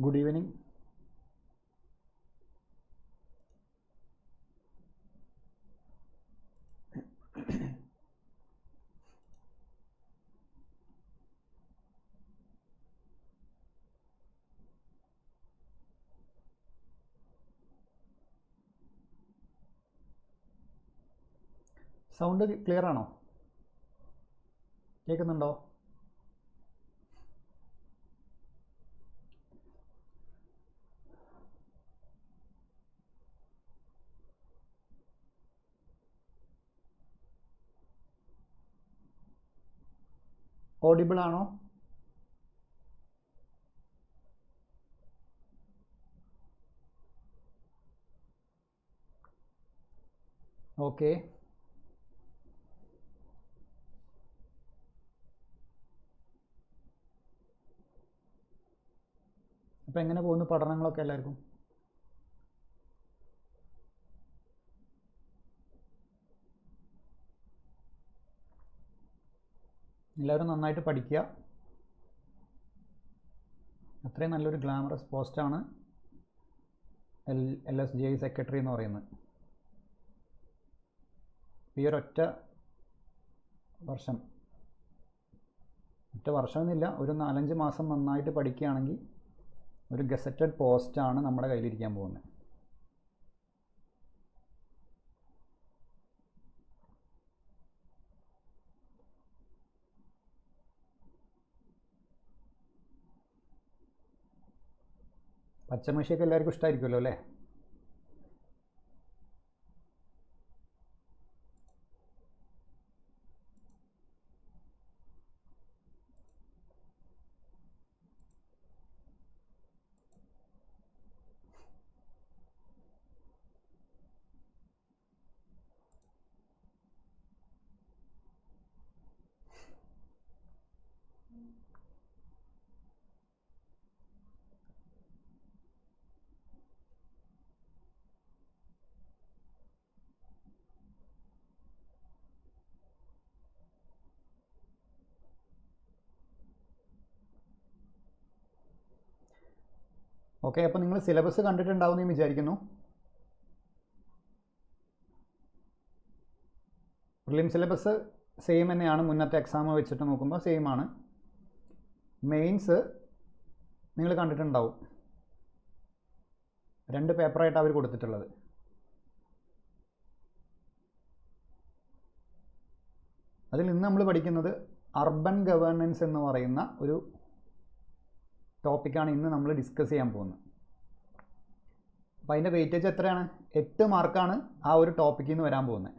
Good evening. Sound clear ആണോ? കേൾക്കുന്നുണ്ടോ? Audible ആണോ? ഓക്കെ. അപ്പോൾ എങ്ങനെ പോകുന്നു പഠനങ്ങളൊക്കെ എല്ലാവർക്കും? എല്ലാവരും നന്നായിട്ട് പഠിക്കുക. അത്രയും നല്ലൊരു ഗ്ലാമറസ് പോസ്റ്റാണ് LSJI സെക്രട്ടറി എന്ന് പറയുന്നത്. ഈ ഒരൊറ്റ വർഷമെന്നില്ല, ഒരു 4-5 മാസം നന്നായിട്ട് പഠിക്കുകയാണെങ്കിൽ ഒരു ഗസറ്റഡ് പോസ്റ്റാണ് നമ്മുടെ കയ്യിലിരിക്കാൻ പോകുന്നത്. പച്ചമഷിയൊക്കെ എല്ലാവർക്കും ഇഷ്ടമായിരിക്കുമല്ലോ അല്ലേ? ഓക്കെ, അപ്പോൾ നിങ്ങൾ സിലബസ് കണ്ടിട്ടുണ്ടാവുമെന്ന് ഞാൻ വിചാരിക്കുന്നു. പ്രിലിം സിലബസ് സെയിം തന്നെയാണ്, മുന്നത്തെ എക്സാം വെച്ചിട്ട് നോക്കുമ്പോൾ സെയിം ആണ്. മെയിൻസ് നിങ്ങൾ കണ്ടിട്ടുണ്ടാവും, 2 പേപ്പറായിട്ട് അവർ കൊടുത്തിട്ടുള്ളത്. അതിൽ ഇന്ന് നമ്മൾ പഠിക്കുന്നത് അർബൻ ഗവേണൻസ് എന്ന് പറയുന്ന ഒരു ടോപ്പിക്കാണ് ഇന്ന് നമ്മൾ ഡിസ്കസ് ചെയ്യാൻ പോകുന്നത്. അപ്പോൾ അതിൻ്റെ വെയിറ്റേജ് എത്രയാണ്? 8 മാർക്കാണ് ആ ഒരു ടോപ്പിക്കിൽ നിന്ന് വരാൻ പോകുന്നത്.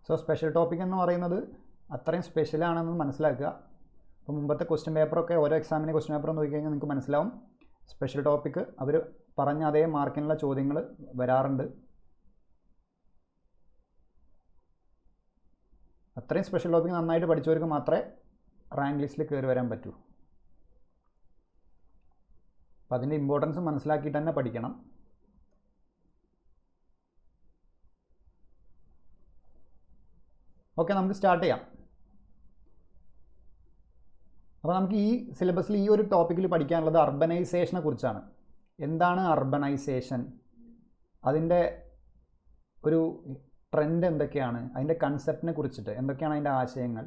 സോ സ്പെഷ്യൽ ടോപ്പിക് എന്ന് പറയുന്നത് അത്രയും സ്പെഷ്യലാണെന്ന് മനസ്സിലാക്കുക. അപ്പോൾ മുമ്പത്തെ ക്വസ്റ്റ്യൻ പേപ്പറൊക്കെ ഓരോ എക്സാമിൻ്റെ ക്വസ്റ്റ്യൻ പേപ്പർ നോക്കിക്കഴിഞ്ഞാൽ നിങ്ങൾക്ക് മനസ്സിലാവും. സ്പെഷ്യൽ ടോപ്പിക്ക് അവർ പറഞ്ഞ അതേ മാർക്കിനുള്ള ചോദ്യങ്ങൾ വരാറുണ്ട്. അത്രയും സ്പെഷ്യൽ ടോപ്പിക് നന്നായിട്ട് പഠിച്ചവർക്ക് മാത്രമേ റാങ്ക് ലിസ്റ്റിൽ കയറി വരാൻ പറ്റൂ. അപ്പം അതിൻ്റെ ഇമ്പോർട്ടൻസ് മനസ്സിലാക്കിയിട്ട് തന്നെ പഠിക്കണം. ഓക്കെ, നമുക്ക് സ്റ്റാർട്ട് ചെയ്യാം. അപ്പോൾ നമുക്ക് ഈ സിലബസിൽ ഈ ഒരു ടോപ്പിക്കിൽ പഠിക്കാനുള്ളത് അർബനൈസേഷനെ കുറിച്ചാണ്. എന്താണ് അർബനൈസേഷൻ, അതിൻ്റെ ഒരു ട്രെൻഡ് എന്തൊക്കെയാണ്, അതിൻ്റെ കൺസെപ്റ്റിനെ കുറിച്ചിട്ട് എന്തൊക്കെയാണ് അതിൻ്റെ ആശയങ്ങൾ,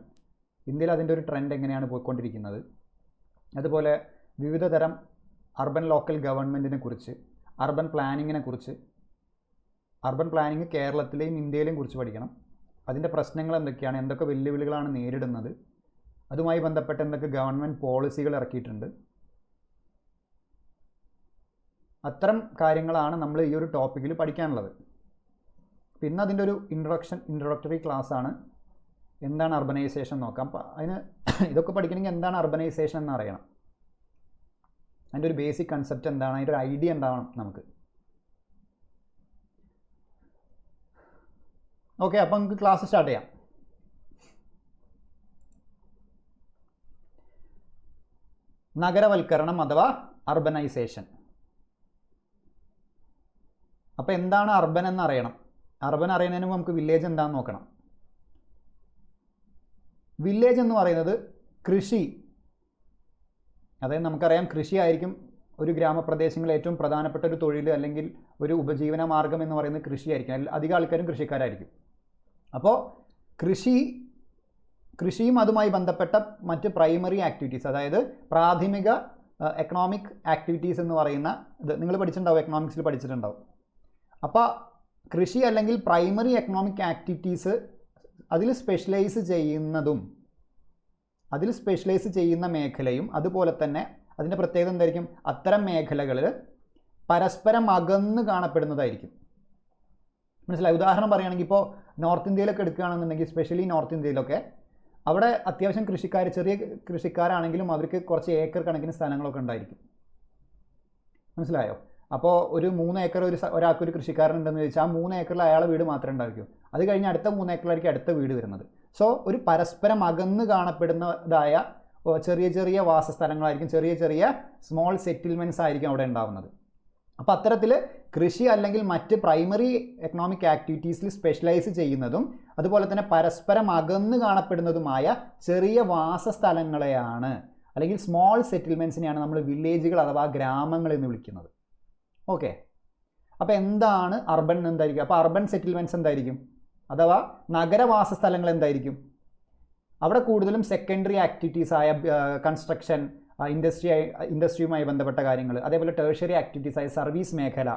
ഇന്ത്യയിൽ അതിൻ്റെ ഒരു ട്രെൻഡ് എങ്ങനെയാണ് പോയിക്കൊണ്ടിരിക്കുന്നത്, അതുപോലെ വിവിധ തരം അർബൻ ലോക്കൽ ഗവൺമെൻറ്റിനെ കുറിച്ച്, അർബൻ പ്ലാനിങ്ങിനെ കുറിച്ച്, അർബൻ പ്ലാനിങ് കേരളത്തിലെയും ഇന്ത്യയിലെയും കുറിച്ച് പഠിക്കണം. അതിൻ്റെ പ്രശ്നങ്ങൾ എന്തൊക്കെയാണ്, എന്തൊക്കെ വെല്ലുവിളികളാണ് നേരിടുന്നത്, അതുമായി ബന്ധപ്പെട്ട് എന്തൊക്കെ ഗവൺമെൻറ് പോളിസികൾ ഇറക്കിയിട്ടുണ്ട്, അത്തരം കാര്യങ്ങളാണ് നമ്മൾ ഈ ഒരു ടോപ്പിക്കിൽ പഠിക്കാനുള്ളത്. പിന്നെ അതിൻ്റെ ഒരു ഇൻട്രൊഡക്ടറി ക്ലാസ് ആണ്. എന്താണ് അർബനൈസേഷൻ നോക്കാം. അപ്പോൾ അതിന് ഇതൊക്കെ പഠിക്കണമെങ്കിൽ എന്താണ് അർബനൈസേഷൻ എന്ന് അറിയണം, അതിൻ്റെ ഒരു ബേസിക് കൺസെപ്റ്റ് എന്താണ്, അതിൻ്റെ ഒരു ഐഡിയ ഉണ്ടാവണം നമുക്ക്. ഓക്കെ, അപ്പോൾ നമുക്ക് ക്ലാസ് സ്റ്റാർട്ട് ചെയ്യാം. നഗരവൽക്കരണം അഥവാ അർബനൈസേഷൻ. അപ്പോൾ എന്താണ് അർബൻ എന്നറിയണം. അർബൻ അറിയുന്നതിന് മുമ്പ് നമുക്ക് വില്ലേജ് എന്താണെന്ന് നോക്കണം. വില്ലേജ് എന്ന് പറയുന്നത് കൃഷി, അതായത് നമുക്കറിയാം കൃഷിയായിരിക്കും ഒരു ഗ്രാമപ്രദേശങ്ങളിൽ ഏറ്റവും പ്രധാനപ്പെട്ട ഒരു തൊഴിൽ അല്ലെങ്കിൽ ഒരു ഉപജീവന മാർഗം എന്ന് പറയുന്നത് കൃഷിയായിരിക്കും. അധികം ആൾക്കാരും കൃഷിക്കാരായിരിക്കും. അപ്പോൾ കൃഷിയും അതുമായി ബന്ധപ്പെട്ട മറ്റ് പ്രൈമറി ആക്ടിവിറ്റീസ്, അതായത് പ്രാഥമിക എക്കണോമിക് ആക്ടിവിറ്റീസ് എന്ന് പറയുന്ന ഇത് നിങ്ങൾ പഠിച്ചിട്ടുണ്ടാവും, എക്കണോമിക്സിൽ പഠിച്ചിട്ടുണ്ടാവും. അപ്പോൾ കൃഷി അല്ലെങ്കിൽ പ്രൈമറി എക്കണോമിക് ആക്ടിവിറ്റീസ് അതിൽ സ്പെഷ്യലൈസ് ചെയ്യുന്ന മേഖലയും അതുപോലെ തന്നെ അതിൻ്റെ പ്രത്യേകത എന്തായിരിക്കും, അത്തരം മേഖലകളിൽ പരസ്പരം അകന്ന് കാണപ്പെടുന്നതായിരിക്കും. മനസ്സിലായി? ഉദാഹരണം പറയുകയാണെങ്കിൽ ഇപ്പോൾ നോർത്ത് ഇന്ത്യയിലൊക്കെ എടുക്കുകയാണെന്നുണ്ടെങ്കിൽ, സ്പെഷ്യലി നോർത്ത് ഇന്ത്യയിലൊക്കെ അവിടെ അത്യാവശ്യം ചെറിയ കൃഷിക്കാരാണെങ്കിലും അവർക്ക് കുറച്ച് ഏക്കർ കണക്കിന് സ്ഥലങ്ങളൊക്കെ ഉണ്ടായിരിക്കും. മനസ്സിലായോ? അപ്പോൾ ഒരു 3 ഏക്കർ ഒരാൾക്കൊരു കൃഷിക്കാരനുണ്ടെന്ന് ചോദിച്ചാൽ ആ 3 ഏക്കറിൽ അയാളെ വീട് മാത്രമേ ഉണ്ടായിരിക്കും. അത് കഴിഞ്ഞ് അടുത്ത 3 ഏക്കറിലായിരിക്കും അടുത്ത വീട് വരുന്നത്. സോ ഒരു പരസ്പരം അകന്ന് കാണപ്പെടുന്നതായ ചെറിയ വാസസ്ഥലങ്ങളായിരിക്കും, ചെറിയ സ്മോൾ സെറ്റിൽമെൻറ്റ്സ് ആയിരിക്കും അവിടെ ഉണ്ടാവുന്നത്. അപ്പോൾ അത്തരത്തിൽ കൃഷി അല്ലെങ്കിൽ മറ്റ് പ്രൈമറി എക്കണോമിക് ആക്ടിവിറ്റീസിൽ സ്പെഷ്യലൈസ് ചെയ്യുന്നതും അതുപോലെ തന്നെ പരസ്പരം അകന്ന് കാണപ്പെടുന്നതുമായ ചെറിയ വാസസ്ഥലങ്ങളെയാണ് അല്ലെങ്കിൽ സ്മോൾ സെറ്റിൽമെൻറ്റ്സിനെയാണ് നമ്മൾ വില്ലേജുകൾ അഥവാ ഗ്രാമങ്ങൾ എന്ന് വിളിക്കുന്നത്. ഓക്കെ, അപ്പോൾ എന്താണ് അർബൻ എന്തായിരിക്കും? അപ്പോൾ അർബൻ സെറ്റിൽമെൻറ്റ്സ് എന്തായിരിക്കും, അഥവാ നഗരവാസ സ്ഥലങ്ങൾ എന്തായിരിക്കും? അവിടെ കൂടുതലും സെക്കൻഡറി ആക്ടിവിറ്റീസ് ആയ കൺസ്ട്രക്ഷൻ, ഇൻഡസ്ട്രിയുമായി ബന്ധപ്പെട്ട കാര്യങ്ങൾ, അതേപോലെ ടേഴ്ഷറി ആക്ടിവിറ്റീസ് ആയ സർവീസ് മേഖല,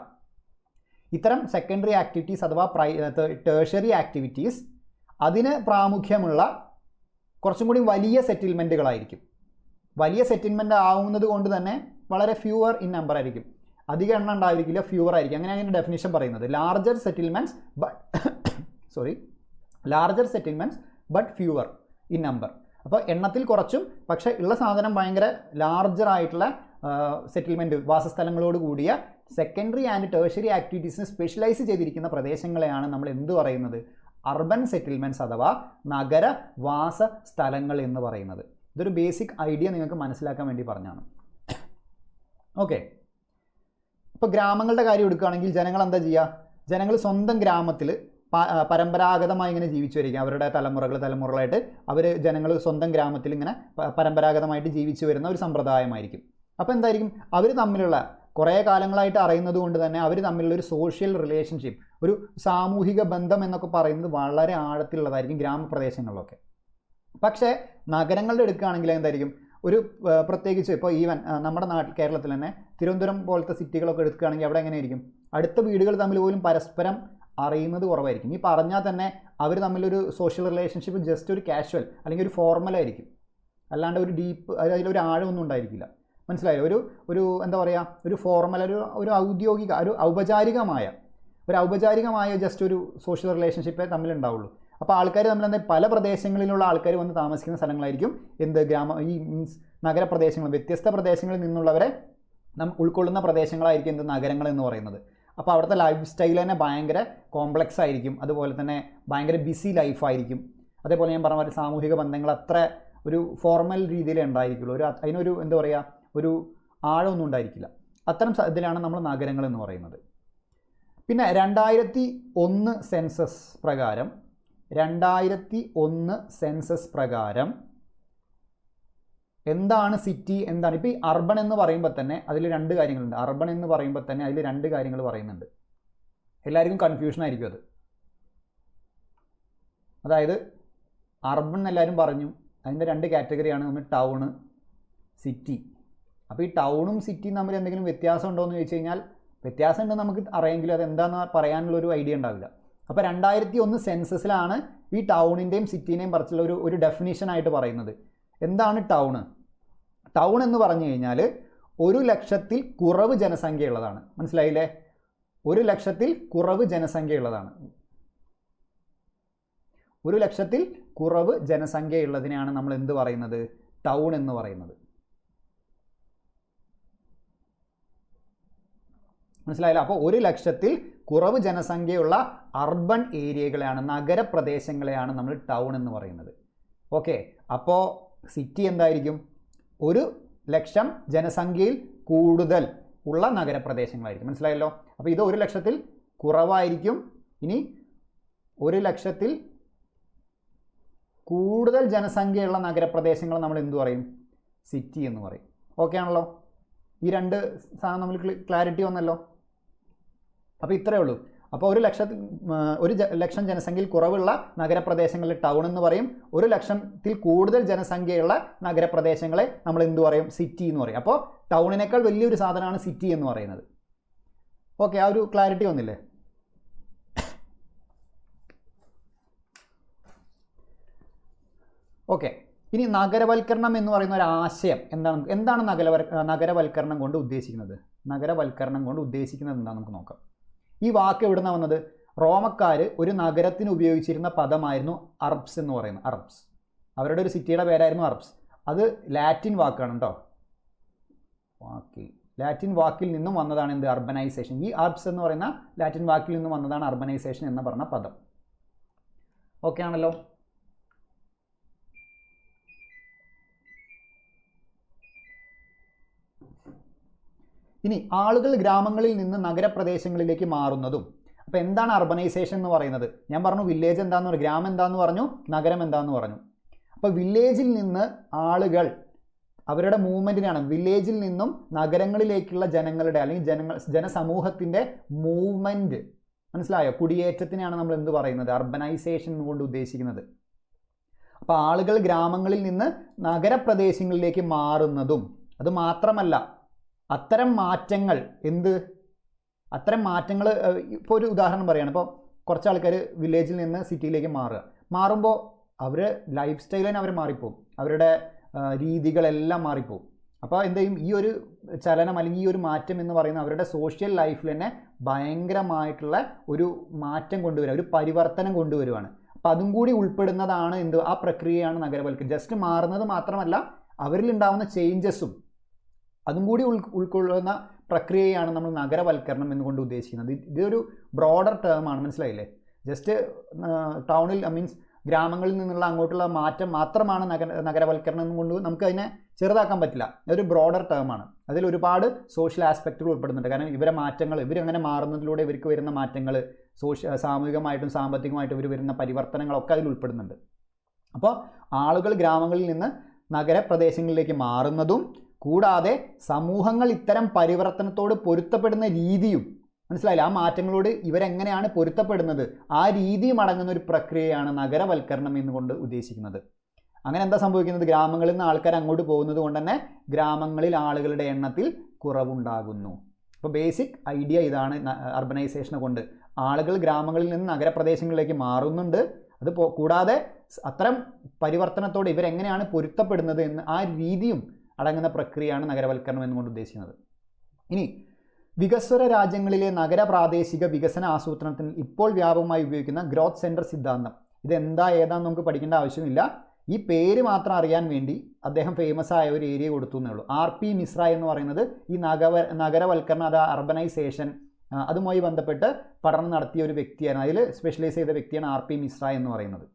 ഇത്തരം സെക്കൻഡറി ആക്ടിവിറ്റീസ് അഥവാ ടേഴ്ഷറി ആക്ടിവിറ്റീസ് അതിന് പ്രാമുഖ്യമുള്ള കുറച്ചും കൂടി വലിയ സെറ്റിൽമെൻറ്റുകളായിരിക്കും. വലിയ സെറ്റിൽമെൻറ്റ് ആവുന്നത് കൊണ്ട് തന്നെ വളരെ ഫ്യൂവർ ഇൻ നമ്പർ ആയിരിക്കും, അധിക എണ്ണം ഉണ്ടായിരിക്കില്ല, ഫ്യൂവർ ആയിരിക്കും. അങ്ങനെയാണ് അതിൻ്റെ ഡെഫിനിഷൻ പറയുന്നത്. Larger settlements but fewer in number. അപ്പോൾ എണ്ണത്തിൽ കുറച്ചും പക്ഷേ ഉള്ള സാധനം ഭയങ്കര ലാർജർ ആയിട്ടുള്ള സെറ്റിൽമെൻറ്റ്, വാസസ്ഥലങ്ങളോട് കൂടിയ സെക്കൻഡറി ആൻഡ് ടേഴ്ഷറി ആക്ടിവിറ്റീസിന് സ്പെഷ്യലൈസ് ചെയ്തിരിക്കുന്ന പ്രദേശങ്ങളെയാണ് നമ്മൾ എന്ത് പറയുന്നത്, അർബൻ സെറ്റിൽമെൻറ്റ്സ് അഥവാ നഗരവാസ സ്ഥലങ്ങൾ എന്ന് പറയുന്നത്. ഇതൊരു ബേസിക് ഐഡിയ നിങ്ങൾക്ക് മനസ്സിലാക്കാൻ വേണ്ടി പറഞ്ഞാണ്. ഓക്കെ, ഇപ്പോൾ ഗ്രാമങ്ങളുടെ കാര്യം എടുക്കുകയാണെങ്കിൽ ജനങ്ങൾ എന്താ ചെയ്യുക? ജനങ്ങൾ സ്വന്തം ഗ്രാമത്തിൽ പരമ്പരാഗതമായി ഇങ്ങനെ ജീവിച്ചു വരിക. അവരുടെ തലമുറകളായിട്ട് ജനങ്ങൾ സ്വന്തം ഗ്രാമത്തിൽ ഇങ്ങനെ പരമ്പരാഗതമായിട്ട് ജീവിച്ചു വരുന്ന ഒരു സമ്പ്രദായമായിരിക്കും. അപ്പോൾ എന്തായിരിക്കും, അവർ തമ്മിലുള്ള കുറേ കാലങ്ങളായിട്ട് അറിയുന്നത് കൊണ്ട് തന്നെ അവർ തമ്മിലുള്ള ഒരു സോഷ്യൽ റിലേഷൻഷിപ്പ്, ഒരു സാമൂഹിക ബന്ധം എന്നൊക്കെ പറയുന്നത് വളരെ ആഴത്തിലുള്ളതായിരിക്കും ഗ്രാമപ്രദേശങ്ങളിലൊക്കെ. പക്ഷേ നഗരങ്ങളുടെ എടുക്കുകയാണെങ്കിൽ എന്തായിരിക്കും, ഒരു പ്രത്യേകിച്ച് ഇപ്പോൾ ഈവൻ നമ്മുടെ കേരളത്തിൽ തന്നെ തിരുവനന്തപുരം പോലത്തെ സിറ്റികളൊക്കെ എടുക്കുകയാണെങ്കിൽ അവിടെ എങ്ങനെയായിരിക്കും, അടുത്ത വീടുകൾ തമ്മിൽ പോലും പരസ്പരം അറിയുന്നത് കുറവായിരിക്കും. ഈ പറഞ്ഞാൽ തന്നെ അവർ തമ്മിലൊരു സോഷ്യൽ റിലേഷൻഷിപ്പ് ജസ്റ്റ് ഒരു കാഷ്വൽ അല്ലെങ്കിൽ ഒരു ഫോർമലായിരിക്കും, അല്ലാണ്ട് ഒരു ഡീപ്പ് അതിലൊരു ആഴമൊന്നും ഉണ്ടായിരിക്കില്ല. മനസ്സിലായോ? ഒരു എന്താ പറയുക, ഒരു ഫോർമൽ, ഒരു ഔദ്യോഗിക, ഒരു ഔപചാരികമായ ജസ്റ്റ് ഒരു സോഷ്യൽ റിലേഷൻഷിപ്പേ തമ്മിലുണ്ടാവുള്ളൂ. അപ്പോൾ ആൾക്കാർ തമ്മിൽ എന്താ, പല പ്രദേശങ്ങളിലുള്ള ആൾക്കാർ വന്ന് താമസിക്കുന്ന സ്ഥലങ്ങളായിരിക്കും മീൻസ് നഗരപ്രദേശങ്ങൾ. വ്യത്യസ്ത പ്രദേശങ്ങളിൽ നിന്നുള്ളവരെ ഉൾക്കൊള്ളുന്ന പ്രദേശങ്ങളായിരിക്കും നഗരങ്ങൾ എന്ന് പറയുന്നത്. അപ്പോൾ അവിടുത്തെ ലൈഫ് സ്റ്റൈൽ തന്നെ ഭയങ്കര കോംപ്ലക്സ് ആയിരിക്കും, അതുപോലെ തന്നെ ഭയങ്കര ബിസി ലൈഫായിരിക്കും. അതേപോലെ ഞാൻ പറഞ്ഞ പോലെ സാമൂഹിക ബന്ധങ്ങൾ അത്ര ഒരു ഫോർമൽ രീതിയിലേ ഉണ്ടായിരിക്കുള്ളൂ, അതിനൊരു എന്താ പറയുക, ഒരു ആഴമൊന്നും ഉണ്ടായിരിക്കില്ല. അത്തരം ഇതിലാണ് നമ്മൾ നഗരങ്ങൾ എന്ന് പറയുന്നത്. പിന്നെ 2001 സെൻസസ് പ്രകാരം എന്താണ് സിറ്റി, എന്താണ് ഇപ്പോൾ ഈ അർബൻ എന്ന് പറയുമ്പോൾ തന്നെ അതിൽ 2 കാര്യങ്ങളുണ്ട്. അർബൻ എന്ന് പറയുമ്പോൾ തന്നെ അതിൽ 2 കാര്യങ്ങൾ പറയുന്നുണ്ട്. എല്ലാവർക്കും കൺഫ്യൂഷൻ ആയിരിക്കും അത്. അതായത് അർബൻ എല്ലാവരും പറഞ്ഞു, അതിൻ്റെ 2 കാറ്റഗറിയാണ്, ഒന്ന് ടൗണ്, സിറ്റി. അപ്പോൾ ഈ ടൗണും സിറ്റിയും തമ്മിൽ എന്തെങ്കിലും വ്യത്യാസം ഉണ്ടോ എന്ന് ചോദിച്ചു കഴിഞ്ഞാൽ വ്യത്യാസം ഉണ്ടെന്ന് നമുക്ക് അറിയാമെങ്കിലും അത് എന്താണെന്ന് പറയാനുള്ളൊരു ഐഡിയ ഉണ്ടാവില്ല. അപ്പോൾ 2001 സെൻസസിലാണ് ഈ ടൗണിൻ്റെയും സിറ്റീനെയും പറിച്ചുള്ള ഒരു ഡെഫിനിഷനായിട്ട് പറയുന്നത്. എന്താണ് ടൗണ്? ടൗൺ എന്ന് പറഞ്ഞു കഴിഞ്ഞാൽ 100,000-ൽ കുറവ് ജനസംഖ്യയുള്ളതാണ്. മനസ്സിലായില്ലേ? 100,000-ൽ കുറവ് ജനസംഖ്യയുള്ളതാണ്. 100,000-ൽ കുറവ് ജനസംഖ്യയുള്ളതിനെയാണ് നമ്മൾ എന്ത് പറയുന്നത്, ടൗൺ എന്ന് പറയുന്നത്. മനസ്സിലായില്ല? അപ്പോൾ 100,000-ൽ കുറവ് ജനസംഖ്യയുള്ള അർബൻ ഏരിയകളെയാണ്, നഗരപ്രദേശങ്ങളെയാണ് നമ്മൾ ടൗൺ എന്ന് പറയുന്നത്. ഓക്കെ, അപ്പോൾ സിറ്റി എന്തായിരിക്കും, 100,000 ജനസംഖ്യയിൽ കൂടുതൽ ഉള്ള നഗരപ്രദേശങ്ങളായിരിക്കും. മനസ്സിലായല്ലോ? അപ്പോൾ ഇത് 100,000-ൽ കുറവായിരിക്കും. ഇനി 100,000-ൽ കൂടുതൽ ജനസംഖ്യയുള്ള നഗരപ്രദേശങ്ങൾ നമ്മൾ എന്തു പറയും? സിറ്റി എന്ന് പറയും. ഓക്കെ ആണല്ലോ? ഈ രണ്ട് സാധനം നമ്മൾ ക്ലാരിറ്റി വന്നല്ലോ. അപ്പോൾ ഇത്രയേ ഉള്ളൂ. അപ്പോൾ 1,00,000 ജനസംഖ്യയിൽ കുറവുള്ള നഗരപ്രദേശങ്ങളിൽ ടൗൺ എന്ന് പറയും. 1,00,000-ൽ കൂടുതൽ ജനസംഖ്യയുള്ള നഗരപ്രദേശങ്ങളെ നമ്മൾ എന്തു പറയും? സിറ്റി എന്ന് പറയും. അപ്പോൾ ടൗണിനേക്കാൾ വലിയൊരു സാധനമാണ് സിറ്റി എന്ന് പറയുന്നത്. ഓക്കെ, ആ ഒരു ക്ലാരിറ്റി വന്നില്ലേ? ഓക്കെ, ഇനി നഗരവൽക്കരണം എന്ന് പറയുന്ന ഒരു ആശയം എന്താണ് നഗരവൽക്കരണം കൊണ്ട് ഉദ്ദേശിക്കുന്നത്? നഗരവൽക്കരണം കൊണ്ട് ഉദ്ദേശിക്കുന്നത് എന്താണെന്ന് നമുക്ക് നോക്കാം. ഈ വാക്ക് എവിടെ നിന്നാണ് വന്നത്? റോമക്കാർ ഒരു നഗരത്തിന് ഉപയോഗിച്ചിരുന്ന പദമായിരുന്നു അർബ്സ് എന്ന് പറയുന്നത്. അർബ്സ് അവരുടെ ഒരു സിറ്റിയുടെ പേരായിരുന്നു അർബ്സ്. അത് ലാറ്റിൻ വാക്കാണ് കേട്ടോ. ലാറ്റിൻ വാക്കിൽ നിന്നും വന്നതാണ് എന്ത്? അർബനൈസേഷൻ. ഈ അർബ്സ് എന്ന് പറയുന്ന ലാറ്റിൻ വാക്കിൽ നിന്നും വന്നതാണ് അർബനൈസേഷൻ എന്ന് പറഞ്ഞ പദം. ഓക്കെ ആണല്ലോ? ഇനി ആളുകൾ ഗ്രാമങ്ങളിൽ നിന്ന് നഗരപ്രദേശങ്ങളിലേക്ക് മാറുന്നതും. അപ്പോൾ എന്താണ് അർബനൈസേഷൻ എന്ന് പറയുന്നത്? ഞാൻ പറഞ്ഞു വില്ലേജ് എന്താന്ന് പറഞ്ഞു, ഗ്രാമം എന്താന്ന് പറഞ്ഞു, നഗരം എന്താന്ന് പറഞ്ഞു. അപ്പോൾ വില്ലേജിൽ നിന്ന് ആളുകൾ അവരുടെ മൂവ്മെൻറ്റിനാണ്, വില്ലേജിൽ നിന്നും നഗരങ്ങളിലേക്കുള്ള ജനങ്ങളുടെ അല്ലെങ്കിൽ ജനസമൂഹത്തിൻ്റെ മൂവ്മെൻറ്റ്, മനസ്സിലായോ? കുടിയേറ്റത്തിനാണ് നമ്മൾ എന്ത് പറയുന്നത്? അർബനൈസേഷൻ കൊണ്ട് ഉദ്ദേശിക്കുന്നത്. അപ്പോൾ ആളുകൾ ഗ്രാമങ്ങളിൽ നിന്ന് നഗരപ്രദേശങ്ങളിലേക്ക് മാറുന്നതും. അത് മാത്രമല്ല, അത്തരം മാറ്റങ്ങൾ ഇപ്പോൾ ഒരു ഉദാഹരണം പറയുകയാണ്. ഇപ്പോൾ കുറച്ച് ആൾക്കാർ വില്ലേജിൽ നിന്ന് സിറ്റിയിലേക്ക് മാറുമ്പോൾ അവർ ലൈഫ് സ്റ്റൈൽ തന്നെ അവർ മാറിപ്പോവും, അവരുടെ രീതികളെല്ലാം മാറിപ്പോവും. അപ്പോൾ എന്ത് ചെയ്യും? ഈ ഒരു ചലനം അല്ലെങ്കിൽ ഈ ഒരു മാറ്റം എന്ന് പറയുന്നത് അവരുടെ സോഷ്യൽ ലൈഫിൽ തന്നെ ഭയങ്കരമായിട്ടുള്ള ഒരു മാറ്റം കൊണ്ടുവരിക, ഒരു പരിവർത്തനം കൊണ്ടുവരുവാണ്. അപ്പോൾ അതും കൂടി ഉൾപ്പെടുന്നതാണ് ആ പ്രക്രിയയാണ് നഗരവൽക്കരണം. ജസ്റ്റ് മാറുന്നത് മാത്രമല്ല, അവരിൽ ഉണ്ടാകുന്ന ചേഞ്ചസും അതും കൂടി ഉൾക്കൊള്ളുന്ന പ്രക്രിയയാണ് നമ്മൾ നഗരവൽക്കരണം എന്നുകൊണ്ട് ഉദ്ദേശിക്കുന്നത്. ഇതൊരു ബ്രോഡർ ടേമാണ്, മനസ്സിലായില്ലേ? ജസ്റ്റ് ടൗണിൽ മീൻസ് ഗ്രാമങ്ങളിൽ നിന്നുള്ള അങ്ങോട്ടുള്ള മാറ്റം മാത്രമാണ് നഗരവൽക്കരണം എന്നുകൊണ്ട് നമുക്കതിനെ ചെറുതാക്കാൻ പറ്റില്ല. ഇതൊരു ബ്രോഡർ ടേമാണ്. അതിൽ ഒരുപാട് സോഷ്യൽ ആസ്പെക്റ്റുകൾ ഉൾപ്പെടുന്നുണ്ട്. കാരണം ഇവരങ്ങനെ മാറുന്നതിലൂടെ ഇവർക്ക് വരുന്ന മാറ്റങ്ങൾ, സാമൂഹികമായിട്ടും സാമ്പത്തികമായിട്ടും ഇവർ വരുന്ന പരിവർത്തനങ്ങളൊക്കെ അതിൽ ഉൾപ്പെടുന്നുണ്ട്. അപ്പോൾ ആളുകൾ ഗ്രാമങ്ങളിൽ നിന്ന് നഗരപ്രദേശങ്ങളിലേക്ക് മാറുന്നതും കൂടാതെ സമൂഹങ്ങൾ ഇത്തരം പരിവർത്തനത്തോട് പൊരുത്തപ്പെടുന്ന രീതിയും, മനസ്സിലായില്ല? ആ മാറ്റങ്ങളോട് ഇവരെങ്ങനെയാണ് പൊരുത്തപ്പെടുന്നത്, ആ രീതിയും അടങ്ങുന്ന ഒരു പ്രക്രിയയാണ് നഗരവൽക്കരണം എന്നുകൊണ്ട് ഉദ്ദേശിക്കുന്നത്. അങ്ങനെ എന്താ സംഭവിക്കുന്നത്? ഗ്രാമങ്ങളിൽ നിന്ന് ആൾക്കാർ അങ്ങോട്ട് പോകുന്നത് കൊണ്ട് തന്നെ ഗ്രാമങ്ങളിൽ ആളുകളുടെ എണ്ണത്തിൽ കുറവുണ്ടാകുന്നു. അപ്പോൾ ബേസിക് ഐഡിയ ഇതാണ് അർബനൈസേഷനെ കൊണ്ട്. ആളുകൾ ഗ്രാമങ്ങളിൽ നിന്ന് നഗരപ്രദേശങ്ങളിലേക്ക് മാറുന്നുണ്ട്. അത് കൂടാതെ അത്തരം പരിവർത്തനത്തോട് ഇവരെങ്ങനെയാണ് പൊരുത്തപ്പെടുന്നത് എന്ന് ആ രീതിയും അടങ്ങുന്ന പ്രക്രിയയാണ് നഗരവൽക്കരണം എന്നുകൊണ്ട് ഉദ്ദേശിക്കുന്നത്. ഇനി വികസ്വര രാജ്യങ്ങളിലെ നഗര-പ്രാദേശിക വികസന ആസൂത്രണത്തിന് ഇപ്പോൾ വ്യാപകമായി ഉപയോഗിക്കുന്ന ഗ്രോത്ത് സെൻറ്റർ സിദ്ധാന്തം. ഏതാണെന്ന് നമുക്ക് പഠിക്കേണ്ട ആവശ്യമില്ല. ഈ പേര് മാത്രം അറിയാൻ വേണ്ടി അദ്ദേഹം ഫേമസ് ആയ ഒരു ഏരിയ കൊടുത്തു എന്നേ ഉള്ളൂ. R.P. മിശ്ര എന്ന് പറയുന്നത് ഈ നഗരവൽക്കരണം, അത് അർബനൈസേഷൻ, അതുമായി ബന്ധപ്പെട്ട് പഠനം നടത്തിയ ഒരു വ്യക്തിയാണ്. അതിൽ സ്പെഷ്യലൈസ് ചെയ്ത വ്യക്തിയാണ് R.P. മിശ്ര എന്ന് പറയുന്നത്.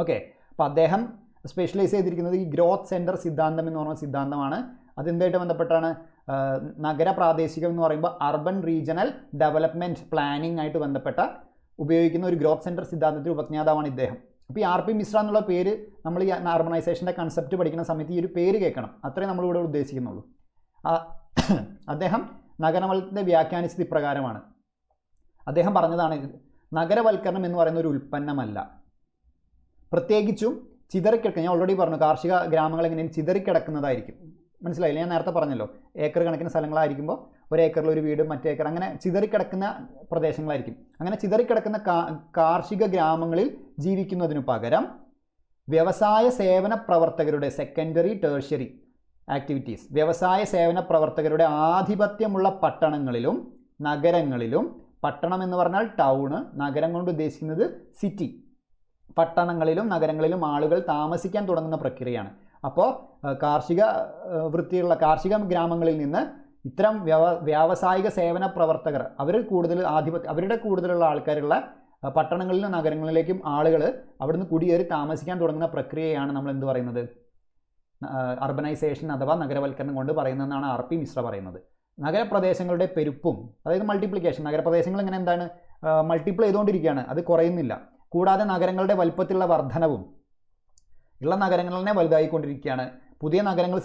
ഓക്കെ, അപ്പോൾ അദ്ദേഹം സ്പെഷ്യലൈസ് ചെയ്തിരിക്കുന്നത് ഈ ഗ്രോത്ത് സെൻറ്റർ സിദ്ധാന്തം എന്ന് പറയുന്ന സിദ്ധാന്തമാണ്. അതെന്തായിട്ട് ബന്ധപ്പെട്ടാണ്? നഗര-പ്രാദേശികം എന്ന് പറയുമ്പോൾ അർബൻ റീജിയണൽ ഡെവലപ്മെൻറ്റ് പ്ലാനിംഗ് ആയിട്ട് ബന്ധപ്പെട്ട ഉപയോഗിക്കുന്ന ഒരു ഗ്രോത്ത് സെൻറ്റർ സിദ്ധാന്തത്തിൽ ഉപജ്ഞാതാവാണ് ഇദ്ദേഹം. അപ്പോൾ ഈ R.P. മിശ്ര എന്നുള്ള പേര് നമ്മൾ ഈ അർബനൈസേഷൻ്റെ കൺസെപ്റ്റ് പഠിക്കുന്ന സമയത്ത് ഈ ഒരു പേര് കേൾക്കണം. അത്രേ നമ്മളിവിടെ ഉദ്ദേശിക്കുന്നുള്ളൂ. അദ്ദേഹം നഗരവൽക്കരണത്തെ വ്യാഖ്യാനിച്ചത് ഇപ്രകാരമാണ്. അദ്ദേഹം പറഞ്ഞതാണ്, നഗരവൽക്കരണം എന്ന് പറയുന്ന ഒരു ഉൽപ്പന്നമല്ല, പ്രത്യേകിച്ചും ചിതറിക്കിടക്കുന്ന, ഞാൻ ഓൾറെഡി പറഞ്ഞു കാർഷിക ഗ്രാമങ്ങൾ എങ്ങനെയും ചിതറിക്കിടക്കുന്നതായിരിക്കും. മനസ്സിലായില്ല? ഞാൻ നേരത്തെ പറഞ്ഞല്ലോ, ഏക്കർ കണക്കിന് സ്ഥലങ്ങളായിരിക്കുമ്പോൾ ഒരേക്കറിൽ ഒരു വീട്, മറ്റേ ഏക്കർ, അങ്ങനെ ചിതറിക്കിടക്കുന്ന പ്രദേശങ്ങളായിരിക്കും. അങ്ങനെ ചിതറിക്കിടക്കുന്ന കാർഷിക ഗ്രാമങ്ങളിൽ ജീവിക്കുന്നതിനു പകരം വ്യവസായ സേവന പ്രവർത്തകരുടെ സെക്കൻഡറി ടേർഷ്യറി ആക്ടിവിറ്റീസ്, വ്യവസായ സേവന പ്രവർത്തകരുടെ ആധിപത്യമുള്ള പട്ടണങ്ങളിലും നഗരങ്ങളിലും, പട്ടണം എന്ന് പറഞ്ഞാൽ ടൗണ്, നഗരം കൊണ്ട് ഉദ്ദേശിക്കുന്നത് സിറ്റി, പട്ടണങ്ങളിലും നഗരങ്ങളിലും ആളുകൾ താമസിക്കാൻ തുടങ്ങുന്ന പ്രക്രിയയാണ്. അപ്പോൾ കാർഷിക വൃത്തിയുള്ള കാർഷിക ഗ്രാമങ്ങളിൽ നിന്ന് ഇത്തരം വ്യാവസായിക സേവന പ്രവർത്തകർ, അവരുടെ കൂടുതലുള്ള ആൾക്കാരുള്ള പട്ടണങ്ങളിലും നഗരങ്ങളിലേക്കും ആളുകൾ അവിടുന്ന് കുടിയേറി താമസിക്കാൻ തുടങ്ങുന്ന പ്രക്രിയയാണ് നമ്മൾ എന്ത് പറയുന്നത്? അർബനൈസേഷൻ അഥവാ നഗരവൽക്കരണം കൊണ്ട് പറയുന്നതെന്നാണ് R.P. മിശ്ര പറയുന്നത്. നഗരപ്രദേശങ്ങളുടെ പെരുപ്പും, അതായത് മൾട്ടിപ്ലിക്കേഷൻ, നഗരപ്രദേശങ്ങൾ ഇങ്ങനെ എന്താണ് മൾട്ടിപ്ലൈ ചെയ്തുകൊണ്ടിരിക്കുകയാണ്, അത് കുറയുന്നില്ല. കൂടാതെ നഗരങ്ങളുടെ വലുപ്പത്തിലുള്ള വർധനവും, ഉള്ള നഗരങ്ങൾ തന്നെ വലുതായിക്കൊണ്ടിരിക്കുകയാണ്, പുതിയ നഗരങ്ങൾ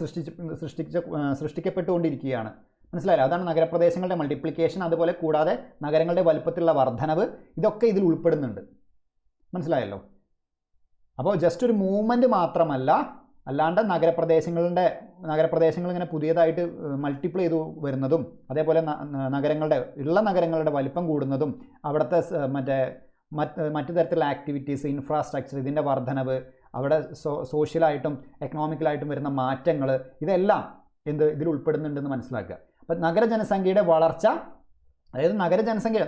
സൃഷ്ടിക്കപ്പെട്ടുകൊണ്ടിരിക്കുകയാണ്. മനസ്സിലായില്ല? അതാണ് നഗരപ്രദേശങ്ങളുടെ മൾട്ടിപ്ലിക്കേഷൻ. അതുപോലെ കൂടാതെ നഗരങ്ങളുടെ വലുപ്പത്തിലുള്ള വർധനവ്, ഇതൊക്കെ ഇതിൽ ഉൾപ്പെടുന്നുണ്ട്. മനസ്സിലായല്ലോ? അപ്പോൾ ജസ്റ്റ് ഒരു മൂവ്മെൻറ്റ് മാത്രമല്ല, അല്ലാണ്ട് നഗരപ്രദേശങ്ങൾ ഇങ്ങനെ പുതിയതായിട്ട് മൾട്ടിപ്ലൈ ചെയ്ത് വരുന്നതും, അതേപോലെ നഗരങ്ങളുടെ വലിപ്പം കൂടുന്നതും, അവിടുത്തെ മറ്റു തരത്തിലുള്ള ആക്ടിവിറ്റീസ്, ഇൻഫ്രാസ്ട്രക്ചർ, ഇതിൻ്റെ വർധനവ്, അവിടെ സോഷ്യലായിട്ടും എക്കണോമിക്കലായിട്ടും വരുന്ന മാറ്റങ്ങൾ, ഇതെല്ലാം ഇതിൽ ഉൾപ്പെടുന്നുണ്ടെന്ന് മനസ്സിലാക്കുക. അപ്പം നഗരജനസംഖ്യയുടെ വളർച്ച, അതായത് നഗരജനസംഖ്യ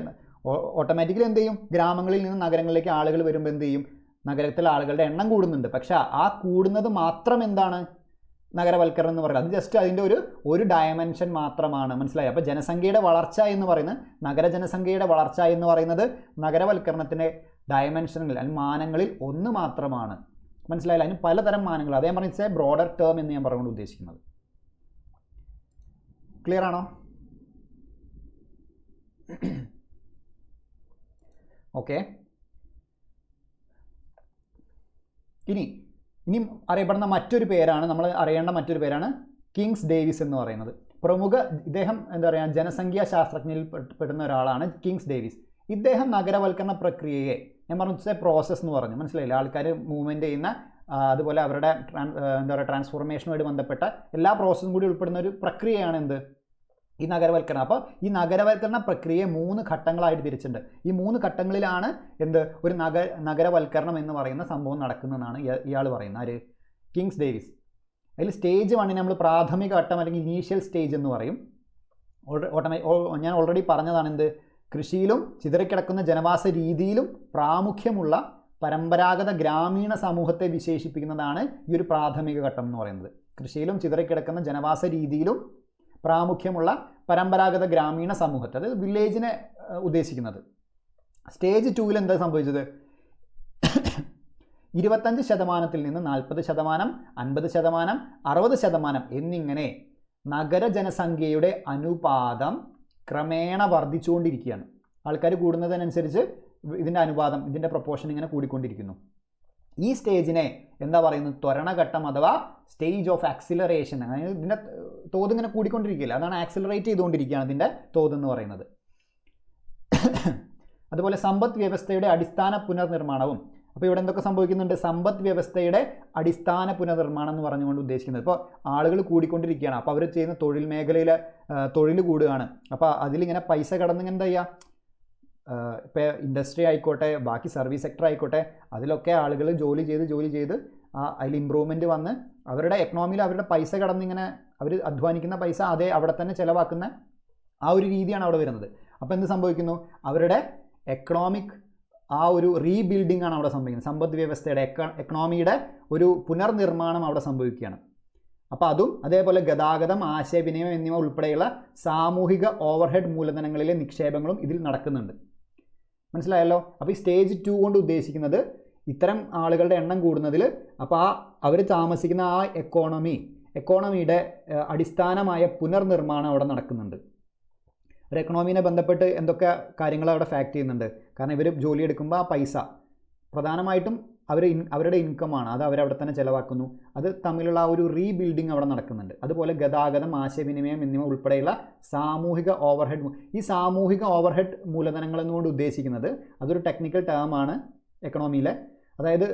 ഓട്ടോമാറ്റിക്കലി എന്ത് ചെയ്യും, ഗ്രാമങ്ങളിൽ നിന്ന് നഗരങ്ങളിലേക്ക് ആളുകൾ വരുമ്പോൾ എന്ത് ചെയ്യും, നഗരത്തിലെ ആളുകളുടെ എണ്ണം കൂടുന്നുണ്ട്. പക്ഷേ ആ കൂടുന്നത് മാത്രം എന്താണ് നഗരവൽക്കരണം എന്ന് പറയുന്നത്? അത് ജസ്റ്റ് അതിൻ്റെ ഒരു ഡയമെൻഷൻ മാത്രമാണ്. മനസ്സിലായി? അപ്പോൾ ജനസംഖ്യയുടെ വളർച്ച എന്ന് പറയുന്നത്, നഗരജനസംഖ്യയുടെ വളർച്ച എന്ന് പറയുന്നത് നഗരവൽക്കരണത്തിൻ്റെ ഡയമെൻഷനുകളിൽ അല്ലെങ്കിൽ മാനങ്ങളിൽ ഒന്ന് മാത്രമാണ്. മനസ്സിലായില്ല? അതിന് പലതരം മാനങ്ങൾ, അതേ പറഞ്ഞ ബ്രോഡർ ടേം എന്ന് ഞാൻ പറഞ്ഞുകൊണ്ട് ഉദ്ദേശിക്കുന്നത്. ക്ലിയർ ആണോ? ഓക്കെ. ഇനി അറിയപ്പെടുന്ന മറ്റൊരു പേരാണ്, നമ്മൾ അറിയേണ്ട മറ്റൊരു പേരാണ് കിങ്സ് ഡേവിസ് എന്ന് പറയുന്നത്. ഇദ്ദേഹം എന്താ പറയുക, ജനസംഖ്യാ ശാസ്ത്രജ്ഞരിൽ പെടുന്ന ഒരാളാണ് കിങ്സ് ഡേവിസ്. ഇദ്ദേഹം നഗരവൽക്കരണ പ്രക്രിയയെ, ഞാൻ പറഞ്ഞു പ്രോസസ്സ് എന്ന് പറഞ്ഞു, മനസ്സിലായില്ല? ആൾക്കാർ മൂവ്മെൻറ്റ് ചെയ്യുന്ന, അതുപോലെ അവരുടെ എന്താ പറയുക ട്രാൻസ്ഫോർമേഷനുമായിട്ട് ബന്ധപ്പെട്ട എല്ലാ പ്രോസസ്സും കൂടി ഉൾപ്പെടുന്ന ഒരു പ്രക്രിയയാണ് ഈ നഗരവൽക്കരണം. അപ്പോൾ ഈ നഗരവൽക്കരണ പ്രക്രിയയെ 3 ഘട്ടങ്ങളായിട്ട് തിരിച്ചിട്ടുണ്ട്. ഈ 3 ഘട്ടങ്ങളിലാണ് ഒരു നഗരവൽക്കരണം എന്ന് പറയുന്ന സംഭവം നടക്കുന്നതെന്നാണ് ഇയാൾ പറയുന്നത്. ആര്? Kings Davis. അതിൽ സ്റ്റേജ് 1 നമ്മൾ പ്രാഥമിക ഘട്ടം അല്ലെങ്കിൽ ഇനീഷ്യൽ സ്റ്റേജ് എന്ന് പറയും. ഞാൻ ഓൾറെഡി പറഞ്ഞതാണ് കൃഷിയിലും ചിതറിക്കിടക്കുന്ന ജനവാസ രീതിയിലും പ്രാമുഖ്യമുള്ള പരമ്പരാഗത ഗ്രാമീണ സമൂഹത്തെ വിശേഷിപ്പിക്കുന്നതാണ് ഈ ഒരു പ്രാഥമിക ഘട്ടം എന്ന് പറയുന്നത്. കൃഷിയിലും ചിതറിക്കിടക്കുന്ന ജനവാസ രീതിയിലും പ്രാമുഖ്യമുള്ള പരമ്പരാഗത ഗ്രാമീണ സമൂഹത്തെ, അതായത് വില്ലേജിനെ ഉദ്ദേശിക്കുന്നത്. സ്റ്റേജ് 2 എന്താ സംഭവിച്ചത്? 25% നിന്ന് 40%, 50%, 60% എന്നിങ്ങനെ നഗരജനസംഖ്യയുടെ അനുപാതം ക്രമേണ വർദ്ധിച്ചുകൊണ്ടിരിക്കുകയാണ്. ആൾക്കാർ കൂടുന്നതിനനുസരിച്ച് ഇതിൻ്റെ പ്രൊപ്പോർഷൻ ഇങ്ങനെ കൂടിക്കൊണ്ടിരിക്കുന്നു. ഈ സ്റ്റേജിനെ എന്താ പറയുന്നത്? ത്വരണഘട്ടം അഥവാ സ്റ്റേജ് ഓഫ് ആക്സിലറേഷൻ. അതായത് ഇതിൻ്റെ തോത് ഇങ്ങനെ കൂടിക്കൊണ്ടിരിക്കുകയില്ല, അതാണ് ആക്സിലറേറ്റ് ചെയ്തുകൊണ്ടിരിക്കുകയാണ് ഇതിൻ്റെ തോതെന്ന് പറയുന്നത്. അതുപോലെ സമ്പദ് വ്യവസ്ഥയുടെ അടിസ്ഥാന പുനർനിർമ്മാണവും. അപ്പോൾ ഇവിടെ എന്തൊക്കെ സംഭവിക്കുന്നുണ്ട്? സമ്പദ് വ്യവസ്ഥയുടെ അടിസ്ഥാന പുനർനിർമ്മാണം എന്ന് പറഞ്ഞുകൊണ്ട് ഉദ്ദേശിക്കുന്നത്, ഇപ്പോൾ ആളുകൾ കൂടിക്കൊണ്ടിരിക്കുകയാണ്, അപ്പോൾ അവർ ചെയ്യുന്ന തൊഴിൽ മേഖലയിൽ തൊഴിൽ കൂടുകയാണ്. അപ്പോൾ അതിലിങ്ങനെ പൈസ കടന്നിങ്ങനെ എന്താ ചെയ്യുക, ഇപ്പോൾ ഇൻഡസ്ട്രി ആയിക്കോട്ടെ, ബാക്കി സർവീസ് സെക്ടർ ആയിക്കോട്ടെ, അതിലൊക്കെ ആളുകൾ ജോലി ചെയ്ത് അതിൽ ഇമ്പ്രൂവ്മെൻറ്റ് വന്ന് അവരുടെ എക്കണോമിയിൽ അവരുടെ പൈസ കടന്നിങ്ങനെ അവർ അധ്വാനിക്കുന്ന പൈസ അവിടെ തന്നെ ചിലവാക്കുന്ന ആ ഒരു രീതിയാണ് അവിടെ വരുന്നത്. അപ്പോൾ എന്ത് സംഭവിക്കുന്നു? അവരുടെ എക്കണോമിക് ആ ഒരു റീബിൽഡിംഗ് ആണ് അവിടെ സംഭവിക്കുന്നത്. സമ്പദ് വ്യവസ്ഥയുടെ എക്കണോമിയുടെ ഒരു പുനർനിർമ്മാണം അവിടെ സംഭവിക്കുകയാണ്. അപ്പോൾ അതും അതേപോലെ ഗതാഗതം, ആശയവിനിമയം എന്നിവ ഉൾപ്പെടെയുള്ള സാമൂഹിക ഓവർഹെഡ് മൂലധനങ്ങളിലെ നിക്ഷേപങ്ങളും ഇതിൽ നടക്കുന്നുണ്ട്. മനസ്സിലായല്ലോ? അപ്പോൾ ഈ സ്റ്റേജ് 2 കൊണ്ട് ഉദ്ദേശിക്കുന്നത് ഇത്തരം ആളുകളുടെ എണ്ണം കൂടുന്നതിൽ, അപ്പോൾ അവർ താമസിക്കുന്ന ആ എക്കോണമിയുടെ അടിസ്ഥാനമായ പുനർനിർമ്മാണം അവിടെ നടക്കുന്നുണ്ട്. ഒരു എക്കണോമിനെ ബന്ധപ്പെട്ട് എന്തൊക്കെ കാര്യങ്ങൾ അവിടെ ഫാക്ട് ചെയ്യുന്നുണ്ട്? കാരണം ഇവർ ജോലി എടുക്കുമ്പോൾ ആ പൈസ പ്രധാനമായിട്ടും അവരുടെ ഇൻകമാണ്, അത് അവരവിടെ തന്നെ ചിലവാക്കുന്നു. അത് തമ്മിലുള്ള ആ ഒരു റീബിൽഡിംഗ് അവിടെ നടക്കുന്നുണ്ട്. അതുപോലെ ഗതാഗതം, ആശയവിനിമയം എന്നിവ ഉൾപ്പെടെയുള്ള സാമൂഹിക ഓവർഹെഡ്. ഈ സാമൂഹിക ഓവർഹെഡ് മൂലധനങ്ങൾ എന്നുകൊണ്ട് ഉദ്ദേശിക്കുന്നത് അതൊരു ടെക്നിക്കൽ ടേമാണ് എക്കണോമിയിലെ. അതായത്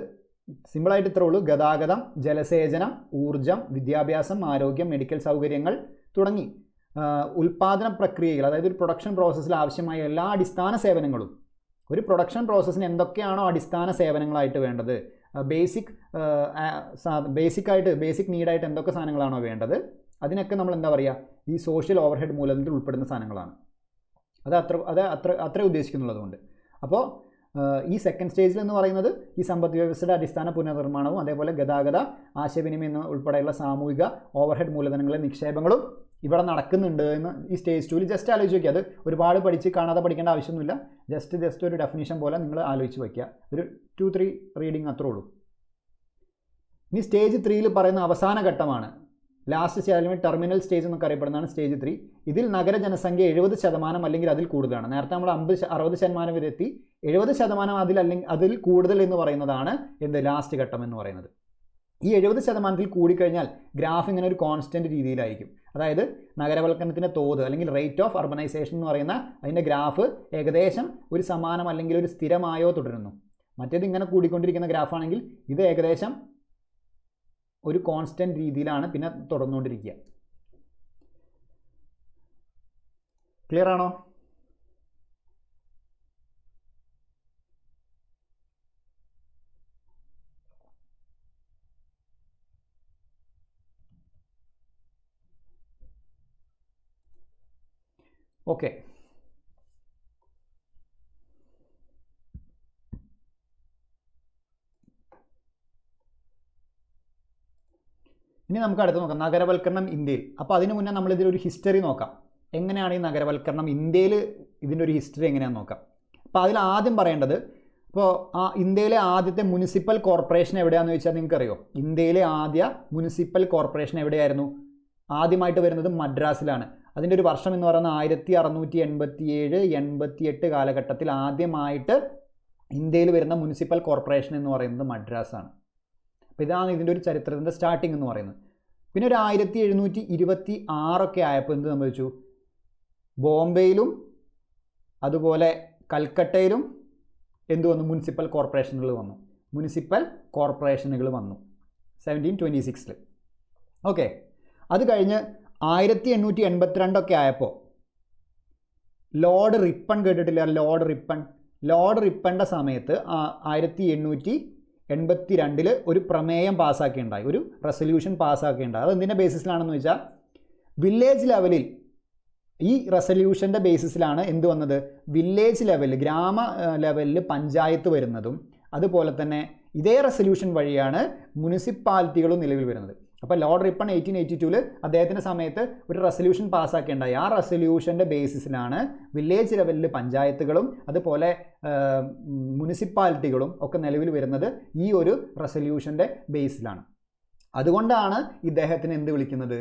സിമ്പിളായിട്ട് ഇത്രേ ഉള്ളൂ: ഗതാഗതം, ജലസേചനം, ഊർജം, വിദ്യാഭ്യാസം, ആരോഗ്യം, മെഡിക്കൽ സൗകര്യങ്ങൾ തുടങ്ങി ഉൽപ്പാദന പ്രക്രിയകൾ, അതായത് ഒരു പ്രൊഡക്ഷൻ പ്രോസസ്സിൽ ആവശ്യമായ എല്ലാ അടിസ്ഥാന സേവനങ്ങളും. ഒരു പ്രൊഡക്ഷൻ പ്രോസസ്സിന് എന്തൊക്കെയാണോ അടിസ്ഥാന സേവനങ്ങളായിട്ട് വേണ്ടത്, ബേസിക് നീഡായിട്ട് എന്തൊക്കെ സാധനങ്ങളാണോ വേണ്ടത്, അതിനൊക്കെ നമ്മൾ എന്താ പറയുക, ഈ സോഷ്യൽ ഓവർഹെഡ് മൂലധനത്തിൽ ഉൾപ്പെടുന്ന സാധനങ്ങളാണ്. അത്രേ ഉദ്ദേശിക്കുന്നുള്ളതുകൊണ്ട്. അപ്പോൾ ഈ സെക്കൻഡ് സ്റ്റേജിൽ എന്ന് പറയുന്നത് ഈ സമ്പദ് വ്യവസ്ഥയുടെ അടിസ്ഥാന പുനർനിർമ്മാണവും അതേപോലെ ഗതാഗത, ആശയവിനിമയം ഉൾപ്പെടെയുള്ള സാമൂഹിക ഓവർഹെഡ് മൂലധനങ്ങളിലെ നിക്ഷേപങ്ങളും ഇവിടെ നടക്കുന്നുണ്ട് എന്ന് ഈ സ്റ്റേജ് 2 ജസ്റ്റ് ആലോചിച്ച് വയ്ക്കുക. അത് ഒരുപാട് കാണാതെ പഠിക്കേണ്ട ആവശ്യമൊന്നുമില്ല. ജസ്റ്റ് ഒരു ഡെഫിനിഷൻ പോലെ നിങ്ങൾ ആലോചിച്ച് വയ്ക്കുക. ഒരു 2-3 റീഡിങ് അത്രേ ഉള്ളൂ. ഇനി സ്റ്റേജ് 3 പറയുന്ന അവസാന ഘട്ടമാണ്. ലാസ്റ്റ് സ്റ്റേജ് അല്ലെങ്കിൽ ടെർമിനൽ സ്റ്റേജ് എന്നൊക്കെ അറിയപ്പെടുന്നതാണ് സ്റ്റേജ് 3. ഇതിൽ നഗര ജനസംഖ്യ 70% അല്ലെങ്കിൽ അതിൽ കൂടുതലാണ്. നേരത്തെ നമ്മൾ 60% വരെ എത്തി. 70% അതിൽ കൂടുതൽ എന്ന് പറയുന്നതാണ് എന്ത് ലാസ്റ്റ് ഘട്ടം എന്ന് പറയുന്നത്. ഈ 70% കൂടിക്കഴിഞ്ഞാൽ ഗ്രാഫ് ഇങ്ങനെ ഒരു കോൺസ്റ്റൻറ്റ് രീതിയിലായിരിക്കും. അതായത് നഗരവൽക്കരണത്തിൻ്റെ തോത് അല്ലെങ്കിൽ റേറ്റ് ഓഫ് അർബനൈസേഷൻ എന്ന് പറയുന്ന അതിൻ്റെ ഗ്രാഫ് ഏകദേശം ഒരു സമാനം അല്ലെങ്കിൽ ഒരു സ്ഥിരമായോ തുടരുന്നു. മറ്റേത് ഇങ്ങനെ കൂടിക്കൊണ്ടിരിക്കുന്ന ഗ്രാഫാണെങ്കിൽ ഇത് ഏകദേശം ഒരു കോൺസ്റ്റൻറ്റ് രീതിയിലാണ് പിന്നെ തുടർന്നുകൊണ്ടിരിക്കുക. ക്ലിയർ ആണോ? ഓക്കെ. ഇനി നമുക്ക് അടുത്ത് നോക്കാം നഗരവൽക്കരണം ഇന്ത്യയിൽ. അപ്പോൾ അതിന് മുന്നേ നമ്മളിതിലൊരു ഹിസ്റ്ററി നോക്കാം. എങ്ങനെയാണ് ഈ നഗരവൽക്കരണം ഇന്ത്യയിൽ ഇതിൻ്റെ ഒരു ഹിസ്റ്ററി എങ്ങനെയാണെന്ന് നോക്കാം. അപ്പോൾ അതിൽ ആദ്യം പറയേണ്ടത്, ഇപ്പോൾ ഇന്ത്യയിലെ ആദ്യത്തെ മുനിസിപ്പൽ കോർപ്പറേഷൻ എവിടെയാണെന്ന് ചോദിച്ചാൽ നിങ്ങൾക്കറിയോ? ഇന്ത്യയിലെ ആദ്യ മുനിസിപ്പൽ കോർപ്പറേഷൻ എവിടെയായിരുന്നു? ആദ്യമായിട്ട് വരുന്നത് മദ്രാസിലാണ്. അതിൻ്റെ ഒരു വർഷം എന്ന് പറയുന്നത് 1687-88 കാലഘട്ടത്തിൽ ആദ്യമായിട്ട് ഇന്ത്യയിൽ വരുന്ന മുനിസിപ്പൽ കോർപ്പറേഷൻ എന്ന് പറയുന്നത് മദ്രാസാണ്. അപ്പോൾ ഇതാണ് ഇതിൻ്റെ ഒരു ചരിത്രത്തിൻ്റെ സ്റ്റാർട്ടിങ് എന്ന് പറയുന്നത്. പിന്നെ ഒരു 1726 ആയപ്പോൾ എന്ത് സംഭവിച്ചു? ബോംബെയിലും അതുപോലെ കൽക്കട്ടയിലും എന്ത് വന്നു? മുനിസിപ്പൽ കോർപ്പറേഷനുകൾ വന്നു. 1726 ഓക്കെ. അത് കഴിഞ്ഞ് 1882 ആയപ്പോൾ ലോർഡ് റിപ്പൺ കേട്ടിട്ടില്ല? ലോർഡ് റിപ്പണിൻ്റെ സമയത്ത് 1882 ഒരു പ്രമേയം പാസ്സാക്കിയുണ്ടായി, ഒരു റെസൊല്യൂഷൻ പാസ്സാക്കിയുണ്ടായി. അത് എന്തിൻ്റെ ബേസിസിലാണെന്ന് വെച്ചാൽ വില്ലേജ് ലെവലിൽ ഈ റെസൊല്യൂഷൻ്റെ ബേസിസിലാണ് എന്ത് വന്നത്? വില്ലേജ് ലെവലിൽ, ഗ്രാമ ലെവലിൽ പഞ്ചായത്ത് വരുന്നതും അതുപോലെ തന്നെ ഇതേ റെസൊല്യൂഷൻ വഴിയാണ് മുനിസിപ്പാലിറ്റികളും നിലവിൽ വരുന്നത്. അപ്പോൾ ലോർഡ് റിപ്പൺ 1882 അദ്ദേഹത്തിൻ്റെ സമയത്ത് ഒരു റെസൊല്യൂഷൻ പാസ്സാക്കിയുണ്ടായി. ആ റെസൊല്യൂഷൻ്റെ ബേസിസിലാണ് വില്ലേജ് ലെവലിൽ പഞ്ചായത്തുകളും അതുപോലെ മുനിസിപ്പാലിറ്റികളും ഒക്കെ നിലവിൽ വരുന്നത്. ഈ ഒരു റെസൊല്യൂഷൻ്റെ ബേസിലാണ്. അതുകൊണ്ടാണ് ഇദ്ദേഹത്തിന് എന്ത് വിളിക്കുന്നത്?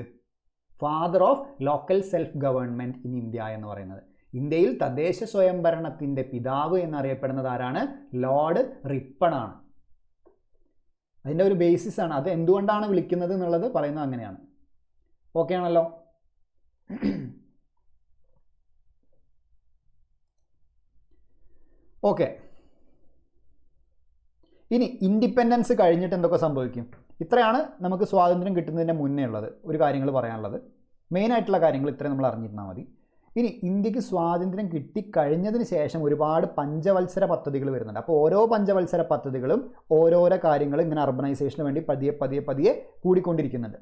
Father of local self government in India എന്ന് പറയുന്നത്. ഇന്ത്യയിൽ തദ്ദേശ സ്വയംഭരണത്തിൻ്റെ പിതാവ് എന്നറിയപ്പെടുന്നത് ആരാണ്? ലോർഡ് റിപ്പൺ ആണ്. അതിൻ്റെ ഒരു ബേസിസ് ആണ്. അത് എന്തുകൊണ്ടാണ് വിളിക്കുന്നത് എന്നുള്ളത് പറയുന്നത് അങ്ങനെയാണ്. ഓക്കെ ആണല്ലോ? ഓക്കെ. ഇനി ഇൻഡിപെൻഡൻസ് കഴിഞ്ഞിട്ട് എന്തൊക്കെ സംഭവിക്കും? ഇത്രയാണ് നമുക്ക് സ്വാതന്ത്ര്യം കിട്ടുന്നതിന് മുന്നേ ഉള്ളത് ഒരു കാര്യങ്ങൾ പറയാനുള്ളത്. മെയിനായിട്ടുള്ള കാര്യങ്ങൾ ഇത്രയും നമ്മൾ അറിഞ്ഞിരുന്നാൽ മതി. ഇനി ഇന്ത്യക്ക് സ്വാതന്ത്ര്യം കിട്ടിക്കഴിഞ്ഞതിന് ശേഷം ഒരുപാട് പഞ്ചവത്സര പദ്ധതികൾ വരുന്നുണ്ട്. അപ്പോൾ ഓരോ പഞ്ചവത്സര പദ്ധതികളും ഓരോരോ കാര്യങ്ങൾ ഇങ്ങനെ അർബനൈസേഷന് വേണ്ടി പതിയെ കൂടിക്കൊണ്ടിരിക്കുന്നുണ്ട്.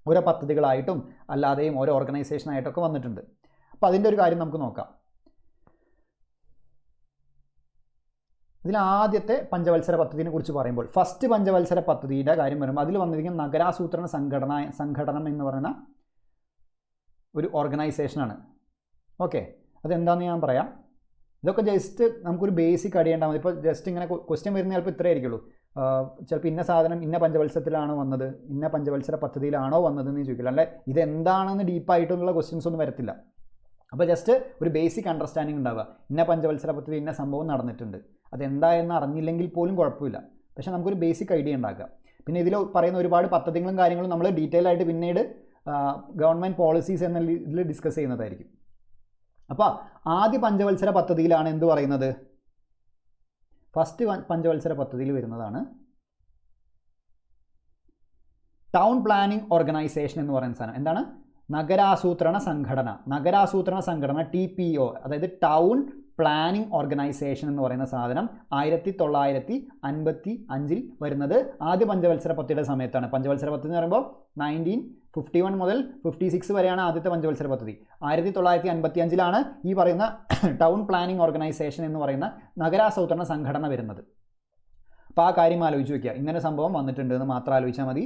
ഓരോ പദ്ധതികളായിട്ടും അല്ലാതെയും ഓരോ ഓർഗനൈസേഷനായിട്ടൊക്കെ വന്നിട്ടുണ്ട്. അപ്പോൾ അതിൻ്റെ ഒരു കാര്യം നമുക്ക് നോക്കാം. ഇതിൽ ആദ്യത്തെ പഞ്ചവത്സര പദ്ധതിയെ കുറിച്ച് പറയുമ്പോൾ ഫസ്റ്റ് പഞ്ചവത്സര പദ്ധതിയുടെ കാര്യം വരുമ്പോൾ അതിൽ വന്നിരിക്കുന്ന നഗരാസൂത്രണ സംഘടനം എന്ന് പറയുന്ന ഒരു ഓർഗനൈസേഷനാണ്. ഓക്കെ, അതെന്താണെന്ന് ഞാൻ പറയാം. ഇതൊക്കെ ജസ്റ്റ് നമുക്കൊരു ബേസിക് അറിയേണ്ടാൽ മതി. ഇപ്പോൾ ജസ്റ്റ് ഇങ്ങനെ ക്വസ്റ്റ്യൻ വരുന്ന ചിലപ്പോൾ ഇത്രേ ആയിരിക്കുള്ളൂ. ചിലപ്പോൾ ഇന്ന സാധനം ഇന്ന പഞ്ചവത്സരത്തിലാണോ വന്നത്, ഇന്ന പഞ്ചവത്സര പദ്ധതിയിലാണോ വന്നതെന്ന് ചോദിക്കില്ല. അല്ലെ ഇതെന്താണെന്ന് ഡീപ്പായിട്ടുള്ള ക്വസ്റ്റ്യൻസ് ഒന്നും വരത്തില്ല. അപ്പോൾ ജസ്റ്റ് ഒരു ബേസിക് അണ്ടർസ്റ്റാൻഡിങ് ഉണ്ടാവുക. ഇന്ന പഞ്ചവത്സര പദ്ധതി ഇന്ന സംഭവം നടന്നിട്ടുണ്ട്, അതെന്തായെന്ന് അറിഞ്ഞില്ലെങ്കിൽ പോലും കുഴപ്പമില്ല. പക്ഷേ നമുക്കൊരു ബേസിക് ഐഡിയ ഉണ്ടാക്കുക. പിന്നെ ഇതിൽ പറയുന്ന ഒരുപാട് പദ്ധതികളും കാര്യങ്ങളും നമ്മൾ ഡീറ്റെയിൽ ആയിട്ട് പിന്നീട് ഗവൺമെൻറ് പോളിസീസ് എന്ന ഇതിൽ ഡിസ്കസ് ചെയ്യുന്നതായിരിക്കും. അപ്പോൾ ആദ്യ പഞ്ചവത്സര പദ്ധതിയിലാണ് എന്ത് പറയുന്നത്? ഫസ്റ്റ് പഞ്ചവത്സര പദ്ധതിയിൽ വരുന്നതാണ് ടൗൺ പ്ലാനിംഗ് ഓർഗനൈസേഷൻ എന്ന് പറയുന്ന സാധനം. എന്താണ്? നഗരാസൂത്രണ സംഘടന TPO, അതായത് ടൗൺ പ്ലാനിംഗ് ഓർഗനൈസേഷൻ എന്ന് പറയുന്ന സാധനം 1955 വരുന്നത് ആദ്യ പഞ്ചവത്സര പദ്ധതിയുടെ സമയത്താണ്. പഞ്ചവത്സര പദ്ധതി എന്ന് പറയുമ്പോൾ 1951 മുതൽ 56 വരെയാണ് ആദ്യത്തെ പഞ്ചവത്സര പദ്ധതി. 1955 ഈ പറയുന്ന ടൗൺ പ്ലാനിംഗ് ഓർഗനൈസേഷൻ എന്ന് പറയുന്ന നഗരാസൂത്രണ സംഘടന വരുന്നത്. അപ്പോൾ ആ കാര്യം ആലോചിച്ച് വയ്ക്കുക. ഇങ്ങനെ സംഭവം വന്നിട്ടുണ്ട് എന്ന് മാത്രം ആലോചിച്ചാൽ മതി.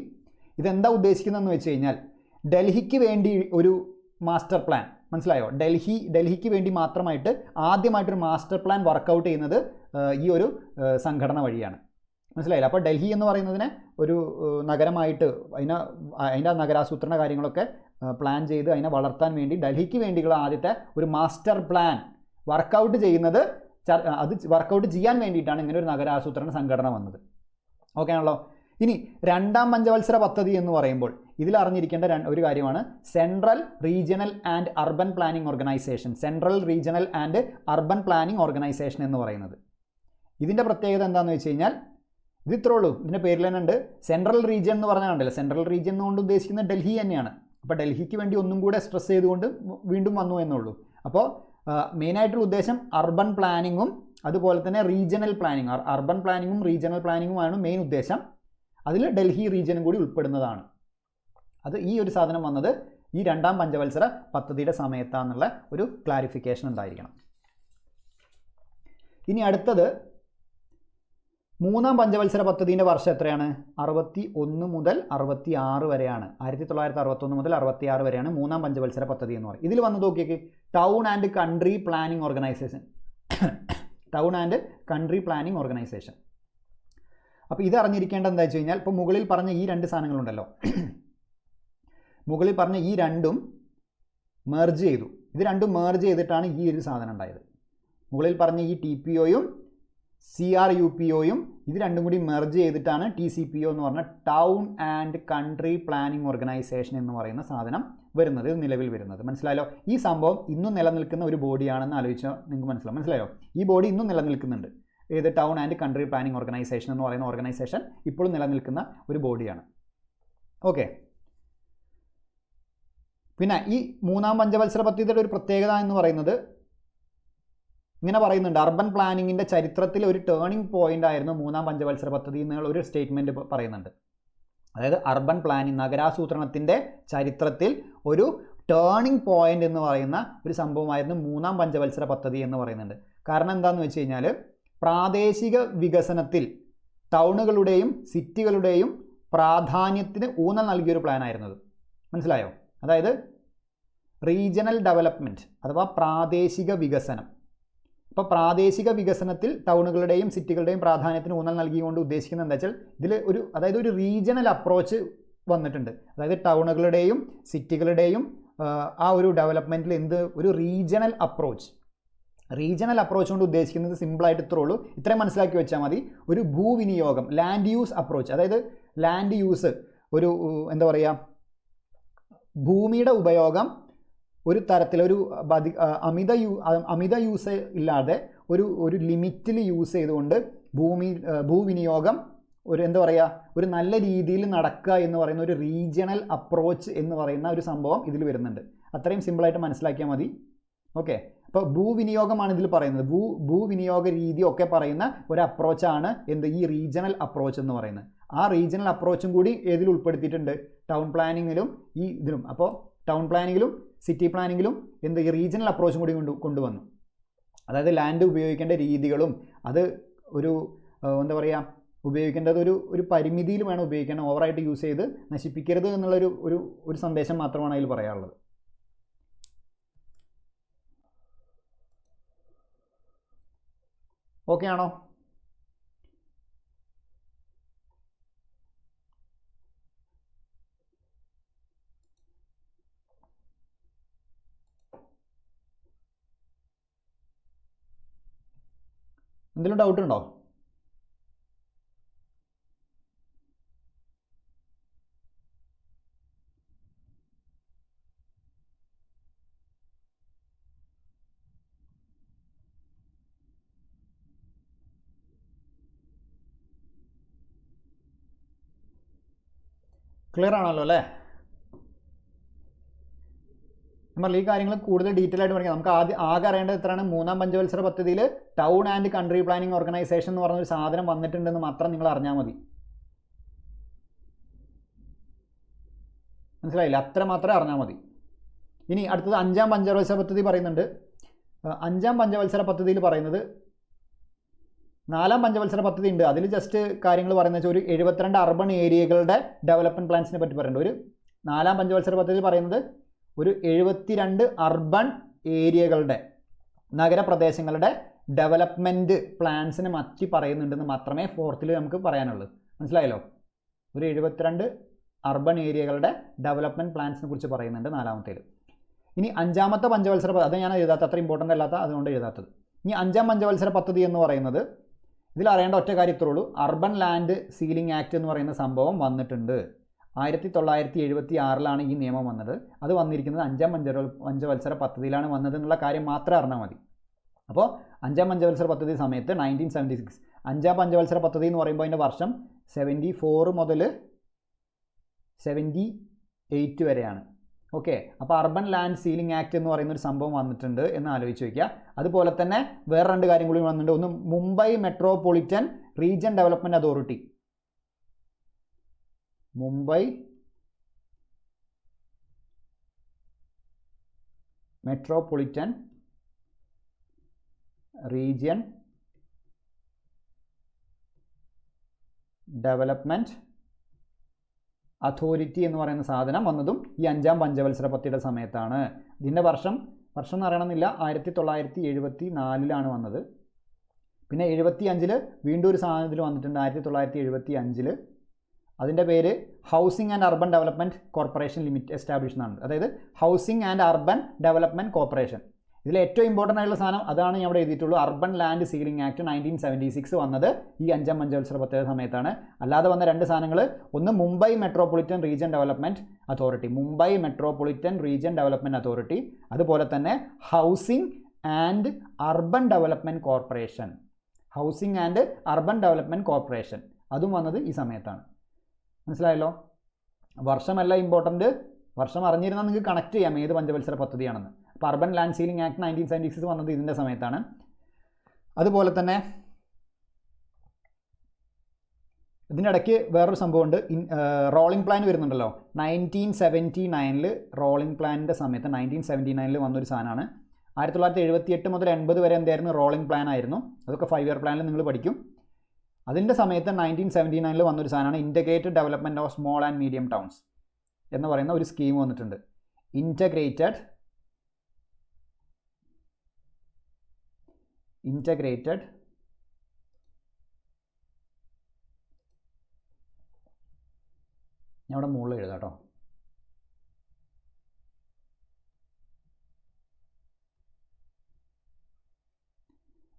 ഇതെന്താ ഉദ്ദേശിക്കുന്നതെന്ന് വെച്ച് കഴിഞ്ഞാൽ ഡൽഹിക്ക് വേണ്ടി ഒരു മാസ്റ്റർ പ്ലാൻ, മനസ്സിലായോ? ഡൽഹിക്ക് വേണ്ടി മാത്രമായിട്ട് ആദ്യമായിട്ടൊരു മാസ്റ്റർ പ്ലാൻ വർക്കൗട്ട് ചെയ്യുന്നത് ഈ ഒരു സംഘടന വഴിയാണ്. മനസ്സിലായില്ല? അപ്പോൾ ഡൽഹി എന്ന് പറയുന്നതിനെ ഒരു നഗരമായിട്ട് അതിൻ്റെ നഗരാസൂത്രണ കാര്യങ്ങളൊക്കെ പ്ലാൻ ചെയ്ത് അതിനെ വളർത്താൻ വേണ്ടി ഡൽഹിക്ക് വേണ്ടിയുള്ള ആദ്യത്തെ ഒരു മാസ്റ്റർ പ്ലാൻ വർക്കൗട്ട് ചെയ്യുന്നത്, അത് വർക്കൗട്ട് ചെയ്യാൻ വേണ്ടിയിട്ടാണ് ഇങ്ങനെ ഒരു നഗരാസൂത്രണ സംഘടന വന്നത്. ഓക്കെ ആണല്ലോ. ഇനി രണ്ടാം പഞ്ചവത്സര പദ്ധതി എന്ന് പറയുമ്പോൾ ഇതിൽ അറിഞ്ഞിരിക്കേണ്ട ഒരു കാര്യമാണ് central regional and urban planning organisation. Central regional and urban planning organisation എന്ന് പറയുന്നത് ഇതിൻ്റെ പ്രത്യേകത എന്താണെന്ന് വെച്ച് കഴിഞ്ഞാൽ ഇത് ഇത്രേ ഉള്ളൂ. ഇതിൻ്റെ പേരിൽ തന്നെ ഉണ്ട് സെൻട്രൽ റീജിയൻ എന്ന് പറഞ്ഞാൽ കണ്ടില്ല. സെൻട്രൽ റീജിയൻ എന്നുകൊണ്ട് ഉദ്ദേശിക്കുന്നത് ഡൽഹി തന്നെയാണ്. അപ്പോൾ ഡൽഹിക്ക് വേണ്ടി ഒന്നും കൂടെ സ്ട്രെസ് ചെയ്തുകൊണ്ട് വീണ്ടും വന്നു എന്നുള്ളൂ. അപ്പോൾ മെയിനായിട്ടുള്ള ഉദ്ദേശം അർബൻ പ്ലാനിങ്ങും അതുപോലെ തന്നെ റീജിയണൽ പ്ലാനിങ്, അർബൻ പ്ലാനിങ്ങും റീജിയണൽ പ്ലാനിങ്ങുമാണ് മെയിൻ ഉദ്ദേശം. അതിൽ ഡൽഹി റീജിയനും കൂടി ഉൾപ്പെടുന്നതാണ്. അത് ഈ ഒരു സാധനം വന്നത് ഈ രണ്ടാം പഞ്ചവത്സര പദ്ധതിയുടെ സമയത്താണെന്നുള്ള ഒരു ക്ലാരിഫിക്കേഷൻ ഉണ്ടായിരിക്കണം. ഇനി അടുത്തത് മൂന്നാം പഞ്ചവത്സര പദ്ധതിൻ്റെ വർഷം എത്രയാണ്? 61 മുതൽ 66 വരെയാണ്. 1961 മുതൽ 66 വരെയാണ് മൂന്നാം പഞ്ചവത്സര പദ്ധതി എന്ന് പറയും. ഇതിൽ വന്ന് നോക്കിയേക്ക് town and country planning organisation. Town and country planning organisation. അപ്പോൾ ഇത് അറിഞ്ഞിരിക്കേണ്ടത് എന്താ വെച്ച് കഴിഞ്ഞാൽ, ഇപ്പോൾ മുകളിൽ പറഞ്ഞ ഈ രണ്ട് സാധനങ്ങളുണ്ടല്ലോ, മുകളിൽ പറഞ്ഞ ഈ രണ്ടും മെർജ് ചെയ്തു. ഇത് രണ്ടും മെർജ് ചെയ്തിട്ടാണ് ഈ ഒരു സാധനം ഉണ്ടായത്. മുകളിൽ പറഞ്ഞ ഈ TPOയും CRUPOയും ഇത് രണ്ടും കൂടി മെർജ് ചെയ്തിട്ടാണ് TCPO എന്ന് പറഞ്ഞ town and country planning organisation എന്ന് പറയുന്ന സാധനം വരുന്നത്, ഇത് നിലവിൽ വരുന്നത്. മനസ്സിലായല്ലോ? ഈ സംഭവം ഇന്നും നിലനിൽക്കുന്ന ഒരു ബോഡിയാണെന്ന് ആലോചിച്ചാൽ നിങ്ങൾക്ക് മനസ്സിലായോ? ഈ ബോഡി ഇന്നും നിലനിൽക്കുന്നുണ്ട്. ഏത്? Town and country planning organisation എന്ന് പറയുന്ന ഓർഗനൈസേഷൻ ഇപ്പോഴും നിലനിൽക്കുന്ന ഒരു ബോഡിയാണ്. ഓക്കെ. പിന്നെ ഈ മൂന്നാം പഞ്ചവത്സര പദ്ധതിയുടെ ഒരു പ്രത്യേകത എന്ന് പറയുന്നത് ഇങ്ങനെ പറയുന്നുണ്ട്, അർബൻ പ്ലാനിങ്ങിൻ്റെ ചരിത്രത്തിൽ ഒരു ടേണിംഗ് പോയിന്റ് ആയിരുന്നു മൂന്നാം പഞ്ചവത്സര പദ്ധതി എന്നുള്ള ഒരു സ്റ്റേറ്റ്മെൻറ്റ് പറയുന്നുണ്ട്. അതായത് അർബൻ പ്ലാനിങ്, നഗരാസൂത്രണത്തിൻ്റെ ചരിത്രത്തിൽ ഒരു ടേണിംഗ് പോയിന്റ് എന്ന് പറയുന്ന ഒരു സംഭവമായിരുന്നു മൂന്നാം പഞ്ചവത്സര പദ്ധതി എന്ന് പറയുന്നുണ്ട്. കാരണം എന്താണെന്ന് വെച്ച് കഴിഞ്ഞാൽ പ്രാദേശിക വികസനത്തിൽ ടൗണുകളുടെയും സിറ്റികളുടെയും പ്രാധാന്യത്തിന് ഊന്നൽ നൽകിയൊരു പ്ലാനായിരുന്നത്. മനസ്സിലായോ? അതായത് റീജിയണൽ ഡെവലപ്മെൻറ്റ് അഥവാ പ്രാദേശിക വികസനം. അപ്പോൾ പ്രാദേശിക വികസനത്തിൽ ടൗണുകളുടെയും സിറ്റികളുടെയും പ്രാധാന്യത്തിന് ഊന്നൽ നൽകിക്കൊണ്ട് ഉദ്ദേശിക്കുന്നത് എന്താ വെച്ചാൽ ഇതിൽ അതായത് ഒരു റീജിയണൽ അപ്രോച്ച് വന്നിട്ടുണ്ട്. അതായത് ടൗണുകളുടെയും സിറ്റികളുടെയും ആ ഒരു ഡെവലപ്മെൻറ്റിൽ ഒരു റീജിയണൽ അപ്രോച്ച് കൊണ്ട് ഉദ്ദേശിക്കുന്നത് സിമ്പിളായിട്ട് ഇത്രേ ഉള്ളൂ. ഇത്രയും മനസ്സിലാക്കി വെച്ചാൽ മതി. ഒരു ഭൂവിനിയോഗം, ലാൻഡ് യൂസ് അപ്രോച്ച്. അതായത് ലാൻഡ് യൂസ് ഒരു എന്താ പറയുക, ഭൂമിയുടെ ഉപയോഗം ഒരു തരത്തിലൊരു അമിത യൂസ് ഇല്ലാതെ ഒരു ലിമിറ്റിൽ യൂസ് ചെയ്തുകൊണ്ട് ഭൂവിനിയോഗം എന്താ പറയുക, ഒരു നല്ല രീതിയിൽ നടക്കുക എന്ന് പറയുന്ന ഒരു റീജിയണൽ അപ്രോച്ച് എന്ന് പറയുന്ന ഒരു സംഭവം ഇതിൽ വരുന്നുണ്ട്. അത്രയും സിമ്പിളായിട്ട് മനസ്സിലാക്കിയാൽ മതി. ഓക്കെ. അപ്പോൾ ഭൂവിനിയോഗമാണ് ഇതിൽ പറയുന്നത്. ഭൂവിനിയോഗ രീതി ഒക്കെ പറയുന്ന ഒരു അപ്രോച്ചാണ് ഈ റീജിയണൽ അപ്രോച്ച് എന്ന് പറയുന്നത്. ആ റീജിയണൽ അപ്രോച്ചും കൂടി ഏതിൽ ഉൾപ്പെടുത്തിയിട്ടുണ്ട്? ടൗൺ പ്ലാനിങ്ങിലും ഈ ഇതിലും. അപ്പോൾ ടൗൺ പ്ലാനിങ്ങിലും സിറ്റി പ്ലാനിങ്ങിലും ഈ റീജിയണൽ അപ്രോച്ചും കൂടി കൊണ്ടുവന്നു. അതായത് ലാൻഡ് ഉപയോഗിക്കേണ്ട രീതികളും അത് ഒരു എന്താ പറയുക, ഉപയോഗിക്കേണ്ടത് ഒരു പരിമിതിയിൽ വേണം ഉപയോഗിക്കണം. ഓവറായിട്ട് യൂസ് ചെയ്ത് നശിപ്പിക്കരുത് എന്നുള്ളൊരു ഒരു സന്ദേശം മാത്രമാണ് അതിൽ പറയാനുള്ളത്. ഓക്കെ ആണോ? എന്തെങ്കിലും ഡൗട്ട് ഉണ്ടോ? ക്ലിയർ ആണല്ലോ അല്ലേ? നമ്മൾ ഈ കാര്യങ്ങൾ കൂടുതൽ ഡീറ്റെയിൽ ആയിട്ട് പഠിക്കാം. നമുക്ക് ആകെ അറിയേണ്ടത് എത്രയാണ്? മൂന്നാം പഞ്ചവത്സര പദ്ധതിയിൽ town and country planning organisation എന്ന് പറഞ്ഞൊരു സാധനം വന്നിട്ടുണ്ടെന്ന് മാത്രം നിങ്ങൾ അറിഞ്ഞാൽ മതി. മനസ്സിലായില്ല? അത്ര മാത്രമേ അറിഞ്ഞാൽ മതി. ഇനി അടുത്തത് അഞ്ചാം പഞ്ചവത്സര പദ്ധതി പറയുന്നുണ്ട്. അഞ്ചാം പഞ്ചവത്സര പദ്ധതിയിൽ പറയുന്നത് നാലാം പഞ്ചവത്സര പദ്ധതി ഉണ്ട്. അതിൽ ജസ്റ്റ് കാര്യങ്ങൾ പറയുന്നത് വെച്ചാൽ ഒരു 72 അർബൺ ഏരിയകളുടെ ഡെവലപ്മെൻറ്റ് പ്ലാൻസിനെ പറ്റി പറയുന്നുണ്ട്. ഒരു നാലാം പഞ്ചവത്സര പദ്ധതി പറയുന്നത് ഒരു 72 അർബൺ ഏരിയകളുടെ, നഗരപ്രദേശങ്ങളുടെ ഡെവലപ്മെൻറ്റ് പ്ലാൻസിനെ മാറ്റി പറയുന്നുണ്ടെന്ന് മാത്രമേ ഫോർത്തിൽ നമുക്ക് പറയാനുള്ളൂ. മനസ്സിലായല്ലോ? ഒരു 72 അർബൻ ഏരിയകളുടെ ഡെവലപ്മെൻറ്റ് പ്ലാൻസിനെ കുറിച്ച് പറയുന്നുണ്ട് 4-ാമത്തേൽ. ഇനി 5-ാമത്തെ പഞ്ചവത്സര പദ്ധതി, അത് ഞാൻ എഴുതാത്ത, അത്ര ഇമ്പോർട്ടൻ്റ് അല്ലാത്ത, അതുകൊണ്ട് എഴുതാത്തത്. ഇനി 5-ാം പഞ്ചവത്സര പദ്ധതി എന്ന് പറയുന്നത്, ഇതിൽ അറിയേണ്ട ഒറ്റ കാര്യത്രേ ഉള്ളൂ, അർബൻ ലാൻഡ് സീലിംഗ് ആക്ട് എന്ന് പറയുന്ന സംഭവം വന്നിട്ടുണ്ട്. 1976-ലാണ് ഈ നിയമം വന്നത്. അത് വന്നിരിക്കുന്നത് 5-ാം പഞ്ചവത്സര പദ്ധതിയിലാണ് വന്നത് എന്നുള്ള കാര്യം മാത്രം അറിഞ്ഞാൽ മതി. അപ്പോൾ 5-ാം പഞ്ചവത്സര പദ്ധതി സമയത്ത് 1976, 5-ാം പഞ്ചവത്സര പദ്ധതി എന്ന് പറയുമ്പോൾ അതിൻ്റെ വർഷം 74 മുതൽ 78 വരെയാണ്. ഓക്കെ, അപ്പോൾ അർബൻ ലാൻഡ് സീലിംഗ് ആക്ട് എന്ന് പറയുന്ന ഒരു സംഭവം വന്നിട്ടുണ്ട് എന്ന് ആലോചിച്ച് വയ്ക്കുക. അതുപോലെ തന്നെ വേറെ 2 കാര്യം കൂടി വന്നിട്ടുണ്ട്. ഒന്ന്, Mumbai metropolitan region development authority. Mumbai metropolitan region development authority എന്ന് പറയുന്ന സാധനം വന്നതും ഈ 5-ാം പഞ്ചവത്സര പദ്ധതിയുടെ സമയത്താണ്. ഇതിൻ്റെ വർഷം എന്ന് അറിയണമെന്നില്ല, 1974-ലാണ് വന്നത്. പിന്നെ 75-ൽ വീണ്ടും ഒരു സാധനത്തിൽ വന്നിട്ടുണ്ട്, 1975-ൽ. അതിൻ്റെ പേര് housing and urban development corporation limit establish എന്നാണ്. അതായത് housing and urban development corporation. ഇതിൽ ഏറ്റവും ഇമ്പോർട്ടൻ്റ് ആയിട്ടുള്ള സാധനം അതാണ് ഞാൻ ഇവിടെ എഴുതിയിട്ടുള്ളൂ. അർബൻ ലാൻഡ് സീലിംഗ് ആക്ട് 1976 വന്നത് ഈ 5-ാം പഞ്ചവത്സര പദ്ധതി സമയത്താണ്. അല്ലാതെ വന്ന 2 സാധനങ്ങൾ, ഒന്ന് Mumbai metropolitan region development authority, Mumbai metropolitan region development authority. അതുപോലെ തന്നെ housing and urban development corporation, housing and urban development corporation, അതും വന്നത് ഈ സമയത്താണ്. മനസ്സിലായല്ലോ? വർഷമല്ല ഇമ്പോർട്ടൻറ്റ്, വർഷം അറിഞ്ഞിരുന്നാൽ നിങ്ങൾക്ക് കണക്ട് ചെയ്യാം ഏത് പഞ്ചവത്സര പദ്ധതിയാണെന്ന്. അപ്പോൾ അർബൻ ലാൻഡ് സീലിംഗ് ആക്ട് 1976 വന്നത് ഇതിൻ്റെ സമയത്താണ്. അതുപോലെ തന്നെ ഇതിനിടയ്ക്ക് വേറൊരു സംഭവമുണ്ട്. റോളിംഗ് പ്ലാൻ വരുന്നുണ്ടല്ലോ. 1979 റോളിംഗ് പ്ലാനിൻ്റെ സമയത്ത് 1979 വന്നൊരു സാധനമാണ്. 1978 മുതൽ 80 വരെ എന്തായിരുന്നു, റോളിംഗ് പ്ലാൻ ആയിരുന്നു. അതൊക്കെ 5 ഇയർ പ്ലാനിൽ നിങ്ങൾ പഠിക്കും. അതിൻ്റെ സമയത്ത് 1979 വന്നൊരു സാധനമാണ് integrated development of small and medium towns എന്ന് പറയുന്ന ഒരു സ്കീം വന്നിട്ടുണ്ട്. ഇൻ്റഗ്രേറ്റഡ് ഞാൻ ഇവിടെ മുകളിൽ എഴുതാം കേട്ടോ.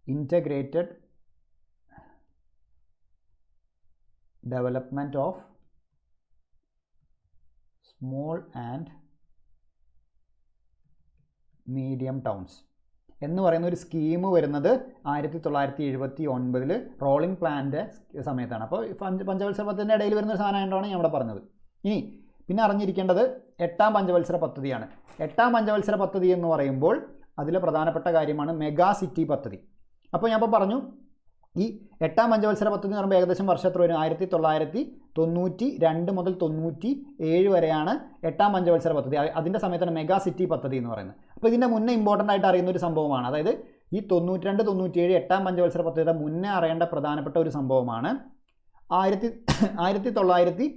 Integrated development of small and medium towns എന്ന് പറയുന്ന ഒരു സ്കീം വരുന്നത് 1979 റോളിംഗ് പ്ലാനിൻ്റെ സമയത്താണ്. അപ്പോൾ പഞ്ചവത്സര പദ്ധതിൻ്റെ ഇടയിൽ വരുന്ന ഒരു സാധനമായിട്ടാണ് ഞാൻ ഇവിടെ പറഞ്ഞത്. ഇനി പിന്നെ അറിഞ്ഞിരിക്കേണ്ടത് 8-ാം പഞ്ചവത്സര പദ്ധതിയാണ്. 8-ാം പഞ്ചവത്സര പദ്ധതി എന്ന് പറയുമ്പോൾ അതിലെ പ്രധാനപ്പെട്ട കാര്യമാണ് മെഗാ സിറ്റി പദ്ധതി. അപ്പോൾ ഞാൻ ഇപ്പോൾ പറഞ്ഞു, ഈ 8-ാം പഞ്ചവത്സര പദ്ധതി എന്ന് പറയുമ്പോൾ ഏകദേശം വർഷം എത്ര വരും, 1992 മുതൽ 97 വരെയാണ് 8-ാം പഞ്ചവത്സര പദ്ധതി. അതിൻ്റെ സമയത്താണ് മെഗാ സിറ്റി പദ്ധതി എന്ന് പറയുന്നത്. അപ്പോൾ ഇതിൻ്റെ മുന്നേ ഇമ്പോർട്ടൻ്റ് ആയിട്ട് അറിയുന്ന ഒരു സംഭവമാണ്. അതായത് ഈ 92-97 8-ാം പഞ്ചവത്സര പദ്ധതിയുടെ മുന്നേ അറിയേണ്ട പ്രധാനപ്പെട്ട ഒരു സംഭവമാണ് 1989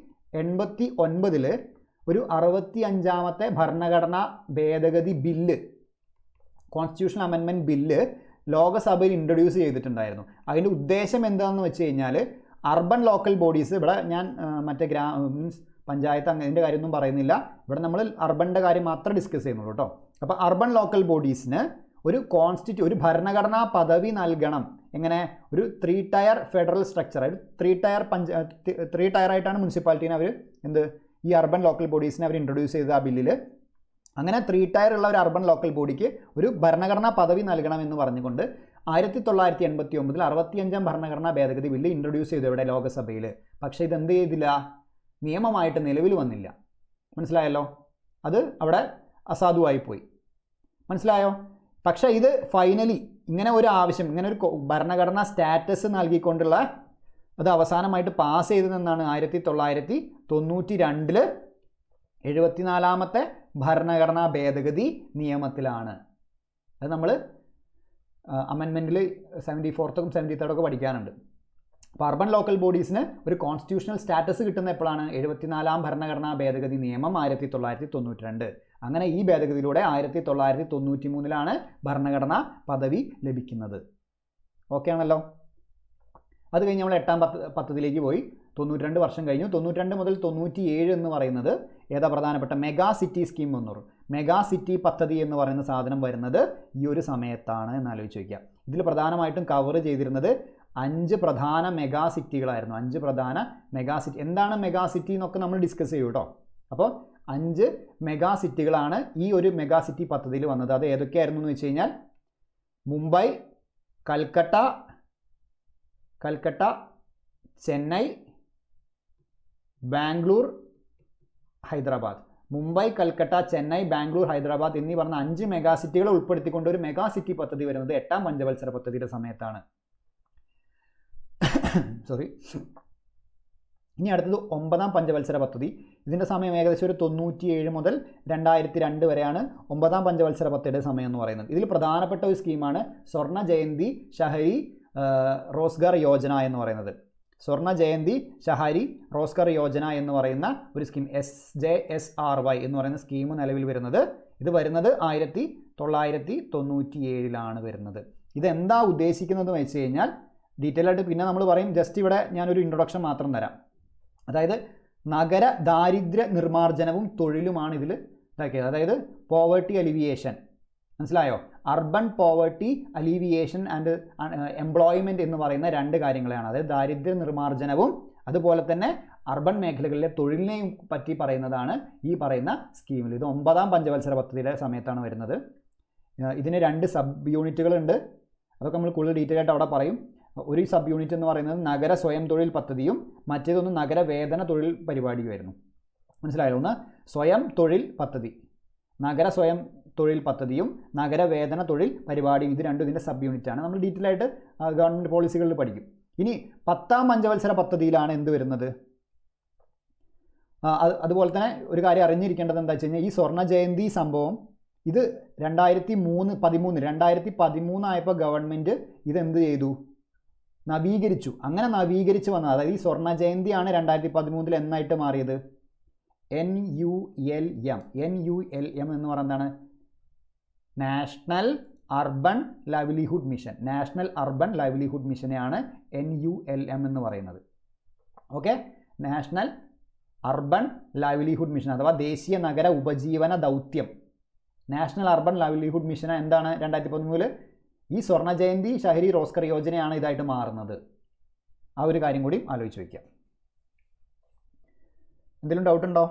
ഒരു 65-ാമത്തെ ഭരണഘടനാ ഭേദഗതി ബില്ല്, കോൺസ്റ്റിറ്റ്യൂഷണൽ അമെൻമെൻറ്റ് ബില്ല് ലോകസഭയിൽ ഇൻട്രൊഡ്യൂസ് ചെയ്തിട്ടുണ്ടായിരുന്നു. അതിൻ്റെ ഉദ്ദേശം എന്താണെന്ന് വെച്ച് കഴിഞ്ഞാൽ, അർബൻ ലോക്കൽ ബോഡീസ്, ഇവിടെ ഞാൻ മറ്റേ മീൻസ് പഞ്ചായത്ത് അങ്ങനത്തെ കാര്യമൊന്നും പറയുന്നില്ല, ഇവിടെ നമ്മൾ അർബൻ്റെ കാര്യം മാത്രമേ ഡിസ്കസ് ചെയ്യുന്നുള്ളൂ കേട്ടോ. അപ്പോൾ അർബൻ ലോക്കൽ ബോഡീസിന് ഒരു ഭരണഘടനാ പദവി നൽകണം. എങ്ങനെ? ഒരു 3 ടയർ ഫെഡറൽ സ്ട്രക്ചർ, ഒരു 3 ടയർ ആയിട്ടാണ് മുനിസിപ്പാലിറ്റീനെ അവർ ഈ അർബൻ ലോക്കൽ ബോഡീസിനെ അവർ ഇൻട്രൊഡ്യൂസ് ചെയ്തത് ആ ബില്ലിൽ. അങ്ങനെ 3 ടയർ ഉള്ള ഒരു അർബൻ ലോക്കൽ ബോഡിക്ക് ഒരു ഭരണഘടനാ പദവി നൽകണമെന്ന് പറഞ്ഞുകൊണ്ട് 1989 65-ാം ഭരണഘടനാ ഭേദഗതി ബില്ല് ഇൻട്രൊഡ്യൂസ് ചെയ്തു ഇവിടെ ലോകസഭയിൽ. പക്ഷേ ഇതെന്ത് ചെയ്തില്ല, നിയമമായിട്ട് നിലവിൽ വന്നില്ല. മനസ്സിലായല്ലോ? അത് അവിടെ അസാധുവായിപ്പോയി. മനസ്സിലായോ? പക്ഷേ ഇത് ഫൈനലി ഇങ്ങനെ ഒരു ആവശ്യം, ഇങ്ങനെ ഒരു ഭരണഘടനാ സ്റ്റാറ്റസ് നൽകിക്കൊണ്ടുള്ള അത് അവസാനമായിട്ട് പാസ് ചെയ്തതെന്നാണ് 1992 74-ാമത്തെ ഭരണഘടനാ ഭേദഗതി നിയമത്തിലാണ്. അത് നമ്മൾ അമെൻമെൻറ്റിൽ 74th 73rd പഠിക്കാനുണ്ട്. അപ്പോൾ അർബൻ ലോക്കൽ ബോഡീസിന് ഒരു കോൺസ്റ്റിറ്റ്യൂഷണൽ സ്റ്റാറ്റസ് കിട്ടുന്ന എപ്പോഴാണ്? 74-ാം ഭരണഘടനാ ഭേദഗതി നിയമം 1992. അങ്ങനെ ഈ ഭേദഗതിയിലൂടെ 1993 ഭരണഘടനാ പദവി ലഭിക്കുന്നത്. ഓക്കെ ആണല്ലോ? അത് കഴിഞ്ഞ് നമ്മൾ 8-ാം പദ്ധതിയിലേക്ക് പോയി. 92 വർഷം കഴിഞ്ഞു. 92 മുതൽ 97 എന്ന് പറയുന്നത് ഏതാ പ്രധാനപ്പെട്ട മെഗാ സിറ്റി സ്കീം വന്നു. മെഗാ സിറ്റി പദ്ധതി എന്ന് പറയുന്ന സാധനം വരുന്നത് ഈ ഒരു സമയത്താണ് എന്ന് ആലോചിച്ച് വയ്ക്കുക. ഇതിൽ പ്രധാനമായിട്ടും കവർ ചെയ്തിരുന്നത് 5 പ്രധാന മെഗാ സിറ്റികളായിരുന്നു. 5 പ്രധാന മെഗാ സിറ്റി. എന്താണ് മെഗാ സിറ്റി എന്നൊക്കെ നമ്മൾ ഡിസ്കസ് ചെയ്യും കേട്ടോ. അപ്പോൾ 5 മെഗാ സിറ്റികളാണ് ഈ ഒരു മെഗാ സിറ്റി പദ്ധതിയിൽ വന്നത്. അത് ഏതൊക്കെയായിരുന്നു എന്ന് വെച്ച് കഴിഞ്ഞാൽ മുംബൈ, കൽക്കട്ട, ചെന്നൈ, ബാംഗ്ലൂർ, ഹൈദരാബാദ്. മുംബൈ, കൽക്കട്ട, ചെന്നൈ, ബാംഗ്ലൂർ, ഹൈദരാബാദ് എന്നീ പറഞ്ഞ 5 മെഗാ സിറ്റികളെ ഉൾപ്പെടുത്തിക്കൊണ്ട് ഒരു മെഗാ സിറ്റി പദ്ധതി വരുന്നത് 8ാം പഞ്ചവത്സര പദ്ധതിയുടെ സമയത്താണ്. ഇനി അടുത്തത് 9ാം പഞ്ചവത്സര പദ്ധതി. ഇതിൻ്റെ സമയം ഏകദേശം ഒരു 97 മുതൽ 2002 വരെയാണ് 9ാം പഞ്ചവത്സര പദ്ധതിയുടെ സമയം എന്ന് പറയുന്നത്. ഇതിൽ പ്രധാനപ്പെട്ട ഒരു സ്കീമാണ് സ്വർണ്ണ ജയന്തി ഷഹരി റോസ്ഗാർ യോജന എന്ന് പറയുന്നത്. സ്വർണ്ണ ജയന്തി ഷഹരി റോസ്ഗാർ യോജന എന്ന് പറയുന്ന ഒരു സ്കീം, SJSRY എന്ന് പറയുന്ന സ്കീം നിലവിൽ വരുന്നത്. ഇത് വരുന്നത് 1997 വരുന്നത്. ഇതെന്താ ഉദ്ദേശിക്കുന്നതെന്ന് വെച്ച് കഴിഞ്ഞാൽ ഡീറ്റെയിൽ ആയിട്ട് പിന്നെ നമ്മൾ പറയും. ജസ്റ്റ് ഇവിടെ ഞാനൊരു ഇൻട്രൊഡക്ഷൻ മാത്രം തരാം. അതായത് നഗര ദാരിദ്ര്യ നിർമ്മാർജ്ജനവും തൊഴിലുമാണ് ഇതിൽ ഇതാക്കിയത്. അതായത് പോവേർട്ടി അലിവിയേഷൻ, മനസ്സിലായോ? Urban poverty alleviation and employment എന്ന് പറയുന്ന 2 കാര്യങ്ങളാണ്. അതായത് ദാരിദ്ര്യ നിർമ്മാർജ്ജനവും അതുപോലെ തന്നെ അർബൻ മേഖലകളിലെ തൊഴിലിനെയും പറ്റി പറയുന്നതാണ് ഈ പറയുന്ന സ്കീമിൽ. ഇത് 9ാം പഞ്ചവത്സര പദ്ധതിയുടെ സമയത്താണ് വരുന്നത്. ഇതിന് 2 സബ് യൂണിറ്റുകളുണ്ട്. അതൊക്കെ നമ്മൾ കൂടുതൽ ഡീറ്റെയിൽ ആയിട്ട് അവിടെ പറയും. ഒരു സബ് യൂണിറ്റ് എന്ന് പറയുന്നത് നഗര സ്വയം തൊഴിൽ പദ്ധതിയും മറ്റേതൊന്ന് നഗരവേതന തൊഴിൽ പരിപാടിയുമായിരുന്നു. മനസ്സിലായല്ലോ? ഒന്ന് സ്വയം തൊഴിൽ പദ്ധതി, നഗര സ്വയം തൊഴിൽ പദ്ധതിയും നഗരവേതന തൊഴിൽ പരിപാടിയും. ഇത് രണ്ടും ഇതിൻ്റെ സബ് യൂണിറ്റാണ്. നമ്മൾ ഡീറ്റെയിൽ ആയിട്ട് ഗവൺമെൻറ് പോളിസികളിൽ പഠിക്കും. ഇനി 10ാം പഞ്ചവത്സര പദ്ധതിയിലാണ് എന്ത് വരുന്നത്? അതുപോലെ തന്നെ ഒരു കാര്യം അറിഞ്ഞിരിക്കേണ്ടത് എന്താ വെച്ച് കഴിഞ്ഞാൽ ഈ സ്വർണ്ണ ജയന്തി സംഭവം ഇത് 2013 ആയപ്പോൾ ഗവൺമെൻറ് ഇതെന്ത് ചെയ്തു? നവീകരിച്ചു. അങ്ങനെ നവീകരിച്ച് വന്നത്, അതായത് ഈ സ്വർണ്ണ ജയന്തിയാണ് 2013 എന്നായിട്ട് മാറിയത് NULM എന്ന് പറയുന്നതാണ് national urban livelihood mission. National urban livelihood മിഷനെയാണ് NULM എന്ന് പറയുന്നത്. Okay, national urban livelihood mission അഥവാ ദേശീയ നഗര ഉപജീവന ദൗത്യം. നാഷണൽ അർബൻ ലൈവ്ലിഹുഡ് മിഷൻ എന്താണ് 2013 ഈ സ്വർണ്ണ ജയന്തി ഷഹരി റോസ്ഗാർ യോജനയാണ് ഇതായിട്ട് മാറുന്നത്. ആ ഒരു കാര്യം കൂടി ആലോചിച്ച് വയ്ക്കാം. എന്തെങ്കിലും ഡൗട്ട് ഉണ്ടോ?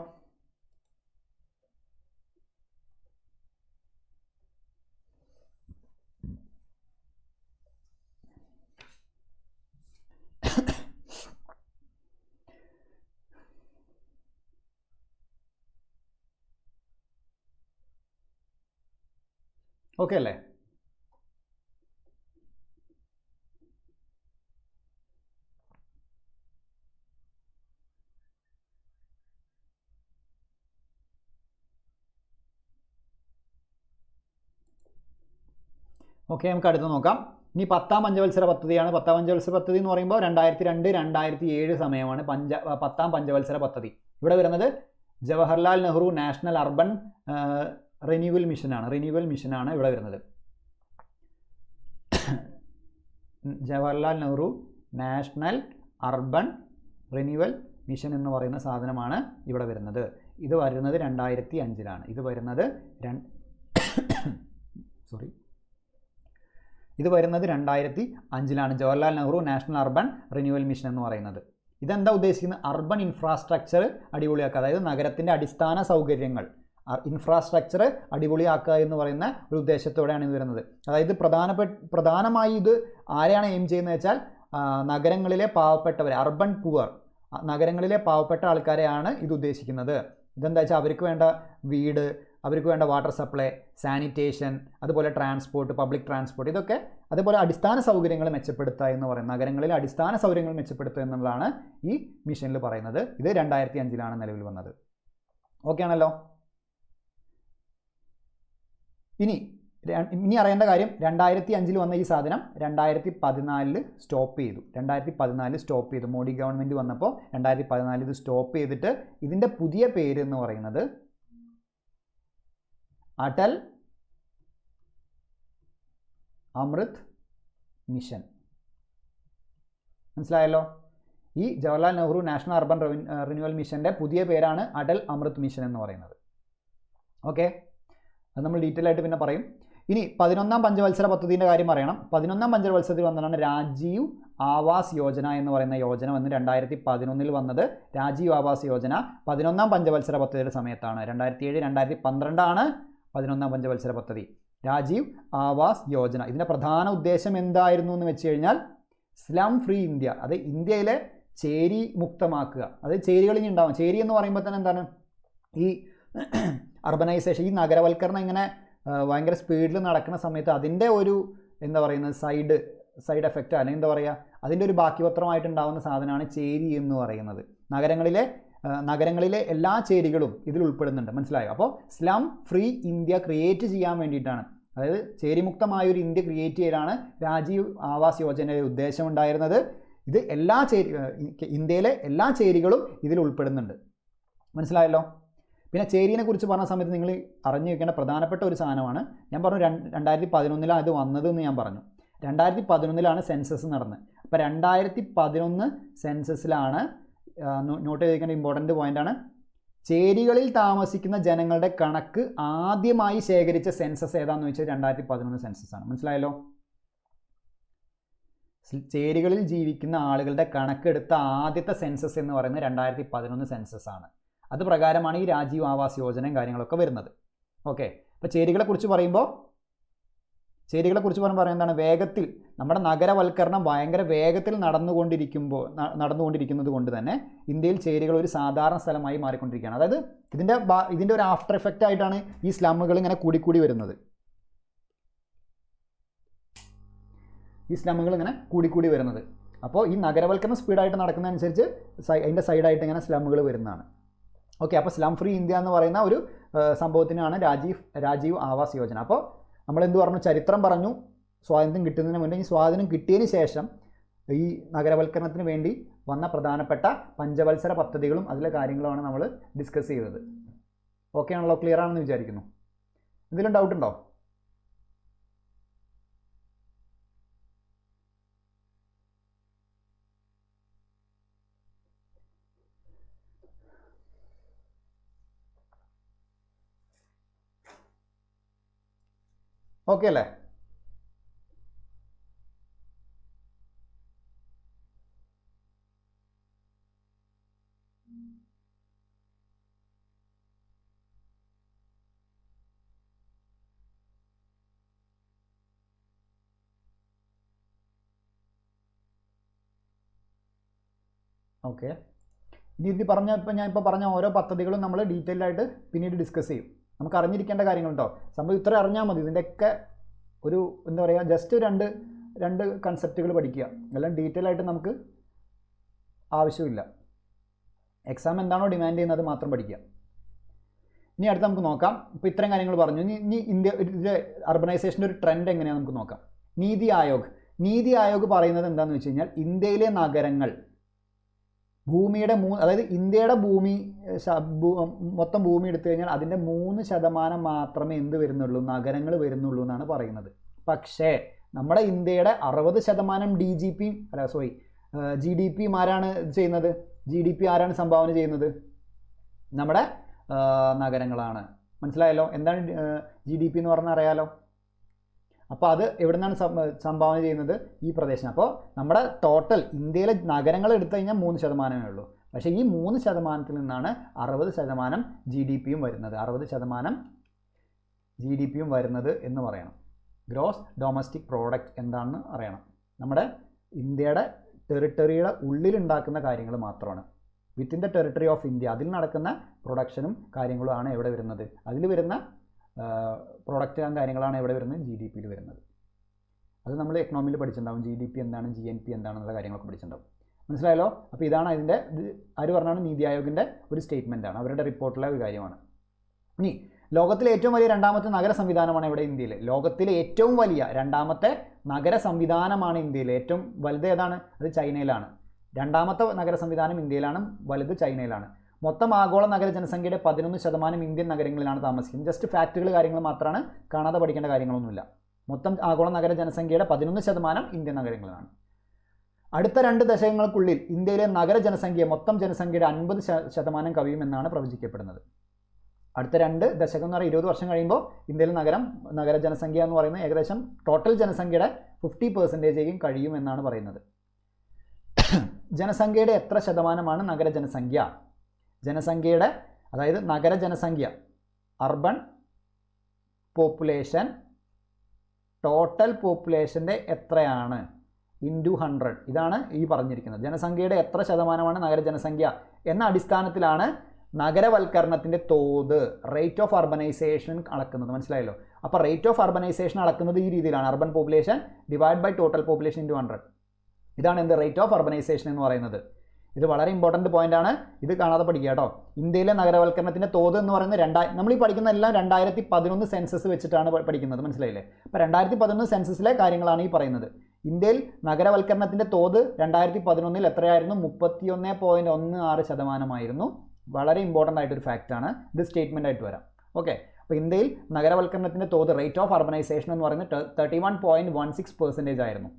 ഓക്കെ അല്ലേ? ഓക്കെ, നമുക്ക് അടുത്ത് നോക്കാം. ഇനി 10ാം പഞ്ചവത്സര പദ്ധതിയാണ്. 10ാം പഞ്ചവത്സര പദ്ധതി എന്ന് പറയുമ്പോൾ 2002-2007 സമയമാണ് 10ാം പഞ്ചവത്സര പദ്ധതി. ഇവിടെ വരുന്നത് Jawaharlal Nehru national urban renewal മിഷനാണ് ഇവിടെ വരുന്നത്. Jawaharlal Nehru national urban renewal mission എന്ന് പറയുന്ന സാധനമാണ് ഇവിടെ വരുന്നത്. ഇത് വരുന്നത് 2005 ഇത് വരുന്നത് 2005 Jawaharlal Nehru national urban renewal mission എന്ന് പറയുന്നത്. ഇതെന്താ ഉദ്ദേശിക്കുന്നത്? അർബൻ ഇൻഫ്രാസ്ട്രക്ചർ അടിപൊളിയാക്കുക, അതായത് നഗരത്തിൻ്റെ അടിസ്ഥാന സൗകര്യങ്ങൾ ഇൻഫ്രാസ്ട്രക്ചർ അടിപൊളിയാക്കുക എന്ന് പറയുന്ന ഒരു ഉദ്ദേശത്തോടെയാണ് ഇത് വരുന്നത്. അതായത് പ്രധാനമായി ഇത് ആരെയാണ് എയിം ചെയ്യുന്നത് വെച്ചാൽ നഗരങ്ങളിലെ പാവപ്പെട്ടവരെ, അർബൻ പുവർ, നഗരങ്ങളിലെ പാവപ്പെട്ട ആൾക്കാരെയാണ് ഇത് ഉദ്ദേശിക്കുന്നത്. ഇതെന്താ വെച്ചാൽ അവർക്ക് വേണ്ട വീട്, അവർക്ക് വേണ്ട വാട്ടർ സപ്ലൈ, സാനിറ്റേഷൻ, അതുപോലെ ട്രാൻസ്പോർട്ട്, പബ്ലിക് ട്രാൻസ്പോർട്ട്, ഇതൊക്കെ അതുപോലെ അടിസ്ഥാന സൗകര്യങ്ങൾ മെച്ചപ്പെടുത്തുക എന്ന് പറയുന്നത്, നഗരങ്ങളിലെ അടിസ്ഥാന സൗകര്യങ്ങൾ മെച്ചപ്പെടുത്തുക എന്നുള്ളതാണ് ഈ മിഷനിൽ പറയുന്നത്. ഇത് 2005 നിലവിൽ വന്നത്. ഓക്കെ ആണല്ലോ? ഇനി അറിയേണ്ട കാര്യം, 2005 വന്ന ഈ സാധനം 2014 സ്റ്റോപ്പ് ചെയ്തു. 2014 സ്റ്റോപ്പ് ചെയ്തു. മോഡി ഗവൺമെൻറ് വന്നപ്പോൾ 2014 ഇത് സ്റ്റോപ്പ് ചെയ്തിട്ട് ഇതിൻ്റെ പുതിയ പേര് എന്ന് പറയുന്നത് അടൽ അമൃത് മിഷൻ. മനസ്സിലായല്ലോ? ഈ Jawaharlal Nehru national urban renewal മിഷൻ്റെ പുതിയ പേരാണ് അടൽ അമൃത് മിഷൻ എന്ന് പറയുന്നത്. ഓക്കെ, അത് നമ്മൾ ഡീറ്റെയിൽ ആയിട്ട് പിന്നെ പറയും. ഇനി 11ാം പഞ്ചവത്സര പദ്ധതിൻ്റെ കാര്യം പറയണം. 11ാം പഞ്ചവത്സരത്തിൽ വന്നതാണ് രാജീവ് ആവാസ് യോജന എന്ന് പറയുന്ന യോജന വന്ന് 2011 വന്നത്. രാജീവ് ആവാസ് യോജന 11ാം പഞ്ചവത്സര പദ്ധതിയുടെ സമയത്താണ്. 2007-2012 ആണ് 11ാം പഞ്ചവത്സര പദ്ധതി. രാജീവ് ആവാസ് യോജന ഇതിൻ്റെ പ്രധാന ഉദ്ദേശം എന്തായിരുന്നു എന്ന് വെച്ച് കഴിഞ്ഞാൽ സ്ലം ഫ്രീ ഇന്ത്യ, അത് ഇന്ത്യയിലെ ചേരി മുക്തമാക്കുക. അത് ചേരികൾ ഇനി ഉണ്ടാവും. ചേരി എന്ന് പറയുമ്പോൾ തന്നെ എന്താണ്, ഈ അർബനൈസേഷൻ, ഈ നഗരവൽക്കരണം ഇങ്ങനെ ഭയങ്കര സ്പീഡിൽ നടക്കുന്ന സമയത്ത് അതിൻ്റെ ഒരു എന്താ പറയുന്നത് സൈഡ് എഫക്റ്റ് അല്ലെങ്കിൽ എന്താ പറയുക, അതിൻ്റെ ഒരു ബാക്കിപത്രമായിട്ടുണ്ടാകുന്ന സാധനമാണ് ചേരി എന്ന് പറയുന്നത്. നഗരങ്ങളിലെ എല്ലാ ചേരികളും ഇതിൽ ഉൾപ്പെടുന്നുണ്ട്. മനസ്സിലായോ? അപ്പോൾ സ്ലം ഫ്രീ ഇന്ത്യ ക്രിയേറ്റ് ചെയ്യാൻ വേണ്ടിയിട്ടാണ്, അതായത് ചേരിമുക്തമായൊരു ഇന്ത്യ ക്രിയേറ്റ് ചെയ്യലാണ് രാജീവ് ആവാസ് യോജനയുടെ ഉദ്ദേശം ഉണ്ടായിരുന്നത്. ഇത് ഇന്ത്യയിലെ എല്ലാ ചേരികളും ഇതിൽ ഉൾപ്പെടുന്നുണ്ട്. മനസ്സിലായല്ലോ? പിന്നെ ചേരിനെ കുറിച്ച് പറഞ്ഞ സമയത്ത് നിങ്ങൾ അറിഞ്ഞു വയ്ക്കേണ്ട പ്രധാനപ്പെട്ട ഒരു സാധനമാണ്, ഞാൻ പറഞ്ഞു 2011 അത് വന്നതെന്ന് ഞാൻ പറഞ്ഞു. 2011 സെൻസസ് നടന്നത്. അപ്പോൾ 2011 സെൻസസിലാണ് നോട്ട് ചെയ്തിരിക്കേണ്ട ഇമ്പോർട്ടൻ്റ് പോയിൻ്റാണ്, ചേരികളിൽ താമസിക്കുന്ന ജനങ്ങളുടെ കണക്ക് ആദ്യമായി ശേഖരിച്ച സെൻസസ് ഏതാണെന്ന് വെച്ചാൽ 2011 സെൻസസാണ്. മനസ്സിലായല്ലോ? ചേരികളിൽ ജീവിക്കുന്ന ആളുകളുടെ കണക്കെടുത്ത ആദ്യത്തെ സെൻസസ് എന്ന് പറയുന്നത് 2011 സെൻസസ് ആണ്. അത് പ്രകാരമാണ് ഈ രാജീവ് ആവാസ് യോജനയും കാര്യങ്ങളൊക്കെ വരുന്നത്. ഓക്കെ, അപ്പോൾ ചേരികളെക്കുറിച്ച് പറയുമ്പോൾ എന്താണ്, വേഗത്തിൽ നമ്മുടെ നഗരവൽക്കരണം ഭയങ്കര വേഗത്തിൽ നടന്നുകൊണ്ടിരിക്കുന്നത് കൊണ്ട് തന്നെ ഇന്ത്യയിൽ ചേരികൾ ഒരു സാധാരണ സ്ഥലമായി മാറിക്കൊണ്ടിരിക്കുകയാണ്. അതായത് ഇതിൻ്റെ ഒരു ആഫ്റ്റർ എഫക്റ്റ് ആയിട്ടാണ് ഈ സ്ലമ്മുകൾ ഇങ്ങനെ കൂടിക്കൂടി വരുന്നത്. അപ്പോൾ ഈ നഗരവൽക്കരണം സ്പീഡായിട്ട് നടക്കുന്നതനുസരിച്ച് അതിൻ്റെ സൈഡായിട്ട് ഇങ്ങനെ സ്ലമ്മുകൾ വരുന്നതാണ്. ഓക്കെ, അപ്പോൾ സ്ലം ഫ്രീ ഇന്ത്യ എന്ന് പറയുന്ന ഒരു സംഭവത്തിനാണ് രാജീവ് ആവാസ് യോജന. അപ്പോൾ നമ്മളെന്ത് പറഞ്ഞു, ചരിത്രം പറഞ്ഞു, സ്വാതന്ത്ര്യം കിട്ടുന്നതിന് മുന്നേ. ഈ സ്വാതന്ത്ര്യം കിട്ടിയതിന് ശേഷം ഈ നഗരവൽക്കരണത്തിന് വേണ്ടി വന്ന പ്രധാനപ്പെട്ട പഞ്ചവത്സര പദ്ധതികളും അതിലെ കാര്യങ്ങളുമാണ് നമ്മൾ ഡിസ്കസ് ചെയ്തത്. ഓക്കെ ആണല്ലോ? ക്ലിയർ ആണെന്ന് വിചാരിക്കുന്നു. എന്തെങ്കിലും ഡൗട്ട് ഉണ്ടോ? ഓക്കെ അല്ലേ? ഓക്കെ, ഇനി ഞാൻ ഇപ്പോൾ പറഞ്ഞ ഓരോ പദ്ധതികളും നമ്മൾ ഡീറ്റെയിൽ ആയിട്ട് പിന്നീട് ഡിസ്കസ് ചെയ്യും. നമുക്ക് അറിഞ്ഞിരിക്കേണ്ട കാര്യങ്ങളുണ്ടോ? സംഭവം ഇത്ര അറിഞ്ഞാൽ മതി. ഇതിൻ്റെയൊക്കെ ഒരു എന്താ പറയുക, ജസ്റ്റ് രണ്ട് കൺസെപ്റ്റുകൾ പഠിക്കുക. എല്ലാം ഡീറ്റെയിൽ ആയിട്ട് നമുക്ക് ആവശ്യമില്ല. എക്സാം എന്താണോ ഡിമാൻഡ് ചെയ്യുന്നത് മാത്രം പഠിക്കുക. ഇനി അടുത്ത് നമുക്ക് നോക്കാം. ഇപ്പോൾ ഇത്രയും കാര്യങ്ങൾ പറഞ്ഞു. ഇനി ഇതിൻ്റെ അർബനൈസേഷൻ്റെ ഒരു ട്രെൻഡ് എങ്ങനെയാണെന്ന് നമുക്ക് നോക്കാം. നീതി ആയോഗ് പറയുന്നത് എന്താണെന്ന് വെച്ച് കഴിഞ്ഞാൽ ഇന്ത്യയിലെ നഗരങ്ങൾ ഭൂമിയുടെ അതായത് ഇന്ത്യയുടെ മൊത്തം ഭൂമി എടുത്തു കഴിഞ്ഞാൽ അതിൻ്റെ 3% മാത്രമേ വരുന്നുള്ളൂ, നഗരങ്ങൾ വരുന്നുള്ളൂ എന്നാണ് പറയുന്നത്. പക്ഷേ നമ്മുടെ ഇന്ത്യയുടെ 60% GDP ആരാണ് ചെയ്യുന്നത്? GDP ആരാണ് സംഭാവന ചെയ്യുന്നത്? നമ്മുടെ നഗരങ്ങളാണ്. മനസ്സിലായല്ലോ? എന്താണ് GDP എന്ന് പറഞ്ഞാൽ അറിയാലോ? അപ്പോൾ അത് എവിടെ നിന്നാണ് സംഭാവന ചെയ്യുന്നത്? ഈ പ്രദേശം. അപ്പോൾ നമ്മുടെ ടോട്ടൽ ഇന്ത്യയിലെ നഗരങ്ങൾ എടുത്തു കഴിഞ്ഞാൽ 3%മേ ഉള്ളൂ. പക്ഷേ ഈ 3% നിന്നാണ് 60% GDPയും വരുന്നത്. 60% GDPയും വരുന്നത് എന്ന് പറയണം. ഗ്രോസ് ഡൊമസ്റ്റിക് പ്രോഡക്റ്റ് എന്താണെന്ന് അറിയണം. നമ്മുടെ ഇന്ത്യയുടെ ടെറിട്ടറിയുടെ ഉള്ളിലുണ്ടാക്കുന്ന കാര്യങ്ങൾ മാത്രമാണ്. Within the territory of India അതിൽ നടക്കുന്ന പ്രൊഡക്ഷനും കാര്യങ്ങളുമാണ് എവിടെ വരുന്നത്. അതിൽ വരുന്ന പ്രൊഡക്റ്റ് കാര്യങ്ങളാണ് എവിടെ വരുന്നത്? GDP വരുന്നത്. അത് നമ്മൾ എക്കണോമിയിൽ പഠിച്ചിട്ടുണ്ടാവും. GDP എന്താണ്, GNP എന്താണെന്നുള്ള കാര്യങ്ങളൊക്കെ പഠിച്ചിട്ടുണ്ടാവും. മനസ്സിലായല്ലോ? അപ്പോൾ ഇതാണ് ഇതിൻ്റെ ആര് പറഞ്ഞാണ്? നീതി ആയോഗിൻ്റെ ഒരു സ്റ്റേറ്റ്മെൻറ്റാണ്, അവരുടെ റിപ്പോർട്ടിലെ ഒരു കാര്യമാണ്. ഇനി ലോകത്തിലെ ഏറ്റവും വലിയ രണ്ടാമത്തെ നഗര സംവിധാനമാണ് ഇവിടെ ഇന്ത്യയിൽ. ലോകത്തിലെ ഏറ്റവും വലിയ രണ്ടാമത്തെ നഗര സംവിധാനമാണ് ഇന്ത്യയിൽ. ഏറ്റവും വലുത് ഏതാണ്? അത് ചൈനയിലാണ്. രണ്ടാമത്തെ നഗര സംവിധാനം ഇന്ത്യയിലാണ്, വലുത് ചൈനയിലാണ്. മൊത്തം ആഗോള നഗര ജനസംഖ്യയുടെ 11% ഇന്ത്യൻ നഗരങ്ങളിലാണ് താമസിക്കുന്നത്. ജസ്റ്റ് ഫാക്റ്റുകൾ കാര്യങ്ങൾ മാത്രമാണ്, കാണാതെ പഠിക്കേണ്ട കാര്യങ്ങളൊന്നുമില്ല. മൊത്തം ആഗോള നഗര ജനസംഖ്യയുടെ 11% ഇന്ത്യൻ നഗരങ്ങളിലാണ്. അടുത്ത 2 ദശകങ്ങൾക്കുള്ളിൽ ഇന്ത്യയിലെ നഗര ജനസംഖ്യ മൊത്തം ജനസംഖ്യയുടെ 50% കവിയുമെന്നാണ് പ്രവചിക്കപ്പെടുന്നത്. അടുത്ത 2 ദശകം എന്ന് പറയുന്നത് 20 വർഷം കഴിയുമ്പോൾ ഇന്ത്യയിൽ നഗര ജനസംഖ്യ എന്ന് പറയുന്നത് ഏകദേശം ടോട്ടൽ ജനസംഖ്യയുടെ 50% കഴിയുമെന്നാണ് പറയുന്നത്. ജനസംഖ്യയുടെ എത്ര ശതമാനമാണ് നഗര ജനസംഖ്യ? ജനസംഖ്യയുടെ, അതായത് നഗര ജനസംഖ്യ, അർബൻ പോപ്പുലേഷൻ ടോട്ടൽ പോപ്പുലേഷൻ്റെ എത്രയാണ് ഇൻറ്റു 100. ഇതാണ് ഈ പറഞ്ഞിരിക്കുന്നത്. ജനസംഖ്യയുടെ എത്ര ശതമാനമാണ് നഗര ജനസംഖ്യ എന്ന അടിസ്ഥാനത്തിലാണ് നഗരവൽക്കരണത്തിൻ്റെ തോത്, റേറ്റ് ഓഫ് അർബനൈസേഷൻ അളക്കുന്നത്. മനസ്സിലായല്ലോ? അപ്പോൾ റേറ്റ് ഓഫ് അർബനൈസേഷൻ അളക്കുന്നത് ഈ രീതിയിലാണ്: urban population divide by total population into 100. ഇതാണ് എന്ത് റേറ്റ് ഓഫ് അർബനൈസേഷൻ എന്ന് പറയുന്നത്. ഇത് വളരെ ഇമ്പോർട്ടൻറ്റ് പോയിൻ്റാണ്. ഇത് കാണാതെ പഠിക്കുക കേട്ടോ. ഇന്ത്യയിലെ നഗരവൽക്കരണത്തിൻ്റെ തോത് എന്ന് പറയുന്നത് നമ്മൾ ഈ പഠിക്കുന്ന എല്ലാം 2011 സെൻസസ് വെച്ചിട്ടാണ് പഠിക്കുന്നത്. മനസ്സിലായില്ലേ? അപ്പോൾ 2011 സെൻസസിലെ കാര്യങ്ങളാണ് ഈ പറയുന്നത്. ഇന്ത്യയിൽ നഗരവൽക്കരണത്തിൻ്റെ തോത് 2011 എത്രയായിരുന്നു? 31.16%. വളരെ ഇമ്പോർട്ടൻ്റ് ആയിട്ടൊരു ഫാക്റ്റാണ്. ഇത് സ്റ്റേറ്റ്മെൻ്റ് ആയിട്ട് വരാം. ഓക്കെ. അപ്പോൾ ഇന്ത്യയിൽ നഗരവൽക്കരണത്തിൻ്റെ തോത്, റേറ്റ് ഓഫ് അർബനൈസേഷൻ എന്ന് പറയുന്നത് 31.16% ആയിരുന്നു.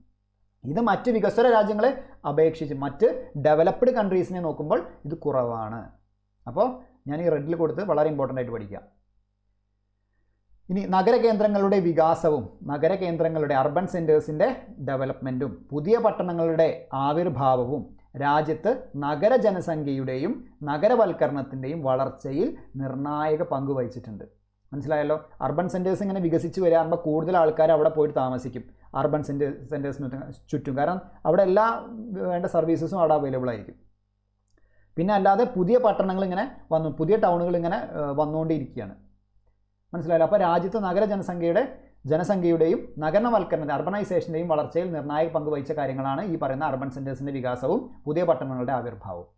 ഇത് മറ്റ് വികസ്വര രാജ്യങ്ങളെ അപേക്ഷിച്ച് മറ്റ് ഡെവലപ്ഡ് കൺട്രീസിനെ നോക്കുമ്പോൾ ഇത് കുറവാണ്. അപ്പോൾ ഞാൻ ഈ റെഡിൽ കൊടുത്ത് വളരെ ഇമ്പോർട്ടൻ്റ് ആയിട്ട് പഠിക്കുക. ഇനി നഗരകേന്ദ്രങ്ങളുടെ വികാസവും നഗരകേന്ദ്രങ്ങളുടെ അർബൻ സെൻറ്റേഴ്സിൻ്റെ ഡെവലപ്മെൻറ്റും പുതിയ പട്ടണങ്ങളുടെ ആവിർഭാവവും രാജ്യത്ത് നഗര ജനസംഖ്യയുടെയും നഗരവൽക്കരണത്തിൻ്റെയും വളർച്ചയിൽ നിർണായക പങ്ക് വഹിച്ചിട്ടുണ്ട്. മനസ്സിലായല്ലോ? അർബൻ സെൻറ്റേഴ്സ് ഇങ്ങനെ വികസിച്ച് വരാകുമ്പോൾ കൂടുതൽ ആൾക്കാർ അവിടെ പോയിട്ട് താമസിക്കും, അർബൻ സെൻറ്റേഴ്സിന് ചുറ്റും. കാരണം അവിടെ എല്ലാ വേണ്ട സർവീസസും അവിടെ അവൈലബിൾ ആയിരിക്കും. പിന്നെ അല്ലാതെ പുതിയ പട്ടണങ്ങൾ ഇങ്ങനെ പുതിയ ടൗണുകൾ ഇങ്ങനെ വന്നുകൊണ്ടിരിക്കുകയാണ്. മനസ്സിലായല്ലോ? അപ്പോൾ രാജ്യത്ത് നഗര ജനസംഖ്യയുടെയും നഗരവൽക്കരണ അർബനൈസേഷൻ്റെയും വളർച്ചയിൽ നിർണായക പങ്ക് വഹിച്ച കാര്യങ്ങളാണ് ഈ പറയുന്ന അർബൻ സെൻറ്റേഴ്സിൻ്റെ വികാസവും പുതിയ പട്ടണങ്ങളുടെ ആവിർഭാവവും.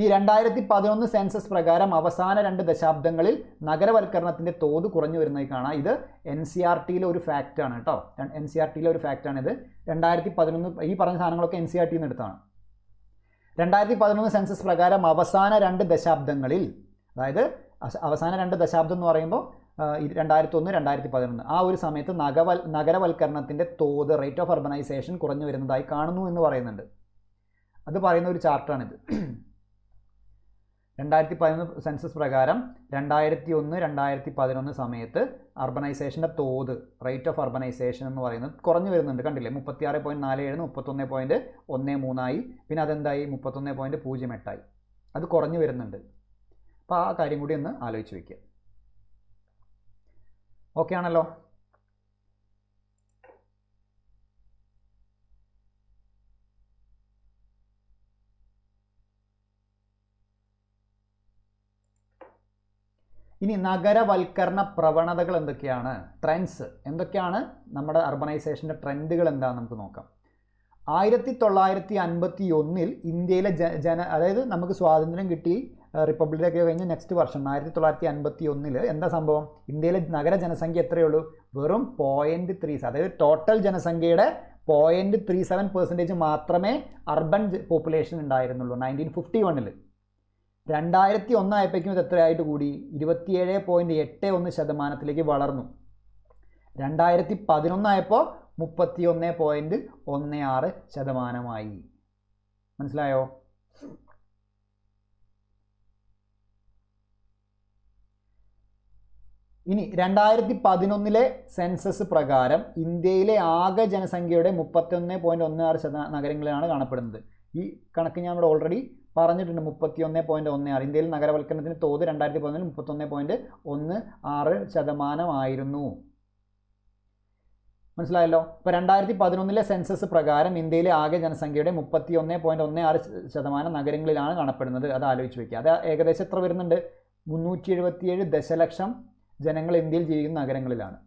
ഈ 2011 സെൻസസ് പ്രകാരം അവസാന 2 ദശാബ്ദങ്ങളിൽ നഗരവൽക്കരണത്തിൻ്റെ തോത് കുറഞ്ഞു വരുന്നതായി കാണാം. ഇത് NCERTയിലെ ഒരു ഫാക്റ്റാണ് കേട്ടോ. NCERTയിലെ ഒരു ഫാക്റ്റാണിത്. 2011 ഈ പറഞ്ഞ സാധനങ്ങളൊക്കെ NCERTയിൽ നിന്ന് എടുത്താണ്. 2011 സെൻസസ് പ്രകാരം അവസാന 2 ദശാബ്ദങ്ങളിൽ, അതായത് അവസാന 2 ദശാബ്ദം എന്ന് പറയുമ്പോൾ 2001, 2011 ആ ഒരു സമയത്ത് നഗരവൽക്കരണത്തിൻ്റെ തോത്, റേറ്റ് ഓഫ് അർബനൈസേഷൻ കുറഞ്ഞു വരുന്നതായി കാണുന്നു എന്ന് പറയുന്നുണ്ട്. അത് പറയുന്ന ഒരു ചാർട്ടാണിത്. 2011 സെൻസസ് പ്രകാരം 2001, 2011 സമയത്ത് അർബനൈസേഷൻ്റെ തോത്, റേറ്റ് ഓഫ് അർബനൈസേഷൻ എന്ന് പറയുന്നത് കുറഞ്ഞു വരുന്നുണ്ട്. കണ്ടില്ലേ? 36.47 31.13 പിന്നെ അതെന്തായി? 31.08 അത് കുറഞ്ഞു വരുന്നുണ്ട്. അപ്പോൾ ആ കാര്യം കൂടി ഒന്ന് ആലോചിച്ച് വയ്ക്കുക. ഓക്കെ ആണല്ലോ? ഇനി നഗരവൽക്കരണ പ്രവണതകൾ എന്തൊക്കെയാണ്? ട്രെൻഡ്സ് എന്തൊക്കെയാണ്? നമ്മുടെ അർബനൈസേഷൻ്റെ ട്രെൻഡുകൾ എന്താണെന്ന് നമുക്ക് നോക്കാം. 1951 ഇന്ത്യയിലെ അതായത് നമുക്ക് സ്വാതന്ത്ര്യം കിട്ടി, റിപ്പബ്ലിക്കൊക്കെ കഴിഞ്ഞ് നെക്സ്റ്റ് വർഷം 1951 എന്താ സംഭവം? ഇന്ത്യയിലെ നഗര ജനസംഖ്യ എത്രയേ ഉള്ളൂ? വെറും 0.37. അതായത് ടോട്ടൽ ജനസംഖ്യയുടെ 0.37% മാത്രമേ അർബൻ പോപ്പുലേഷൻ ഉണ്ടായിരുന്നുള്ളൂ 1951. 2001 ആയപ്പോഴേക്കും ഇത് എത്രയായിട്ട് കൂടി? 27.81% വളർന്നു. 2011 ആയപ്പോൾ 31.16%. മനസ്സിലായോ? ഇനി 2011 സെൻസസ് പ്രകാരം ഇന്ത്യയിലെ ആകെ ജനസംഖ്യയുടെ 31.16% നഗരങ്ങളിലാണ് കാണപ്പെടുന്നത്. ഈ കണക്ക് ഞാൻ ഇവിടെ ഓൾറെഡി പറഞ്ഞിട്ടുണ്ട്. 31.16. ഇന്ത്യയിൽ നഗരവൽക്കരണത്തിന് തോത് 2011 31.16% ആയിരുന്നു. മനസ്സിലായല്ലോ? ഇപ്പോൾ 2011 സെൻസസ് പ്രകാരം ഇന്ത്യയിലെ ആകെ ജനസംഖ്യയുടെ 31.16% നഗരങ്ങളിലാണ് കാണപ്പെടുന്നത്. അത് ആലോചിച്ച് വയ്ക്കുക. അത് ഏകദേശം എത്ര വരുന്നുണ്ട്? 377 ദശലക്ഷം ജനങ്ങൾ ഇന്ത്യയിൽ ജീവിക്കുന്ന നഗരങ്ങളിലാണ്.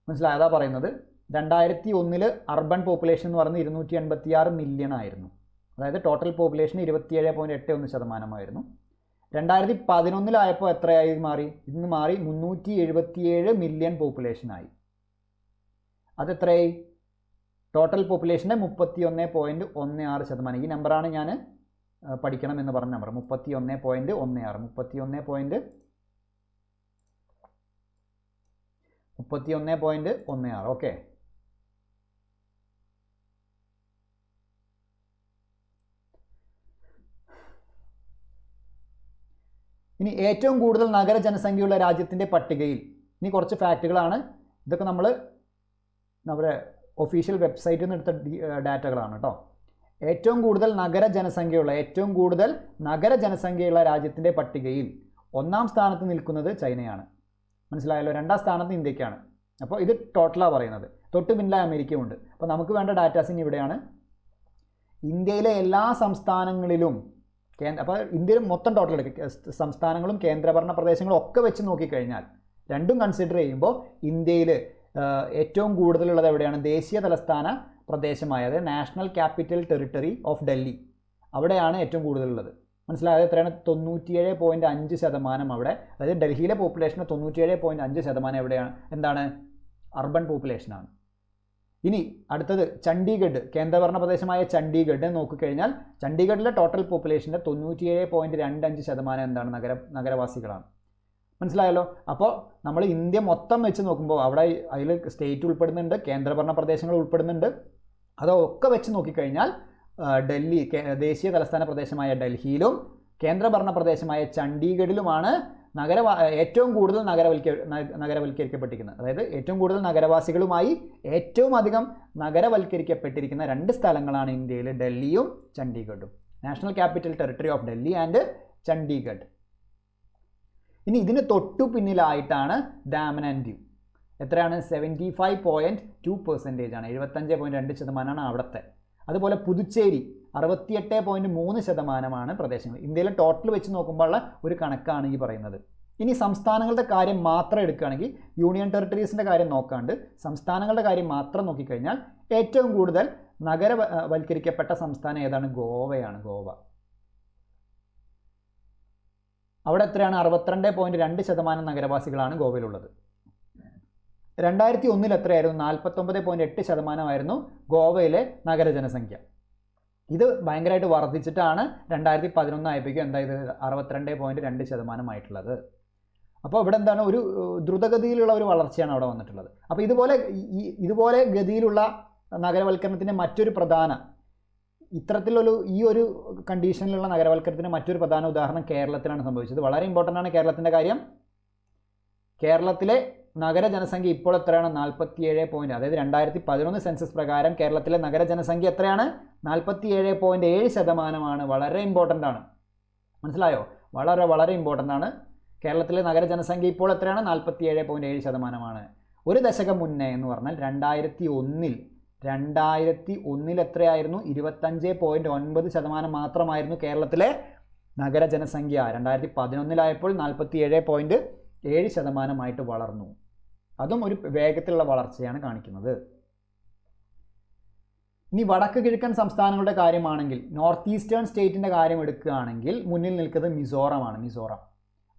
മനസ്സിലായി? അതാ പറയുന്നത്. 2001 അർബൻ പോപ്പുലേഷൻ എന്ന് പറയുന്നത് 286 മില്യൺ ആയിരുന്നു. അതായത് ടോട്ടൽ പോപ്പുലേഷൻ 27.81% ആയിരുന്നു. 2011 എത്രയായി മാറി? ഇന്ന് മാറി 377 മില്യൺ പോപ്പുലേഷനായി. അതെത്രയായി? ടോട്ടൽ പോപ്പുലേഷൻ്റെ 31.16%. ഈ നമ്പറാണ് ഞാൻ പഠിക്കണം എന്ന് പറഞ്ഞ നമ്പർ. 31.16. ഓക്കെ. ഇനി ഏറ്റവും കൂടുതൽ നഗര ജനസംഖ്യയുള്ള രാജ്യത്തിൻ്റെ പട്ടികയിൽ ഇനി കുറച്ച് ഫാക്റ്റുകളാണ്. ഇതൊക്കെ നമ്മുടെ ഒഫീഷ്യൽ വെബ്സൈറ്റിൽ നിന്ന് എടുത്ത ഡാറ്റകളാണ് കേട്ടോ. ഏറ്റവും കൂടുതൽ നഗര ജനസംഖ്യയുള്ള രാജ്യത്തിൻ്റെ പട്ടികയിൽ 1-ാം സ്ഥാനത്ത് നിൽക്കുന്നത് ചൈനയാണ്. മനസ്സിലായല്ലോ. 2-ാം സ്ഥാനത്ത് ഇന്ത്യക്കാണ്. അപ്പോൾ ഇത് ടോട്ടലാണ് പറയുന്നത്. തൊട്ട് പിന്നിലായി അമേരിക്കയുണ്ട്. അപ്പോൾ നമുക്ക് വേണ്ട ഡാറ്റാസിന് ഇവിടെയാണ്. ഇന്ത്യയിലെ എല്ലാ സംസ്ഥാനങ്ങളിലും അപ്പോൾ ഇന്ത്യയിൽ മൊത്തം ടോട്ടൽ എടുക്കുക, സംസ്ഥാനങ്ങളും കേന്ദ്രഭരണ പ്രദേശങ്ങളും ഒക്കെ വെച്ച് നോക്കിക്കഴിഞ്ഞാൽ രണ്ടും കൺസിഡർ ചെയ്യുമ്പോൾ ഇന്ത്യയിൽ ഏറ്റവും കൂടുതലുള്ളത് എവിടെയാണ്? ദേശീയ തലസ്ഥാന പ്രദേശമായ national capital territory of Delhi, അവിടെയാണ് ഏറ്റവും കൂടുതലുള്ളത്. മനസ്സിലായത് എത്രയാണ്? 97.5% അവിടെ. അതായത് ഡൽഹിയിലെ പോപ്പുലേഷന് 97.5% എവിടെയാണ്? എന്താണ്? അർബൻ പോപ്പുലേഷനാണ്. ഇനി അടുത്തത് ചണ്ഡീഗഡ്, കേന്ദ്രഭരണ പ്രദേശമായ ചണ്ഡീഗഡ് നോക്കിക്കഴിഞ്ഞാൽ ചണ്ഡീഗഡിലെ ടോട്ടൽ പോപ്പുലേഷൻ്റെ 97.25% എന്താണ്? നഗരവാസികളാണ്. മനസ്സിലായല്ലോ. അപ്പോൾ നമ്മൾ ഇന്ത്യ മൊത്തം വെച്ച് നോക്കുമ്പോൾ അവിടെ അതിൽ സ്റ്റേറ്റ് ഉൾപ്പെടുന്നുണ്ട്, കേന്ദ്രഭരണ പ്രദേശങ്ങൾ ഉൾപ്പെടുന്നുണ്ട്. അതൊക്കെ വെച്ച് നോക്കിക്കഴിഞ്ഞാൽ ഡൽഹി, ദേശീയ തലസ്ഥാന പ്രദേശമായ ഡൽഹിയിലും കേന്ദ്രഭരണ പ്രദേശമായ ചണ്ഡീഗഡിലുമാണ് ഏറ്റവും കൂടുതൽ നഗരവൽക്കരിക്കപ്പെട്ടിരിക്കുന്നത്. അതായത് ഏറ്റവും കൂടുതൽ നഗരവാസികളുമായി ഏറ്റവും അധികം നഗരവൽക്കരിക്കപ്പെട്ടിരിക്കുന്ന 2 സ്ഥലങ്ങളാണ് ഇന്ത്യയിൽ, ഡൽഹിയും ചണ്ഡീഗഡും. National capital territory of Delhi and Chandigarh. ഇനി ഇതിന് തൊട്ടു പിന്നിലായിട്ടാണ് ദാമൻ ആൻഡ് ദിയു. എത്രയാണ്? 75.2% ആണ്. 75.2% അവിടുത്തെ. അതുപോലെ പുതുച്ചേരി 68.3% പ്രദേശങ്ങൾ. ഇന്ത്യയിലെ ടോട്ടൽ വെച്ച് നോക്കുമ്പോഴുള്ള ഒരു കണക്കാണ് ഈ പറയുന്നത്. ഇനി സംസ്ഥാനങ്ങളുടെ കാര്യം മാത്രം എടുക്കുകയാണെങ്കിൽ, യൂണിയൻ ടെറിട്ടറീസിൻ്റെ കാര്യം നോക്കാണ്ട് സംസ്ഥാനങ്ങളുടെ കാര്യം മാത്രം നോക്കിക്കഴിഞ്ഞാൽ ഏറ്റവും കൂടുതൽ നഗരവൽക്കരിക്കപ്പെട്ട സംസ്ഥാനം ഏതാണ്? ഗോവയാണ്. ഗോവ. അവിടെ എത്രയാണ്? 62.2% നഗരവാസികളാണ് ഗോവയിലുള്ളത്. 2001 എത്രയായിരുന്നു? 49.8% ഗോവയിലെ നഗരജനസംഖ്യ. ഇത് ഭയങ്കരമായിട്ട് വർദ്ധിച്ചിട്ടാണ് 2011 ആയപ്പോഴേക്കും എന്തായത്? 62.2% ആയിട്ടുള്ളത്. അപ്പോൾ ഇവിടെ എന്താണ്? ഒരു ദ്രുതഗതിയിലുള്ള ഒരു വളർച്ചയാണ് അവിടെ വന്നിട്ടുള്ളത്. അപ്പോൾ ഇതുപോലെ ഗതിയിലുള്ള നഗരവൽക്കരണത്തിൻ്റെ മറ്റൊരു പ്രധാന ഈ ഒരു കണ്ടീഷനിലുള്ള നഗരവൽക്കരണത്തിന് മറ്റൊരു പ്രധാന ഉദാഹരണം കേരളത്തിലാണ് സംഭവിച്ചത്. വളരെ ഇമ്പോർട്ടൻ്റ് ആണ് കേരളത്തിൻ്റെ കാര്യം. കേരളത്തിലെ നഗരജനസംഖ്യ ഇപ്പോൾ എത്രയാണ്? 47. അതായത് 2011 സെൻസസ് പ്രകാരം കേരളത്തിലെ നഗരജനസംഖ്യ എത്രയാണ്? 47.7%. വളരെ ഇമ്പോർട്ടൻ്റ് ആണ്. മനസ്സിലായോ? വളരെ വളരെ ഇമ്പോർട്ടൻ്റ് ആണ്. കേരളത്തിലെ നഗരജനസംഖ്യ ഇപ്പോൾ എത്രയാണ്? 47.7%. ഒരു ദശകം മുന്നേ എന്ന് പറഞ്ഞാൽ 2001 എത്രയായിരുന്നു? 25.9% മാത്രമായിരുന്നു കേരളത്തിലെ നഗരജനസംഖ്യ. 2011 47.7% വളർന്നു. അതും ഒരു വേഗത്തിലുള്ള വളർച്ചയാണ് കാണിക്കുന്നത്. ഇനി വടക്ക് കിഴക്കൻ സംസ്ഥാനങ്ങളുടെ കാര്യമാണെങ്കിൽ, നോർത്ത് ഈസ്റ്റേൺ സ്റ്റേറ്റിൻ്റെ കാര്യം എടുക്കുകയാണെങ്കിൽ മുന്നിൽ നിൽക്കുന്നത് മിസോറമാണ്. മിസോറാം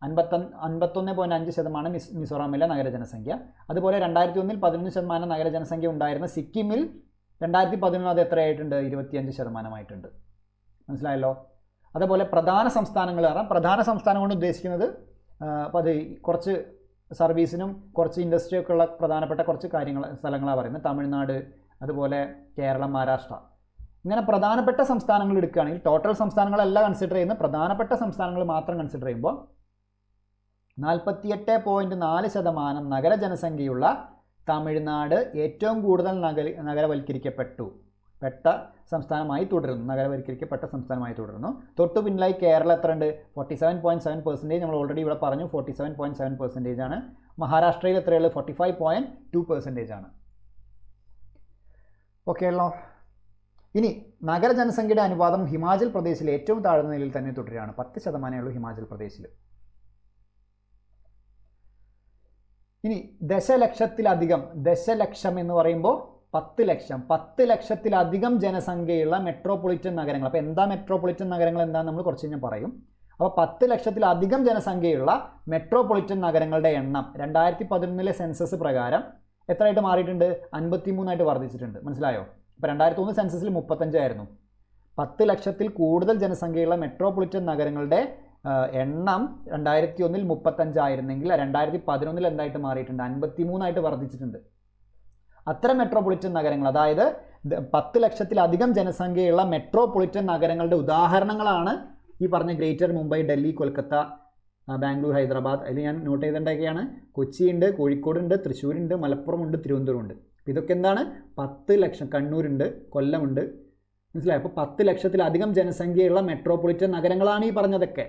51.5% മിസോറാമിലെ നഗരജനസംഖ്യ. അതുപോലെ 2001 11% നഗരജനസംഖ്യ ഉണ്ടായിരുന്ന സിക്കിമിൽ 2011 അത് എത്രയായിട്ടുണ്ട്? 25% മനസ്സിലായല്ലോ. അതുപോലെ പ്രധാന സംസ്ഥാനങ്ങൾ കാരണം പ്രധാന സംസ്ഥാനം കൊണ്ട് ഉദ്ദേശിക്കുന്നത് അപ്പോൾ അത് കുറച്ച് സർവീസിനും കുറച്ച് ഇൻഡസ്ട്രിയൊക്കെ ഉള്ള പ്രധാനപ്പെട്ട കുറച്ച് സ്ഥലങ്ങളാണ് പറയുന്നത്. തമിഴ്നാട്, അതുപോലെ കേരളം, മഹാരാഷ്ട്ര. ഇങ്ങനെ പ്രധാനപ്പെട്ട സംസ്ഥാനങ്ങൾ എടുക്കുകയാണെങ്കിൽ ടോട്ടൽ സംസ്ഥാനങ്ങളല്ല കൺസിഡർ ചെയ്യുന്നത്, പ്രധാനപ്പെട്ട സംസ്ഥാനങ്ങൾ മാത്രം കൺസിഡർ ചെയ്യുമ്പോൾ 48.4% നഗരജനസംഖ്യയുള്ള തമിഴ്നാട് ഏറ്റവും കൂടുതൽ നഗരവൽക്കരിക്കപ്പെട്ട സംസ്ഥാനമായി തുടരുന്നു. തൊട്ടു പിന്നിലായി കേരളം എത്രയുണ്ട്? 47.7%. നമ്മൾ ഓൾറെഡി ഇവിടെ പറഞ്ഞു 47.7% ആണ്. മഹാരാഷ്ട്രയിൽ എത്രയുള്ളത്? 45.2% ആണ്. ഓക്കെ ആണല്ലോ. ഇനി നഗരജനസംഖ്യയുടെ അനുപാതം ഹിമാചൽ പ്രദേശിൽ ഏറ്റവും താഴ്ന്ന നിലയിൽ തന്നെ തുടരുകയാണ്. 10% ഉള്ളൂ ഹിമാചൽ പ്രദേശിൽ. ഇനി ദശലക്ഷം എന്ന് പറയുമ്പോൾ 10 ലക്ഷത്തിലധികം ജനസംഖ്യയുള്ള മെട്രോപൊളിറ്റൻ നഗരങ്ങൾ. അപ്പോൾ എന്താ മെട്രോപൊളിറ്റൻ നഗരങ്ങൾ എന്താണെന്ന് നമ്മൾ കുറച്ച് കഴിഞ്ഞാൽ പറയും. അപ്പോൾ 10 ലക്ഷത്തിലധികം ജനസംഖ്യയുള്ള മെട്രോപൊളിറ്റൻ നഗരങ്ങളുടെ എണ്ണം 2011 സെൻസസ് പ്രകാരം എത്രയായിട്ട് മാറിയിട്ടുണ്ട്? 53 വർദ്ധിച്ചിട്ടുണ്ട്. മനസ്സിലായോ? ഇപ്പോൾ 2001 സെൻസസിൽ 35 ആയിരുന്നു. 10 ലക്ഷത്തിൽ കൂടുതൽ ജനസംഖ്യയുള്ള മെട്രോപൊളിറ്റൻ നഗരങ്ങളുടെ എണ്ണം 2001 35 ആയിരുന്നെങ്കിൽ 2011 എന്തായിട്ട് മാറിയിട്ടുണ്ട്? 53 വർദ്ധിച്ചിട്ടുണ്ട്. അത്തരം മെട്രോപൊളിറ്റൻ നഗരങ്ങൾ, അതായത് 10 ലക്ഷത്തിലധികം ജനസംഖ്യയുള്ള മെട്രോപൊളിറ്റൻ നഗരങ്ങളുടെ ഉദാഹരണങ്ങളാണ് ഈ പറഞ്ഞ ഗ്രേറ്റർ മുംബൈ, ഡൽഹി, കൊൽക്കത്ത, ബാംഗ്ലൂർ, ഹൈദരാബാദ്. അതിൽ ഞാൻ നോട്ട് ചെയ്തിട്ടുണ്ടെങ്കിയാണ് കൊച്ചിയുണ്ട്, കോഴിക്കോടുണ്ട്, തൃശ്ശൂരുണ്ട്, മലപ്പുറമുണ്ട്, തിരുവനന്തപുരമുണ്ട്. ഇതൊക്കെ എന്താണ്? 10 ലക്ഷം. കണ്ണൂരുണ്ട്, കൊല്ലമുണ്ട്. മനസ്സിലായോ? അപ്പോൾ 10 ലക്ഷത്തിലധികം ജനസംഖ്യയുള്ള മെട്രോപൊളിറ്റൻ നഗരങ്ങളാണ് ഈ പറഞ്ഞതൊക്കെ.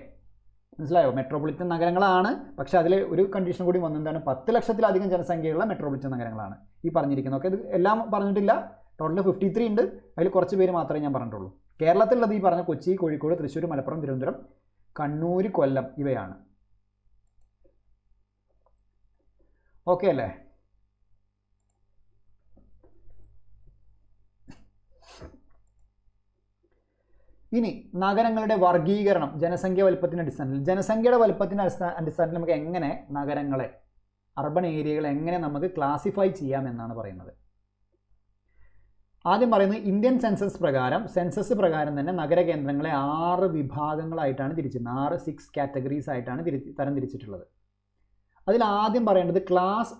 മനസ്സിലായോ? മെട്രോപൊളിറ്റൻ നഗരങ്ങളാണ്. പക്ഷേ അതിൽ ഒരു കണ്ടീഷൻ കൂടി വന്നെന്താണ്? 10 ലക്ഷത്തിലധികം ജനസംഖ്യയുള്ള മെട്രോപൊളിറ്റൻ നഗരങ്ങളാണ് ഈ പറഞ്ഞിരിക്കുന്നത്. ഓക്കെ, ഇത് എല്ലാം പറഞ്ഞിട്ടില്ല. ടോട്ടൽ 53 ഉണ്ട്. അതിൽ കുറച്ച് പേര് മാത്രമേ ഞാൻ പറഞ്ഞിട്ടുള്ളൂ. കേരളത്തിലുള്ളത് ഈ പറഞ്ഞ കൊച്ചി, കോഴിക്കോട്, തൃശ്ശൂർ, മലപ്പുറം, തിരുവനന്തപുരം, കണ്ണൂർ, കൊല്ലം ഇവയാണ്. ഓക്കെ അല്ലേ? ഇനി നഗരങ്ങളുടെ വർഗീകരണം ജനസംഖ്യ വലുപ്പത്തിൻ്റെ അടിസ്ഥാനത്തിൽ. ജനസംഖ്യയുടെ വലുപ്പത്തിൻ്റെ അടിസ്ഥാനത്തിൽ നമുക്ക് എങ്ങനെ നഗരങ്ങളെ, അർബൻ ഏരിയകളെ എങ്ങനെ നമുക്ക് ക്ലാസിഫൈ ചെയ്യാമെന്നാണ് പറയുന്നത്. ആദ്യം പറയുന്നത് ഇന്ത്യൻ സെൻസസ് പ്രകാരം തന്നെ നഗരകേന്ദ്രങ്ങളെ 6 വിഭാഗങ്ങളായിട്ടാണ് തിരിച്ചിരുന്നത്. 6 കാറ്റഗറീസ് ആയിട്ടാണ് തരംതിരിച്ചിട്ടുള്ളത്. അതിൽ ആദ്യം പറയേണ്ടത് ക്ലാസ്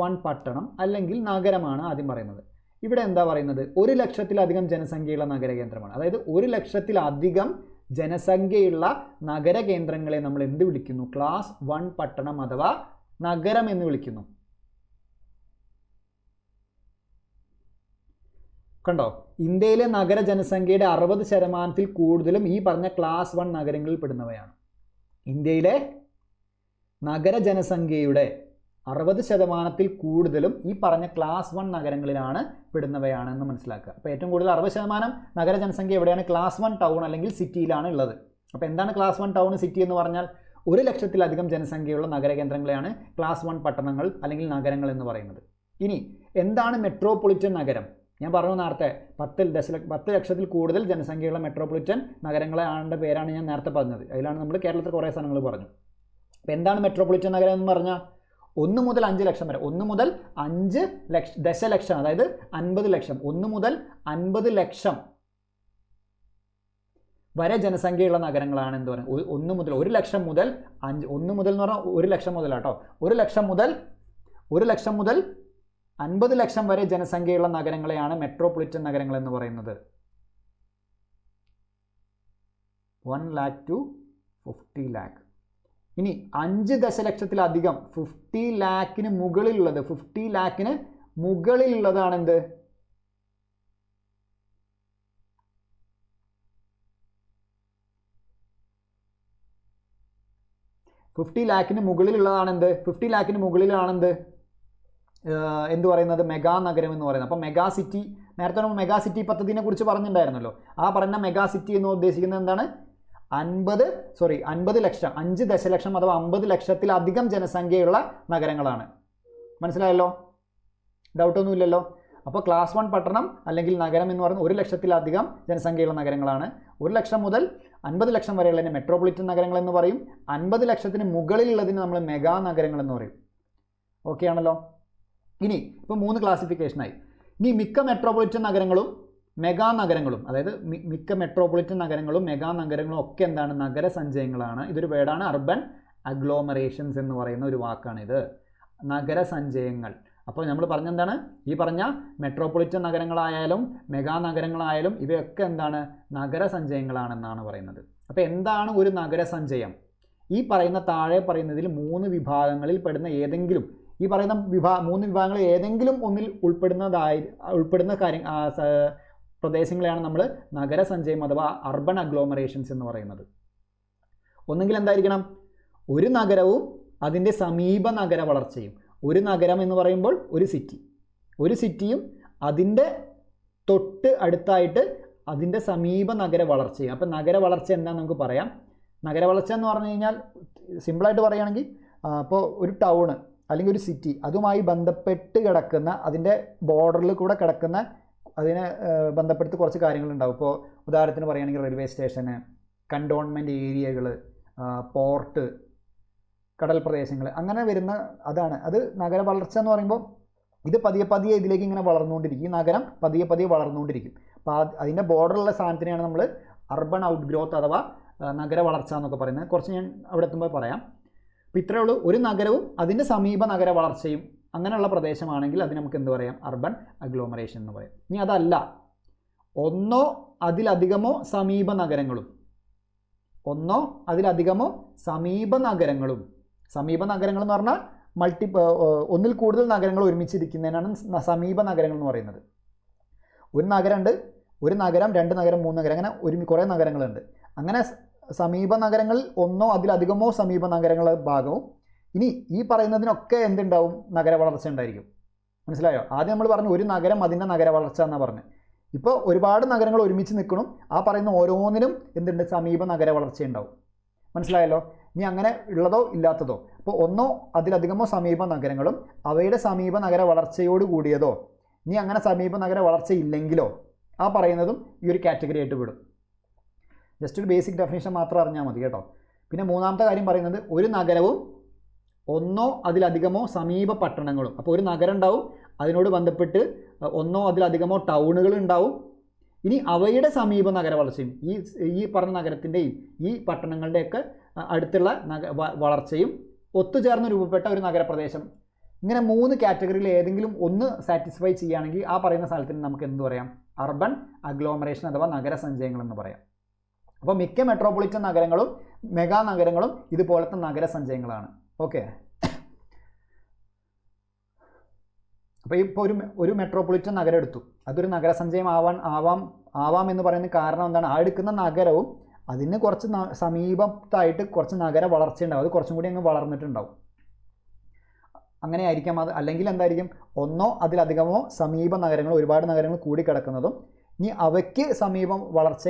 1 പട്ടണം അല്ലെങ്കിൽ നഗരമാണ് ആദ്യം പറയുന്നത്. ഇവിടെ എന്താ പറയുന്നത്? 1 ലക്ഷത്തിലധികം ജനസംഖ്യയുള്ള നഗരകേന്ദ്രമാണ്. അതായത് 1 ലക്ഷത്തിലധികം ജനസംഖ്യയുള്ള നഗരകേന്ദ്രങ്ങളെ നമ്മൾ എന്ത് വിളിക്കുന്നു? ക്ലാസ് 1 പട്ടണം അഥവാ നഗരം എന്ന് വിളിക്കുന്നു. കണ്ടോ? ഇന്ത്യയിലെ നഗര ജനസംഖ്യയുടെ 60% കൂടുതലും ഈ പറഞ്ഞ ക്ലാസ് 1 നഗരങ്ങളിൽ പെടുന്നവയാണ്. ഇന്ത്യയിലെ നഗര ജനസംഖ്യയുടെ 60% കൂടുതലും ഈ പറഞ്ഞ ക്ലാസ് 1 നഗരങ്ങളിലാണ് പെടുന്നവയാണെന്ന് മനസ്സിലാക്കുക. അപ്പോൾ ഏറ്റവും കൂടുതൽ 60% നഗര ജനസംഖ്യ എവിടെയാണ്? ക്ലാസ് 1 ടൗൺ അല്ലെങ്കിൽ സിറ്റിയിലാണ് ഉള്ളത്. അപ്പോൾ എന്താണ് ക്ലാസ് 1 ടൗൺ സിറ്റി എന്ന് പറഞ്ഞാൽ? 1 ലക്ഷത്തിലധികം ജനസംഖ്യയുള്ള നഗരകേന്ദ്രങ്ങളെയാണ് ക്ലാസ് 1 പട്ടണങ്ങൾ അല്ലെങ്കിൽ നഗരങ്ങൾ എന്ന് പറയുന്നത്. ഇനി എന്താണ് മെട്രോപൊളിറ്റൻ നഗരം? ഞാൻ പറഞ്ഞു നേരത്തെ 10 ലക്ഷത്തിൽ കൂടുതൽ ജനസംഖ്യയുള്ള മെട്രോപൊളിറ്റൻ നഗരങ്ങളെ പേരാണ് ഞാൻ നേരത്തെ പറഞ്ഞത്. അതിലാണ് നമ്മൾ കേരളത്തിൽ കുറേ സ്ഥലങ്ങൾ പറഞ്ഞു. അപ്പോൾ എന്താണ് മെട്രോപൊളിറ്റൻ നഗരം എന്ന് പറഞ്ഞാൽ? 1 മുതൽ 5 ലക്ഷം വരെ, 1 മുതൽ 5 ദശലക്ഷം, അതായത് 50 ലക്ഷം, 1 മുതൽ 50 ലക്ഷം വരെ ജനസംഖ്യയുള്ള നഗരങ്ങളാണ് എന്ത് പറയുന്നത്? 1 മുതൽ 1 ലക്ഷം മുതൽ 1 മുതൽ എന്ന് പറഞ്ഞാൽ 1 ലക്ഷം മുതലാട്ടോ. 1 ലക്ഷം മുതൽ 50 ലക്ഷം വരെ ജനസംഖ്യയുള്ള നഗരങ്ങളെയാണ് മെട്രോപൊളിറ്റൻ നഗരങ്ങൾ എന്ന് പറയുന്നത്. 1 lakh to 50 lakh. ഇനി 5 ദശലക്ഷത്തിലധികം 50 ലാഖിന് മുകളിലുള്ളത്, 50 ലാഖിന് മുകളിലുള്ളതാണ് എന്ത്? $50 ലാഖിന് മുകളിലുള്ളതാണെന്ത്? 50 ലാഖിന് മുകളിലാണെന്ത് എന്ത് പറയുന്നത്? മെഗാ നഗരം എന്ന് പറയുന്നത്. അപ്പോൾ മെഗാ സിറ്റി, നേരത്തെ നമ്മൾ മെഗാ സിറ്റി പദ്ധതിനെ കുറിച്ച് പറഞ്ഞിട്ടുണ്ടായിരുന്നല്ലോ. ആ പറഞ്ഞ മെഗാ സിറ്റി എന്ന് ഉദ്ദേശിക്കുന്നത് എന്താണ്? 50 ലക്ഷം, 5 ദശലക്ഷം അഥവാ 50 ലക്ഷത്തിലധികം ജനസംഖ്യയുള്ള നഗരങ്ങളാണ്. മനസ്സിലായല്ലോ? ഡൗട്ടൊന്നുമില്ലല്ലോ? അപ്പോൾ ക്ലാസ് 1 പട്ടണം അല്ലെങ്കിൽ നഗരം എന്ന് പറയുന്നത് 1 ലക്ഷത്തിലധികം ജനസംഖ്യയുള്ള നഗരങ്ങളാണ്. 1 ലക്ഷം മുതൽ 50 ലക്ഷം വരെയുള്ളതിനെ മെട്രോപൊളിറ്റൻ നഗരങ്ങൾ എന്ന് പറയും. 50 ലക്ഷത്തിന് മുകളിലുള്ളതിന് നമ്മൾ മെഗാ നഗരങ്ങൾ എന്ന് പറയും. ഓക്കെ ആണല്ലോ? ഇനി ഇപ്പോൾ 3 ക്ലാസിഫിക്കേഷനായി. ഇനി മിക്ക മെട്രോപൊളിറ്റൻ നഗരങ്ങളും മെഗാ നഗരങ്ങളും, അതായത് മിക്ക മെട്രോപൊളിറ്റൻ നഗരങ്ങളും മെഗാ നഗരങ്ങളും ഒക്കെ എന്താണ്? നഗരസഞ്ചയങ്ങളാണ്. ഇതൊരു വേർഡാണ്. അർബൻ അഗ്ലോമറേഷൻസ് എന്ന് പറയുന്ന ഒരു വാക്കാണിത്. നഗരസഞ്ചയങ്ങൾ. അപ്പോൾ നമ്മൾ പറഞ്ഞെന്താണ്? ഈ പറഞ്ഞ മെട്രോപൊളിറ്റൻ നഗരങ്ങളായാലും മെഗാ നഗരങ്ങളായാലും ഇവയൊക്കെ എന്താണ്? നഗരസഞ്ചയങ്ങളാണെന്നാണ് പറയുന്നത്. അപ്പോൾ എന്താണ് ഒരു നഗരസഞ്ചയം? ഈ പറയുന്ന താഴെ പറയുന്നതിൽ 3 വിഭാഗങ്ങളിൽ പെടുന്ന ഏതെങ്കിലും, ഈ പറയുന്ന 3 വിഭാഗങ്ങൾ ഏതെങ്കിലും ഒന്നിൽ ഉൾപ്പെടുന്ന പ്രദേശങ്ങളെയാണ് നമ്മൾ നഗരസഞ്ചയം അഥവാ അർബൻ അഗ്ലോമറേഷൻസ് എന്ന് പറയുന്നത്. ഒന്നെങ്കിൽ എന്തായിരിക്കണം? ഒരു നഗരവും അതിൻ്റെ സമീപ നഗര വളർച്ചയും. ഒരു നഗരം എന്ന് പറയുമ്പോൾ ഒരു സിറ്റിയും അതിൻ്റെ തൊട്ട് അടുത്തായിട്ട് അതിൻ്റെ സമീപ നഗര വളർച്ചയും. അപ്പം നഗര വളർച്ച എന്താണെന്ന് നമുക്ക് പറയാം. നഗര വളർച്ച എന്ന് പറഞ്ഞു കഴിഞ്ഞാൽ സിമ്പിളായിട്ട് പറയുകയാണെങ്കിൽ അപ്പോൾ ഒരു ടൗണ് അല്ലെങ്കിൽ ഒരു സിറ്റി അതുമായി ബന്ധപ്പെട്ട് കിടക്കുന്ന, അതിൻ്റെ ബോർഡറിൽ കൂടെ കിടക്കുന്ന, അതിനെ ബന്ധപ്പെടുത്തി കുറച്ച് കാര്യങ്ങളുണ്ടാവും. ഇപ്പോൾ ഉദാഹരണത്തിന് പറയുകയാണെങ്കിൽ റെയിൽവേ സ്റ്റേഷന്, കണ്ടോൺമെൻറ്റ് ഏരിയകൾ, പോർട്ട്, കടൽ പ്രദേശങ്ങൾ, അങ്ങനെ വരുന്ന അതാണ്. അത് നഗര വളർച്ച എന്ന് പറയുമ്പോൾ ഇത് പതിയെ ഇതിലേക്ക് ഇങ്ങനെ വളർന്നുകൊണ്ടിരിക്കും. ഈ നഗരം പതിയെ വളർന്നുകൊണ്ടിരിക്കും. അപ്പോൾ അതിൻ്റെ ബോർഡറുള്ള സാധനത്തിനെയാണ് നമ്മൾ അർബൻ ഔട്ട് ഗ്രോത്ത് അഥവാ നഗര വളർച്ച എന്നൊക്കെ പറയുന്നത്. കുറച്ച് ഞാൻ അവിടെ എത്തുമ്പോൾ പറയാം. അപ്പോൾ ഇത്രയേ ഉള്ളൂ. ഒരു നഗരവും അതിൻ്റെ സമീപ നഗര വളർച്ചയും അങ്ങനെയുള്ള പ്രദേശമാണെങ്കിൽ അത് നമുക്ക് എന്ത് പറയാം? അർബൻ അഗ്ലോമറേഷൻ എന്ന് പറയാം. ഇനി അതല്ല, ഒന്നോ അതിലധികമോ സമീപ നഗരങ്ങളും, ഒന്നോ അതിലധികമോ സമീപ നഗരങ്ങളും. സമീപ നഗരങ്ങൾ എന്ന് പറഞ്ഞാൽ ഒന്നിൽ കൂടുതൽ നഗരങ്ങൾ ഒരുമിച്ചിരിക്കുന്നതിനാണ് സമീപ നഗരങ്ങൾ എന്ന് പറയുന്നത്. ഒരു നഗരമുണ്ട്, ഒരു നഗരം, രണ്ട് നഗരം, മൂന്ന് നഗരം, അങ്ങനെ കുറേ നഗരങ്ങളുണ്ട്. അങ്ങനെ സമീപ നഗരങ്ങളിൽ ഒന്നോ അതിലധികമോ സമീപ നഗരങ്ങളുടെ ഭാഗവും. ഇനി ഈ പറയുന്നതിനൊക്കെ എന്തുണ്ടാവും? നഗര വളർച്ച ഉണ്ടായിരിക്കും. മനസ്സിലായോ? ആദ്യം നമ്മൾ പറഞ്ഞു ഒരു നഗരം അതിൻ്റെ നഗര വളർച്ച എന്നാണ് പറഞ്ഞത്. ഇപ്പോൾ ഒരുപാട് നഗരങ്ങൾ ഒരുമിച്ച് നിൽക്കണം, ആ പറയുന്ന ഓരോന്നിനും എന്തുണ്ട്? സമീപ നഗര വളർച്ച ഉണ്ടാവും. മനസ്സിലായല്ലോ? ഇനി അങ്ങനെ ഉള്ളതോ ഇല്ലാത്തതോ, അപ്പോൾ ഒന്നോ അതിലധികമോ സമീപ നഗരങ്ങളും അവയുടെ സമീപ നഗര വളർച്ചയോട് കൂടിയതോ, ഇനി അങ്ങനെ സമീപ നഗര വളർച്ച ഇല്ലെങ്കിലോ, ആ പറയുന്നതും ഈ ഒരു കാറ്റഗറി ആയിട്ട് വിടും. ജസ്റ്റ് ഒരു ബേസിക് ഡെഫിനേഷൻ മാത്രം അറിഞ്ഞാൽ മതി കേട്ടോ. പിന്നെ മൂന്നാമത്തെ കാര്യം പറയുന്നത് ഒരു നഗരവും ഒന്നോ അതിലധികമോ സമീപ പട്ടണങ്ങളും. അപ്പോൾ ഒരു നഗരം ഉണ്ടാവും, അതിനോട് ബന്ധപ്പെട്ട് ഒന്നോ അതിലധികമോ ടൗണുകൾ ഉണ്ടാവും. ഇനി അവയുടെ സമീപ നഗര വളർച്ചയും ഈ പറഞ്ഞ നഗരത്തിൻ്റെയും ഈ പട്ടണങ്ങളുടെയൊക്കെ അടുത്തുള്ള വളർച്ചയും ഒത്തുചേർന്ന് രൂപപ്പെട്ട ഒരു നഗരപ്രദേശം. ഇങ്ങനെ മൂന്ന് കാറ്റഗറിയിൽ ഏതെങ്കിലും ഒന്ന് സാറ്റിസ്ഫൈ ചെയ്യുകയാണെങ്കിൽ ആ പറയുന്ന സ്ഥലത്തിന് നമുക്ക് എന്ത് പറയാം? അർബൻ അഗ്ലോമറേഷൻ അഥവാ നഗരസഞ്ചയങ്ങൾ എന്ന് പറയാം. അപ്പോൾ മിക്ക മെട്രോപൊളിറ്റൻ നഗരങ്ങളും മെഗാ നഗരങ്ങളും ഇതുപോലത്തെ നഗരസഞ്ചയങ്ങളാണ്. ഓക്കെ. അപ്പോൾ ഇപ്പോൾ ഒരു മെട്രോപൊളിറ്റൻ നഗരം എടുത്തു, അതൊരു നഗരസഞ്ചയം ആവാം എന്ന് പറയുന്ന കാരണം എന്താണ്? ആ എടുക്കുന്ന നഗരവും അതിന് കുറച്ച് സമീപത്തായിട്ട് കുറച്ച് നഗര വളർച്ച ഉണ്ടാവും, അത് കുറച്ചും കൂടി അങ്ങ് വളർന്നിട്ടുണ്ടാവും. അങ്ങനെ ആയിരിക്കാം അത്. അല്ലെങ്കിൽ എന്തായിരിക്കും? ഒന്നോ അതിലധികമോ സമീപ നഗരങ്ങൾ, ഒരുപാട് നഗരങ്ങൾ കൂടിക്കിടക്കുന്നതും ഇനി അവയ്ക്ക് സമീപം വളർച്ച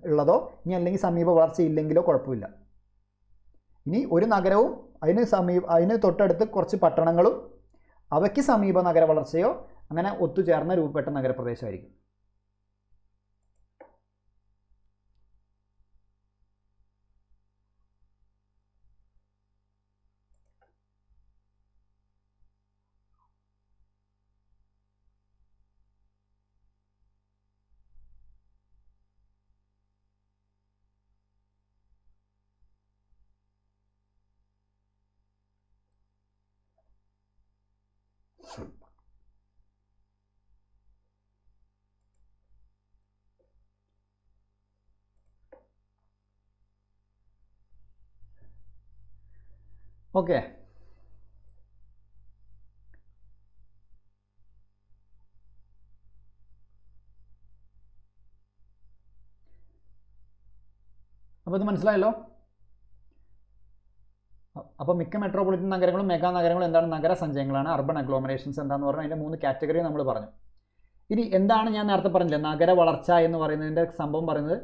ഉള്ളതോ ഇനി അല്ലെങ്കിൽ സമീപ വളർച്ച ഇല്ലെങ്കിലോ കുഴപ്പമില്ല. ഇനി ഒരു നഗരവും അതിന് തൊട്ടടുത്ത് കുറച്ച് പട്ടണങ്ങളും അവയ്ക്ക് സമീപ നഗര വളർച്ചയോ അങ്ങനെ ഒത്തുചേർന്ന രൂപപ്പെട്ട നഗരപ്രദേശമായിരിക്കും. ഓക്കെ. അപ്പോൾ ഇത് മനസ്സിലായല്ലോ. അപ്പോൾ മിക്ക മെട്രോപൊളിറ്റൻ നഗരങ്ങളും മെഗാ നഗരങ്ങളും എന്താണ്? നഗരസഞ്ചയങ്ങളാണ്. അർബൻ അഗ്ലോമറേഷൻസ് എന്താണെന്ന് പറഞ്ഞാൽ അതിൻ്റെ മൂന്ന് കാറ്റഗറി നമ്മൾ പറഞ്ഞു. ഇനി എന്താണ് ഞാൻ നേരത്തെ പറഞ്ഞില്ല, നഗര വളർച്ച എന്ന് പറയുന്നതിൻ്റെ സംഭവം പറയുന്നത്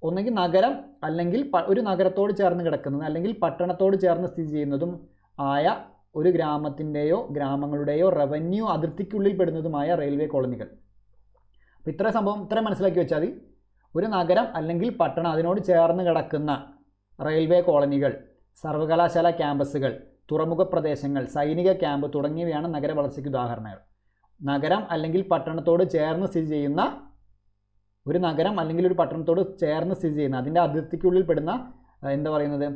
ഒന്നെങ്കിൽ നഗരം അല്ലെങ്കിൽ ഒരു നഗരത്തോട് ചേർന്ന് കിടക്കുന്നത് അല്ലെങ്കിൽ പട്ടണത്തോട് ചേർന്ന് സ്ഥിതി ചെയ്യുന്നതും ആയ ഒരു ഗ്രാമത്തിൻ്റെയോ ഗ്രാമങ്ങളുടെയോ റവന്യൂ അതിർത്തിക്കുള്ളിൽ പെടുന്നതുമായ റെയിൽവേ കോളനികൾ. അപ്പോൾ ഇത്രയും മനസ്സിലാക്കി വെച്ചാൽ മതി. ഒരു നഗരം അല്ലെങ്കിൽ പട്ടണം, അതിനോട് ചേർന്ന് കിടക്കുന്ന റെയിൽവേ കോളനികൾ, സർവകലാശാല ക്യാമ്പസുകൾ, തുറമുഖ പ്രദേശങ്ങൾ, സൈനിക ക്യാമ്പ് തുടങ്ങിയവയാണ് നഗര വളർച്ചയ്ക്ക് ഉദാഹരണങ്ങൾ. നഗരം അല്ലെങ്കിൽ പട്ടണത്തോട് ചേർന്ന് സ്ഥിതി ചെയ്യുന്ന ഒരു നഗരം അല്ലെങ്കിൽ ഒരു പട്ടണത്തോട് ചേർന്ന് സ്ഥിതി ചെയ്യുന്ന അതിൻ്റെ അതിർത്തിക്കുള്ളിൽ പെടുന്ന എന്താ പറയുന്നത്?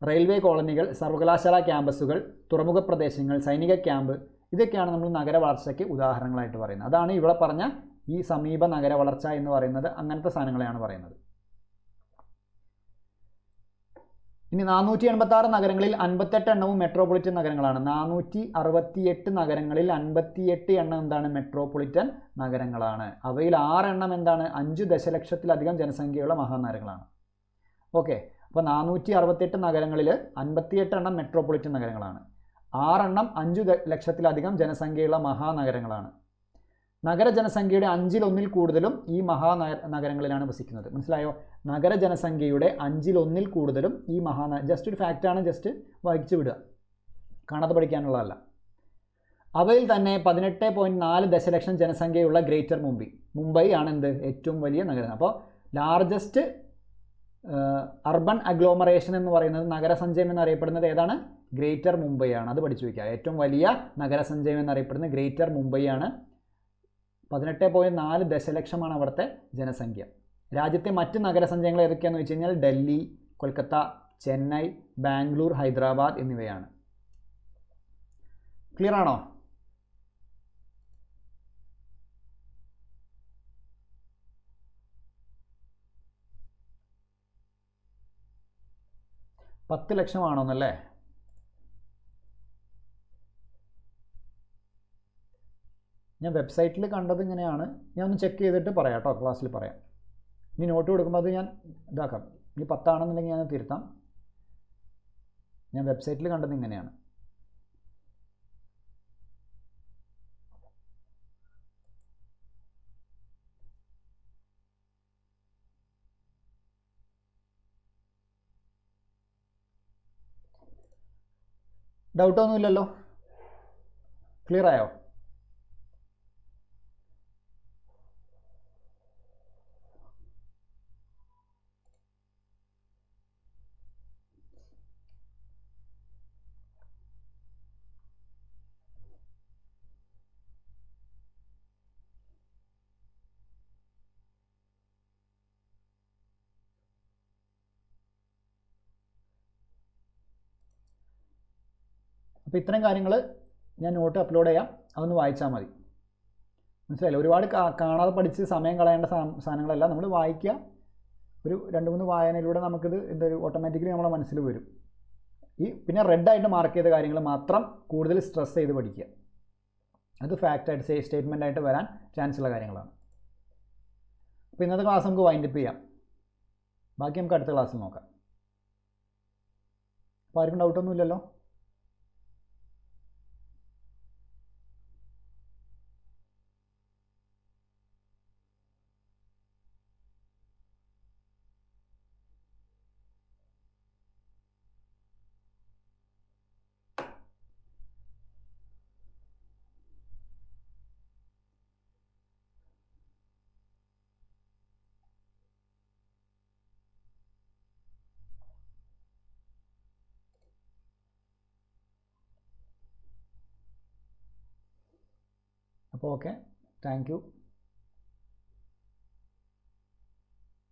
റെയിൽവേ കോളനികൾ, സർവകലാശാല ക്യാമ്പസുകൾ, തുറമുഖ പ്രദേശങ്ങൾ, സൈനിക ക്യാമ്പ്, ഇതൊക്കെയാണ് നമ്മൾ നഗര വളർച്ചയ്ക്ക് ഉദാഹരണങ്ങളായിട്ട് പറയുന്നത്. അതാണ് ഇവിടെ പറഞ്ഞ ഈ സമീപ നഗര വളർച്ച എന്ന് പറയുന്നത്. അങ്ങനത്തെ സാധനങ്ങളെയാണ് പറയുന്നത്. ഇനി 486 നഗരങ്ങളിൽ 58 എണ്ണവും മെട്രോപൊളിറ്റൻ നഗരങ്ങളാണ്. 468 നഗരങ്ങളിൽ 58 എണ്ണം എന്താണ്? മെട്രോപൊളിറ്റൻ നഗരങ്ങളാണ്. അവയിൽ 6 എണ്ണം എന്താണ്? 5 ദശലക്ഷത്തിലധികം ജനസംഖ്യയുള്ള മഹാനഗരങ്ങളാണ്. ഓക്കെ. അപ്പോൾ 468 നഗരങ്ങളിൽ 58 എണ്ണം മെട്രോപൊളിറ്റൻ നഗരങ്ങളാണ്. 6 എണ്ണം 5 ലക്ഷത്തിലധികം ജനസംഖ്യയുള്ള മഹാനഗരങ്ങളാണ്. നഗരജനസംഖ്യയുടെ 1/5 കൂടുതലും ഈ മഹാനഗരങ്ങളിലാണ് വസിക്കുന്നത്. മനസ്സിലായോ? നഗരജനസംഖ്യയുടെ 1/5 കൂടുതലും ഈ ജസ്റ്റ് ഒരു ഫാക്റ്റാണ്, ജസ്റ്റ് വായിച്ചു വിടുക, കാണാതെ പഠിക്കാനുള്ളതല്ല. അവയിൽ തന്നെ 18.4 ദശലക്ഷം ജനസംഖ്യയുള്ള ഗ്രേറ്റർ മുംബൈ ആണ് എന്ത്? ഏറ്റവും വലിയ നഗരം. അപ്പോൾ ലാർജസ്റ്റ് അർബൻ അഗ്ലോമറേഷൻ എന്ന് പറയുന്നത്, നഗരസഞ്ചയം എന്നറിയപ്പെടുന്നത് ഏതാണ്? ഗ്രേറ്റർ മുംബൈ ആണ്. അത് പഠിച്ചു വയ്ക്കുക. ഏറ്റവും വലിയ നഗരസഞ്ചയം എന്നറിയപ്പെടുന്നത് ഗ്രേറ്റർ മുംബൈ ആണ്. 18.4 ദശലക്ഷമാണ് അവിടുത്തെ ജനസംഖ്യ. രാജ്യത്തെ മറ്റ് നഗരസഞ്ചയങ്ങൾ ഏതൊക്കെയാണെന്ന് വെച്ച് കഴിഞ്ഞാൽ ഡൽഹി, കൊൽക്കത്ത, ചെന്നൈ, ബാംഗ്ലൂർ, ഹൈദരാബാദ് എന്നിവയാണ്. ക്ലിയർ ആണോ? 10 ലക്ഷമാണോന്നല്ലേ? ഞാൻ വെബ്സൈറ്റിൽ കണ്ടത് ഇങ്ങനെയാണ്. ഞാൻ ഒന്ന് ചെക്ക് ചെയ്തിട്ട് പറയാം കേട്ടോ, ക്ലാസ്സിൽ പറയാം. ഇനി നോട്ട് കൊടുക്കുമ്പോൾ അത് ഞാൻ ഇതാക്കാം. ഇനി 10 ആണെന്നുണ്ടെങ്കിൽ ഞാൻ തിരുത്താം. ഞാൻ വെബ്സൈറ്റിൽ കണ്ടത് ഇങ്ങനെയാണ്. ഡൗട്ടൊന്നുമില്ലല്ലോ? ക്ലിയർ ആയോ? അപ്പോൾ ഇത്രയും കാര്യങ്ങൾ ഞാൻ നോട്ട് അപ്ലോഡ് ചെയ്യാം, അതൊന്ന് വായിച്ചാൽ മതി. മനസ്സിലായില്ലേ? ഒരുപാട് കാണാതെ പഠിച്ച് സമയം കളയേണ്ട സാധനങ്ങളല്ല, നമ്മൾ വായിക്കുക. ഒരു 2-3 വായനയിലൂടെ നമുക്കിത് എന്തൊരു ഓട്ടോമാറ്റിക്കലി നമ്മളെ മനസ്സിൽ വരും. പിന്നെ റെഡായിട്ട് മാർക്ക് ചെയ്ത കാര്യങ്ങൾ മാത്രം കൂടുതൽ സ്ട്രെസ് ചെയ്ത് പഠിക്കുക. അത് ഫാക്റ്റായിട്ട് സ്റ്റേറ്റ്മെൻറ്റായിട്ട് വരാൻ ചാൻസ് ഉള്ള കാര്യങ്ങളാണ്. അപ്പോൾ ഇന്നത്തെ ക്ലാസ് നമുക്ക് വൈൻഡപ്പ് ചെയ്യാം. ബാക്കി നമുക്ക് അടുത്ത ക്ലാസ്സിൽ നോക്കാം. അപ്പോൾ ആർക്കും ഡൗട്ടൊന്നുമില്ലല്ലോ? അപ്പോൾ ഓക്കെ, താങ്ക് യു.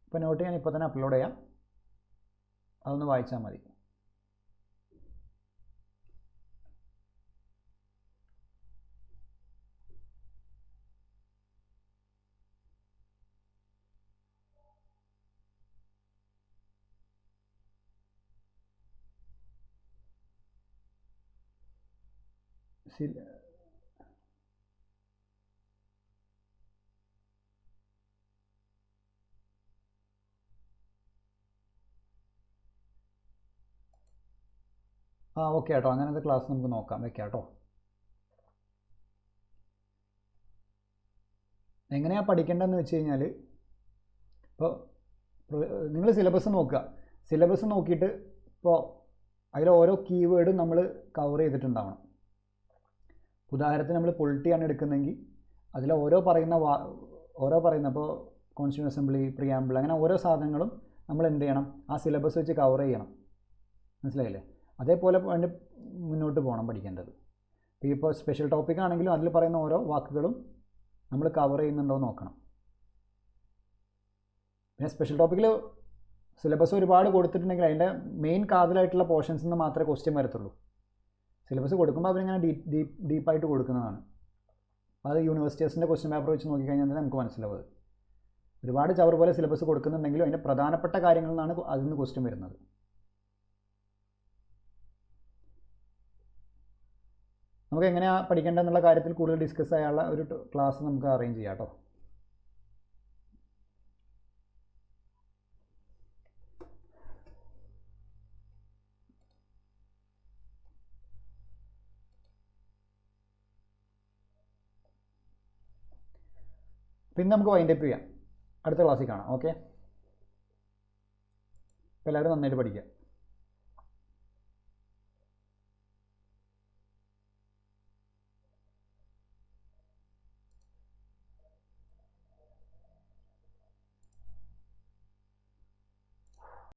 ഇപ്പോൾ നോട്ട് ഞാൻ ഇപ്പോൾ തന്നെ അപ്ലോഡ് ചെയ്യാം, അതൊന്ന് വായിച്ചാൽ മതി. ഓക്കെ കേട്ടോ, അങ്ങനത്തെ ക്ലാസ് നമുക്ക് നോക്കാം, വെക്കാം കേട്ടോ. എങ്ങനെയാണ് പഠിക്കേണ്ടതെന്ന് വെച്ച് കഴിഞ്ഞാൽ, ഇപ്പോൾ നിങ്ങൾ സിലബസ് നോക്കുക. സിലബസ് നോക്കിയിട്ട് ഇപ്പോൾ അതിൽ ഓരോ കീവേഡും നമ്മൾ കവർ ചെയ്തിട്ടുണ്ടാവണം. ഉദാഹരണത്തിന് നമ്മൾ പൊളിറ്റിയാണ് എടുക്കുന്നതെങ്കിൽ അതിൽ ഓരോ പറയുന്ന ഇപ്പോൾ കോൺസ്റ്റിറ്റ്യൂഷൻ അസംബ്ലി, പ്രിയാമ്പിൾ, അങ്ങനെ ഓരോ സാധനങ്ങളും നമ്മൾ എന്ത് ചെയ്യണം, ആ സിലബസ് വെച്ച് കവർ ചെയ്യണം. മനസ്സിലായില്ലേ? അതേപോലെ വേണ്ടി മുന്നോട്ട് പോകണം പഠിക്കേണ്ടത്. ഇപ്പോൾ സ്പെഷ്യൽ ടോപ്പിക് ആണെങ്കിലും അതിൽ പറയുന്ന ഓരോ വാക്കുകളും നമ്മൾ കവർ ചെയ്യുന്നുണ്ടോ നോക്കണം. പിന്നെ സ്പെഷ്യൽ ടോപ്പിക്കിൽ സിലബസ് ഒരുപാട് കൊടുത്തിട്ടുണ്ടെങ്കിൽ അതിൻ്റെ മെയിൻ കാതലായിട്ടുള്ള പോർഷൻസിൽ നിന്ന് മാത്രമേ ക്വസ്റ്റ്യൻ വരത്തുള്ളൂ. സിലബസ് കൊടുക്കുമ്പോൾ അവരിങ്ങനെ ഡീപ്പായിട്ട് കൊടുക്കുന്നതാണ്. അത് യൂണിവേഴ്സിറ്റീസിൻ്റെ ക്വസ്റ്റ്യൻ പേപ്പർ വെച്ച് നോക്കിക്കഴിഞ്ഞാൽ തന്നെ നമുക്ക് മനസ്സിലാവുന്നത്. ഒരുപാട് ചവർ പോലെ സിലബസ് കൊടുക്കുന്നുണ്ടെങ്കിലും അതിൻ്റെ പ്രധാനപ്പെട്ട കാര്യങ്ങളിൽ നിന്നാണ് അതിൽ നിന്ന് ക്വസ്റ്റ്യൻ വരുന്നത്. നമുക്ക് എങ്ങനെയാണ് പഠിക്കേണ്ടതെന്നുള്ള കാര്യത്തിൽ കൂടുതൽ ഡിസ്കസ് ചെയ്യാനുള്ള ഒരു ക്ലാസ് നമുക്ക് അറേഞ്ച് ചെയ്യാം കേട്ടോ. പിന്നെ നമുക്ക് വൈൻഡപ്പ് ചെയ്യാം, അടുത്ത ക്ലാസ്സിൽ കാണാം. ഓക്കെ, എല്ലാവരും നന്നായിട്ട് പഠിക്കുക.